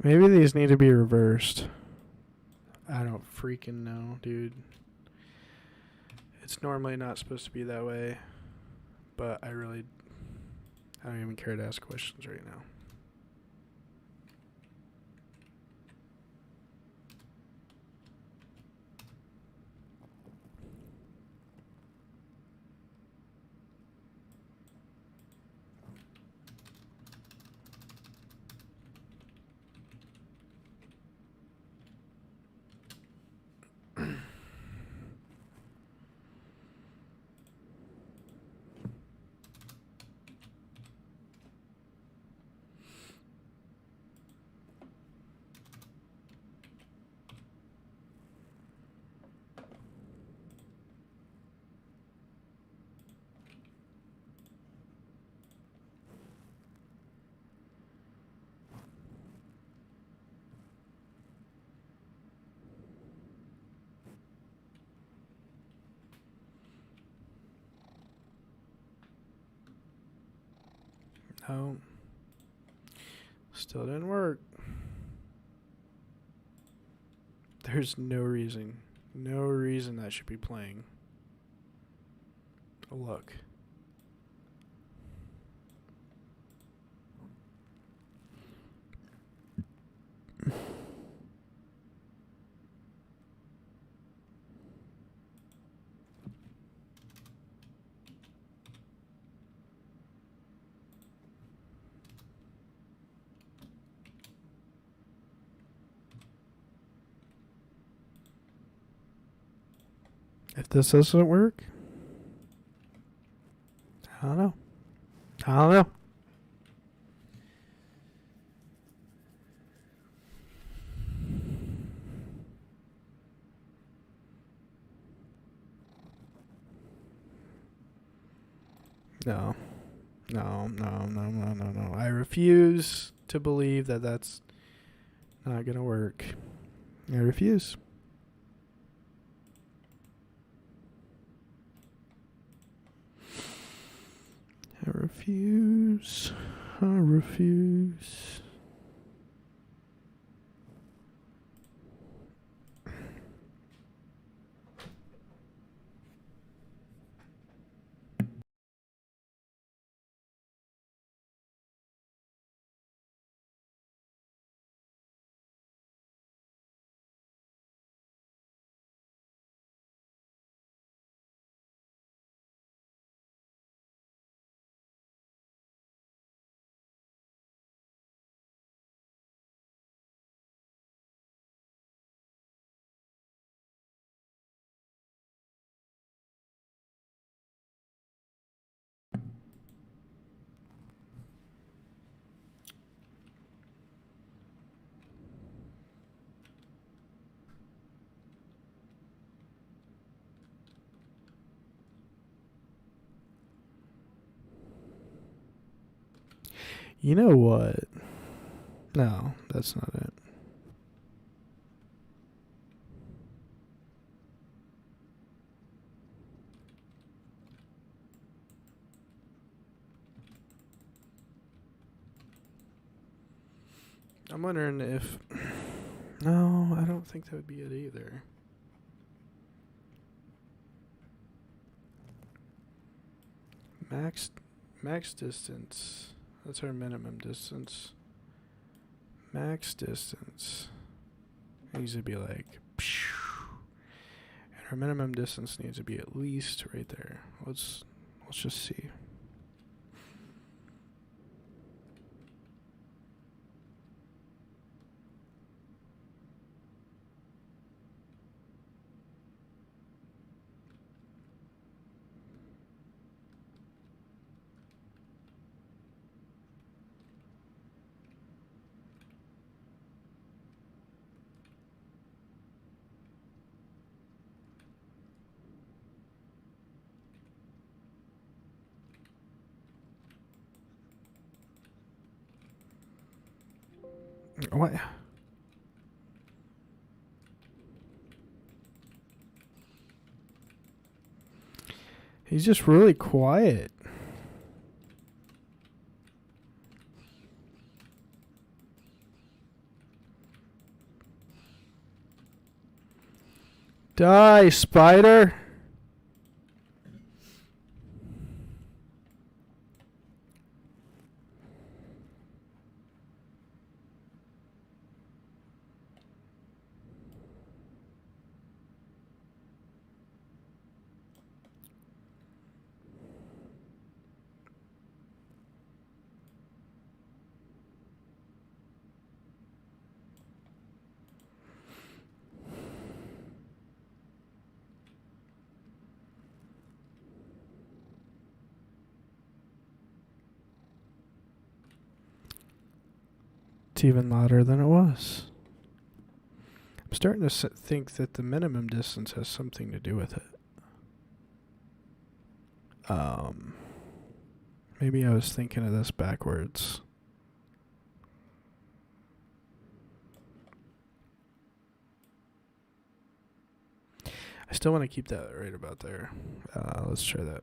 Maybe these need to be reversed. I don't freaking know, dude. It's normally not supposed to be that way, but I don't even care to ask questions right now. No. Still didn't work. There's no reason that should be playing. Look. If this doesn't work, I don't know. I don't know. No. No. I refuse to believe that that's not going to work. I refuse. I refuse. I refuse. You know what? No, that's not it. I'm wondering if... No, I don't think that would be it either. Max distance. That's our minimum distance. Max distance needs to be like... And our minimum distance needs to be at least right there. Let's just see. What? He's just really quiet. Die, spider! It's even louder than it was. I'm starting to think that the minimum distance has something to do with it. Maybe I was thinking of this backwards. I still want to keep that right about there. Let's try that.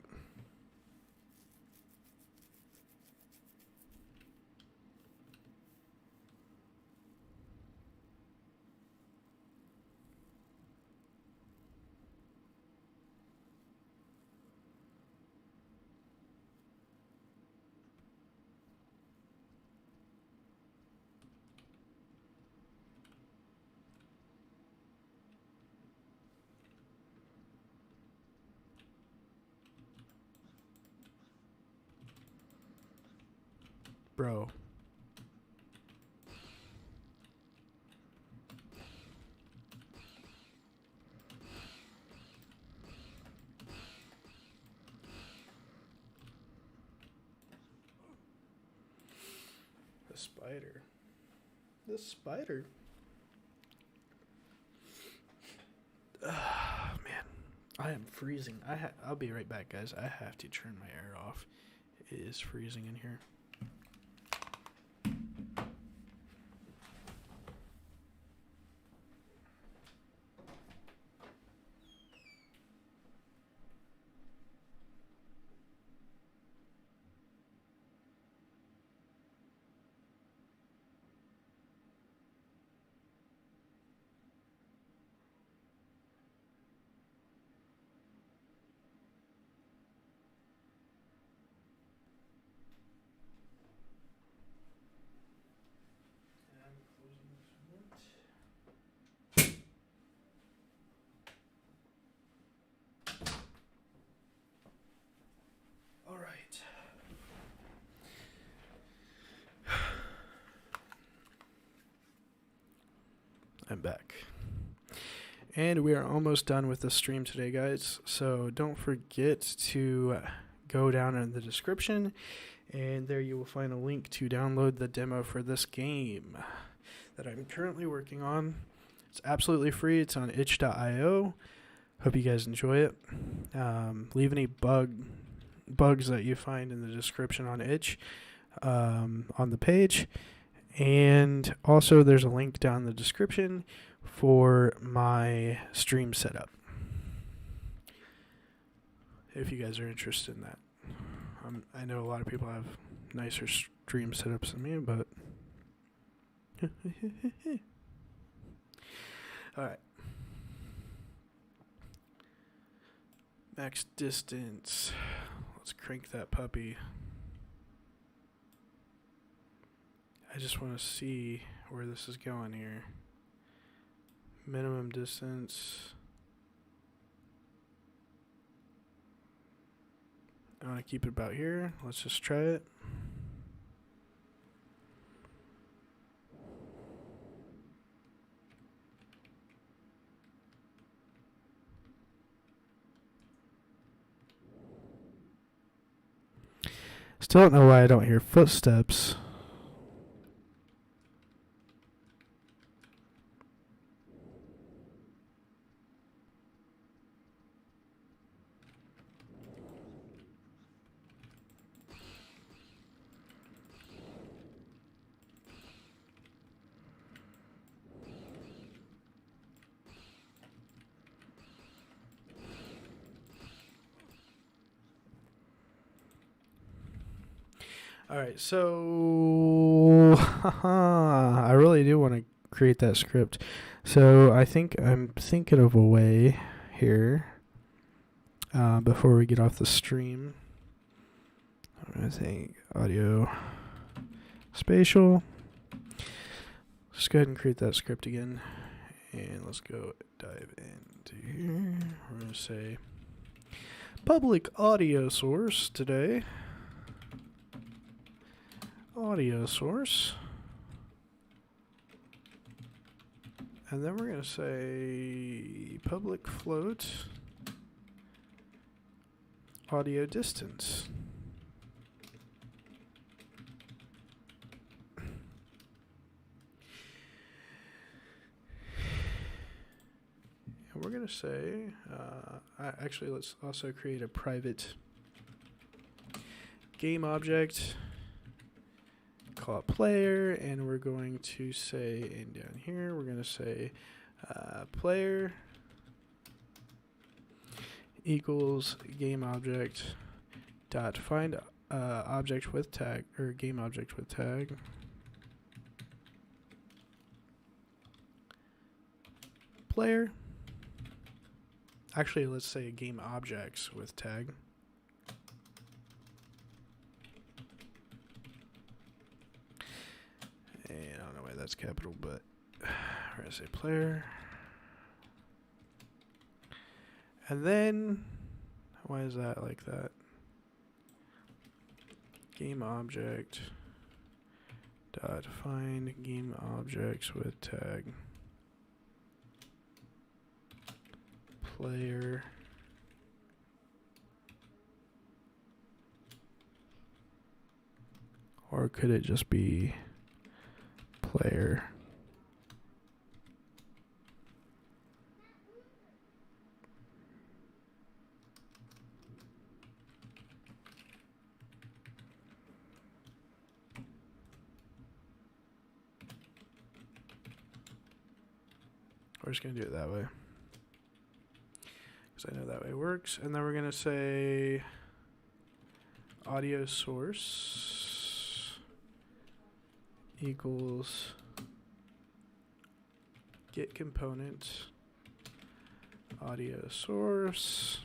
Bro. The spider. The spider. Man, I am freezing. I'll be right back, guys. I have to turn my air off. It is freezing in here. All right. I'm back. And we are almost done with the stream today, guys. So don't forget to go down in the description, and there you will find a link to download the demo for this game that I'm currently working on. It's absolutely free. It's on itch.io. Hope you guys enjoy it. Leave any bugs that you find in the description on itch on the page. And also there's a link down in the description for my stream setup, if you guys are interested in that. I know a lot of people have nicer stream setups than me, but alright. Max distance. Let's crank that puppy. I just want to see where this is going here. Minimum distance. I want to keep it about here. Let's just try it. Still don't know why I don't hear footsteps. Alright, so I really do want to create that script. So I think I'm thinking of a way here before we get off the stream. I'm going to think audio spatial. Let's go ahead and create that script again. And let's go dive into here. We're going to say public audio source today. Audio source. And then we're going to say public float audio distance. And we're going to say, actually, let's also create a private game object. Call it player, and we're going to say, and down here we're going to say player equals game object dot find object with tag, or game object with tag. Player. Actually, let's say game objects with tag. And I don't know why that's capital, but we're going to say player. And then, why is that like that? Game object dot find game objects with tag player or could it just be player? We're just going to do it that way, because I know that way works. And then we're going to say audio source equals get component audio source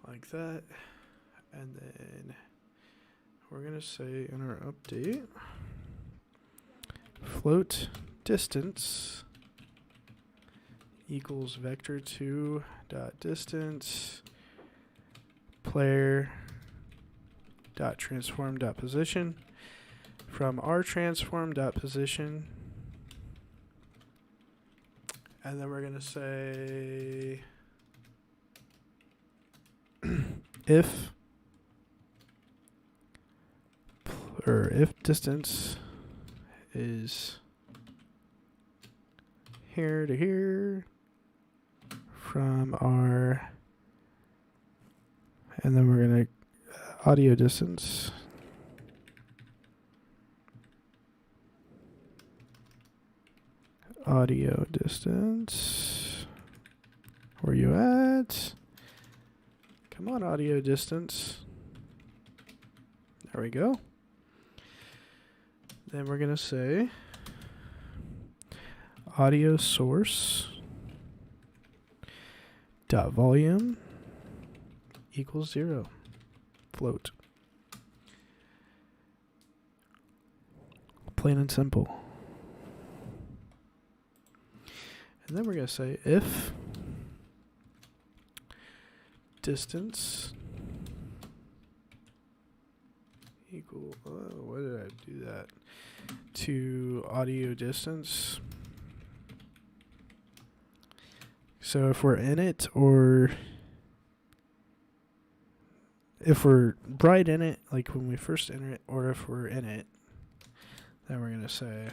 like that. And then we're going to say in our update float distance equals vector2 dot distance player dot transform dot position from our transform dot position. And then we're going to say if distance is here to here from our, and then we're going to audio distance where you at? Come on, audio distance. There we go. Then we're going to say audio source dot volume equals 0. Float. Plain and simple. And then we're going to say if distance equal, why did I do that? To audio distance. So if we're in it, or if we're right in it, like when we first enter it, or if we're in it, then we're going to say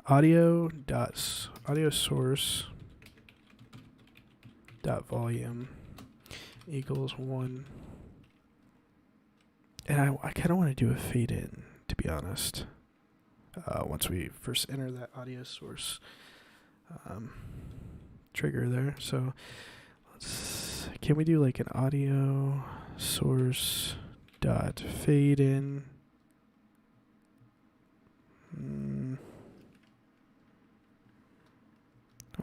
audio source dot volume equals 1. And I kind of want to do a fade in, to be honest, once we first enter that audio source trigger there. So can we do like an audio source dot fade in?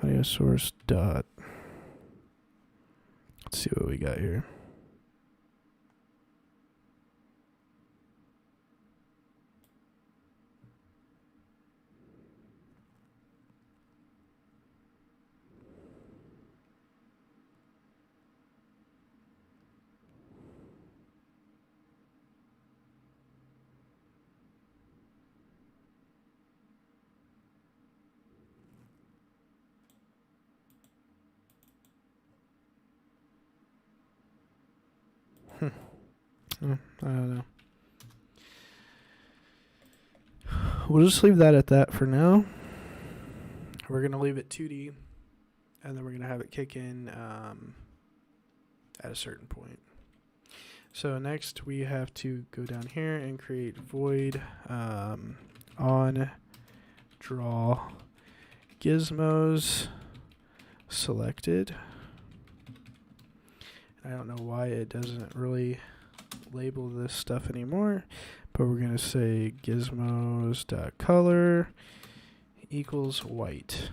Audio source dot, let's see what we got here. I don't know. We'll just leave that at that for now. We're going to leave it 2D, and then we're going to have it kick in at a certain point. So next we have to go down here and create void on draw gizmos selected. I don't know why it doesn't really label this stuff anymore, but we're going to say gizmos.color equals white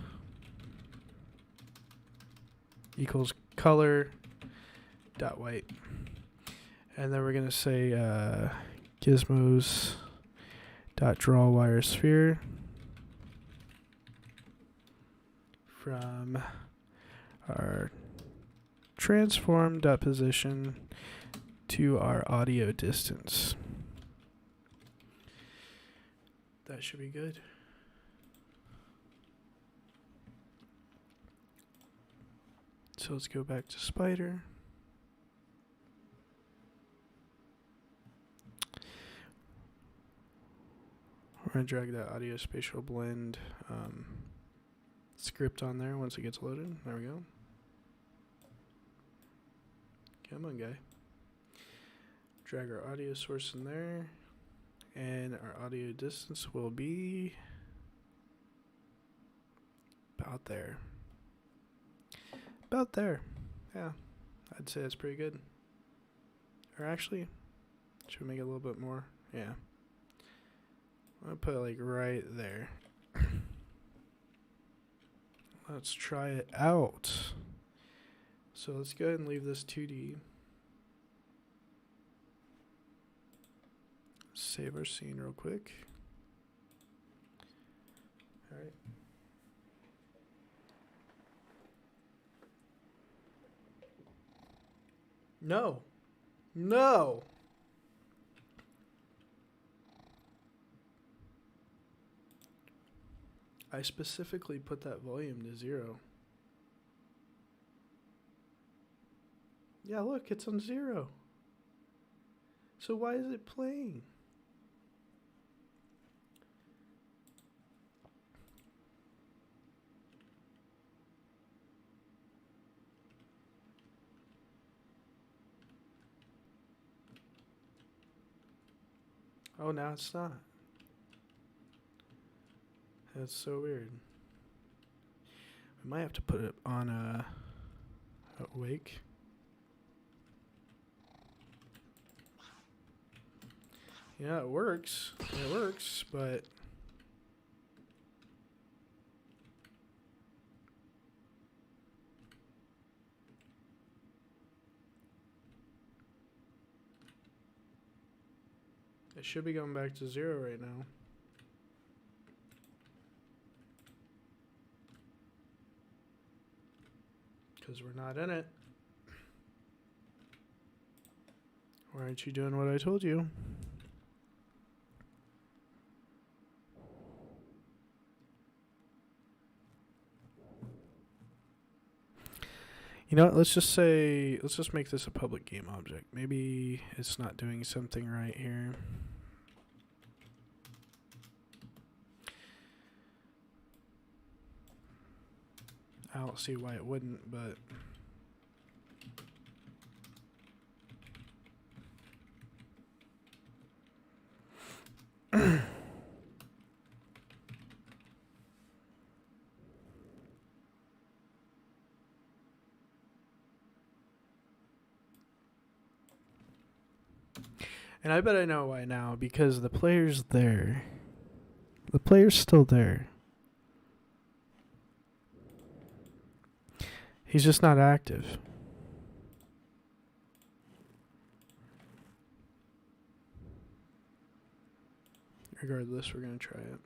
equals color dot white. And then we're going to say gizmos dot draw wire sphere from our transform position to our audio distance. That should be good. So let's go back to Spider. We're going to drag that audio spatial blend script on there once it gets loaded. There we go. Come on, guy. Drag our audio source in there. And our audio distance will be about there. About there. Yeah, I'd say that's pretty good. Or actually, should we make it a little bit more? Yeah. I'm going to put it like right there. Let's try it out. So let's go ahead and leave this 2D. Save our scene real quick. All right. No. No. I specifically put that volume to 0. Yeah, look, it's on 0. So why is it playing? Oh, now it's not. That's so weird. We might have to put it on awake. Yeah, it works. It works, but it should be going back to 0 right now. Because we're not in it. Why aren't you doing what I told you? You know what, let's just make this a public game object. Maybe it's not doing something right here. I don't see why it wouldn't, but and I bet I know why now, because the player's there. The player's still there. He's just not active. Regardless, we're going to try it.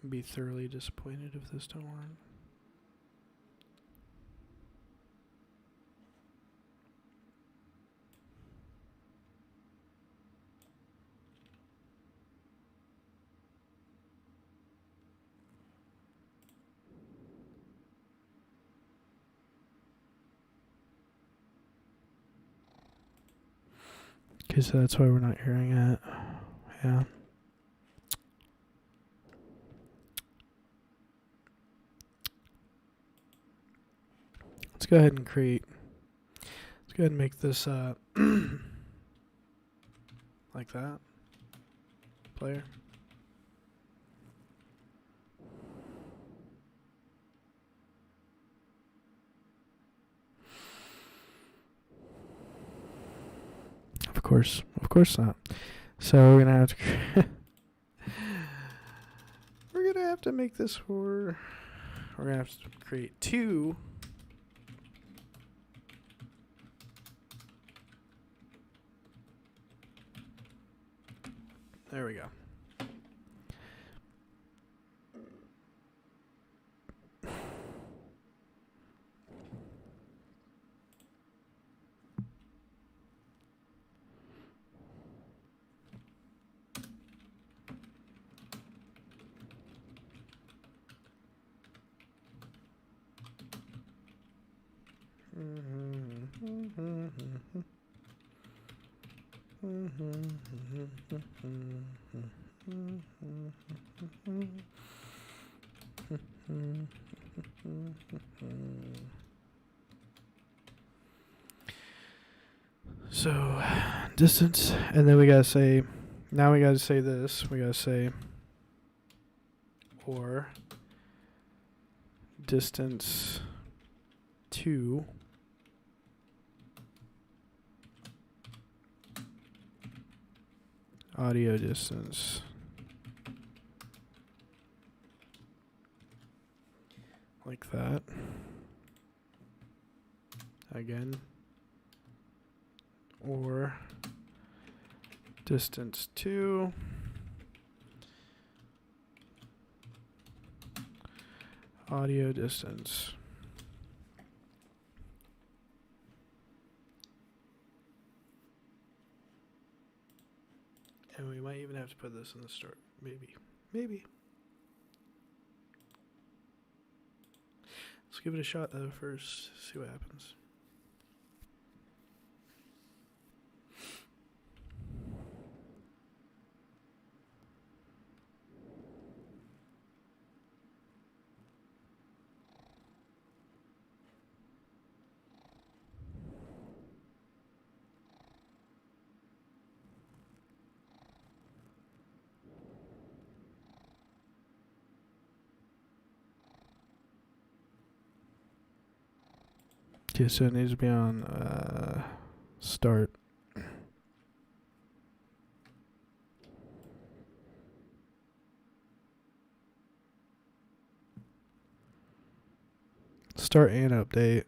I'd be thoroughly disappointed if this don't work. Okay, so that's why we're not hearing it. Yeah. Let's go ahead and make this like that. Player. Of course not. So we're gonna have to we're gonna have to make this we're gonna have to create 2. There we go. So, distance, and then we gotta say, now we gotta say this, we gotta say, or distance to audio distance. Like that. Again. Or distance to audio distance. And we might even have to put this in the start. Maybe. Let's give it a shot though first. See what happens. Okay, so it needs to be on start. Start and update.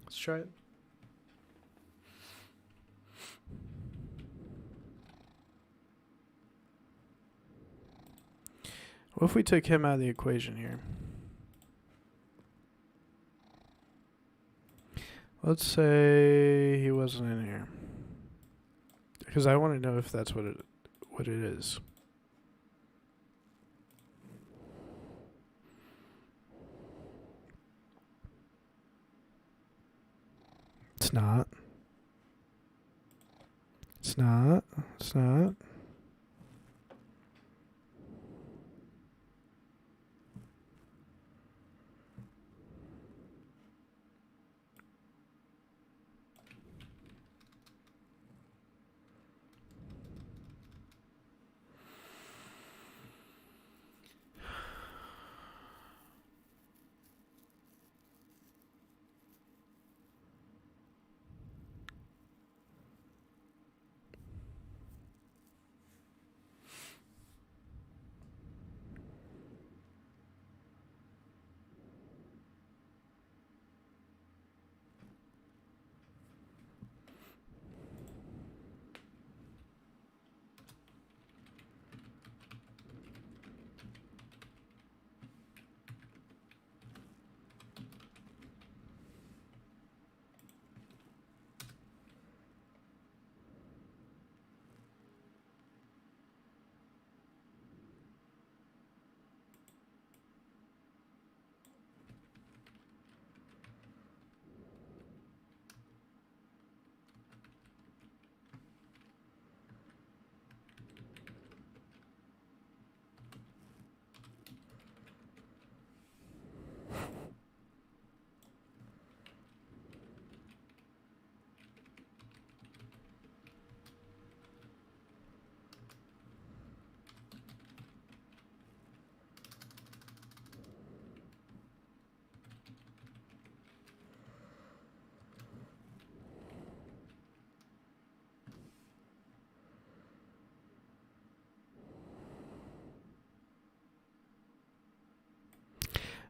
Let's try it. What if we took him out of the equation here? Let's say he wasn't in here. Because I want to know if that's what it is. It's not. It's not. It's not.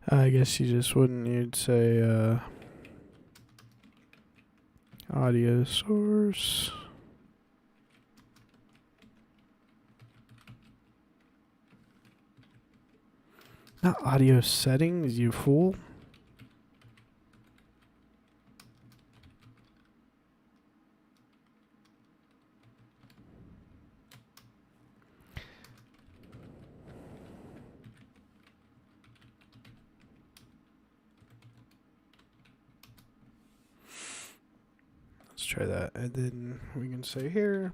I guess you just wouldn't. You'd say audio source. Not audio settings, you fool. Let's try that. And then we can say here.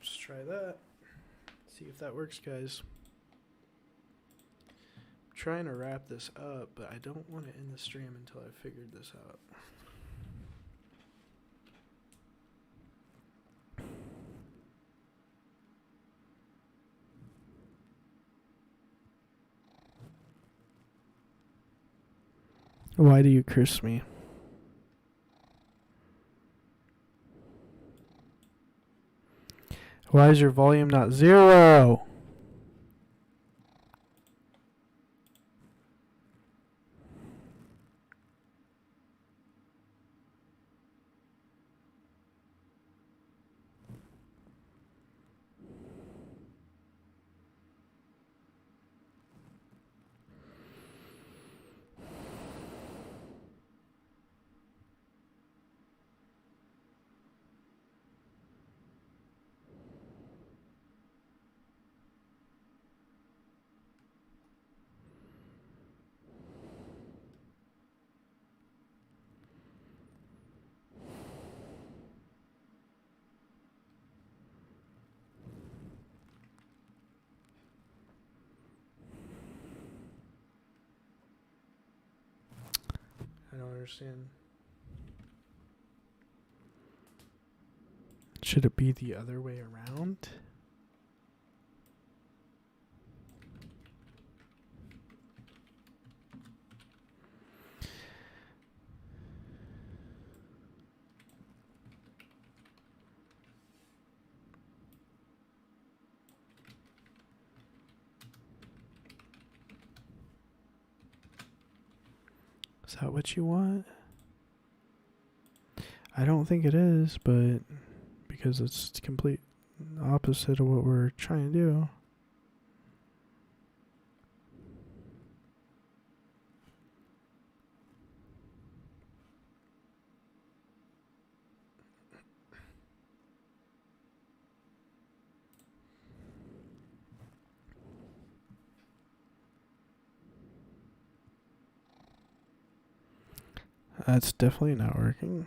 Let's try that. See if that works, guys. I'm trying to wrap this up, but I don't want to end the stream until I figured this out. Why do you curse me? Why is your volume not 0? I don't understand. Should it be the other way around? Is that what you want? I don't think it is, but because it's complete opposite of what we're trying to do. That's definitely not working.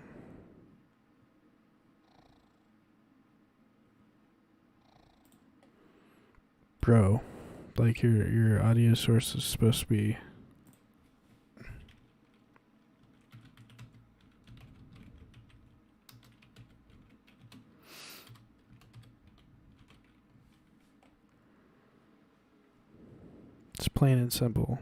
Bro, like your audio source is supposed to be it's plain and simple.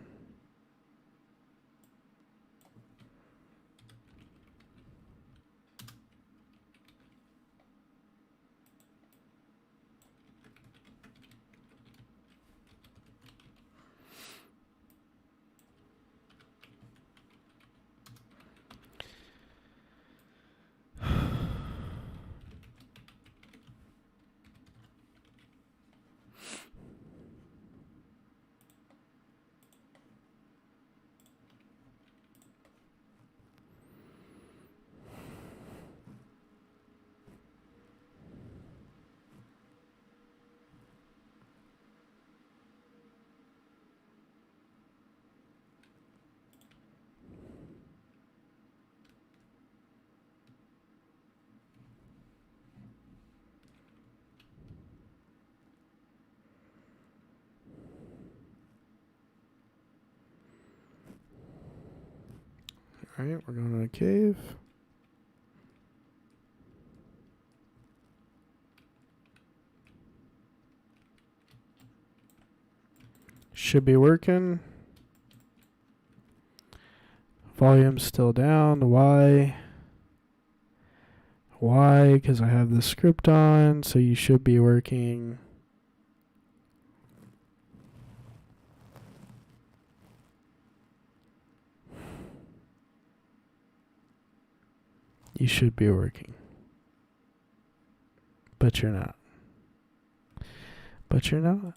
Alright, we're going to a cave. Should be working. Volume's still down. Why? Why? Because I have the script on, so you should be working. You should be working. But you're not. But you're not.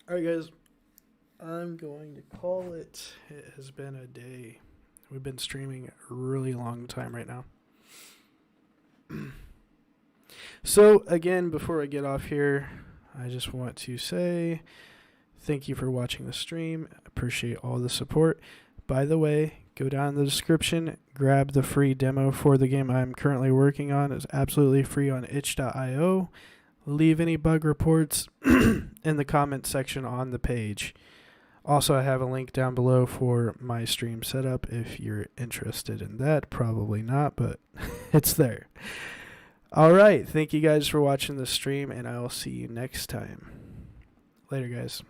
Alright, guys. I'm going to call it. It has been a day. We've been streaming a really long time right now. So, again, before I get off here, I just want to say thank you for watching the stream. Appreciate all the support. By the way, go down in the description, grab the free demo for the game I'm currently working on. It's absolutely free on itch.io. Leave any bug reports in the comment section on the page. Also, I have a link down below for my stream setup if you're interested in that. Probably not, but it's there. All right. Thank you guys for watching the stream, and I'll see you next time. Later, guys.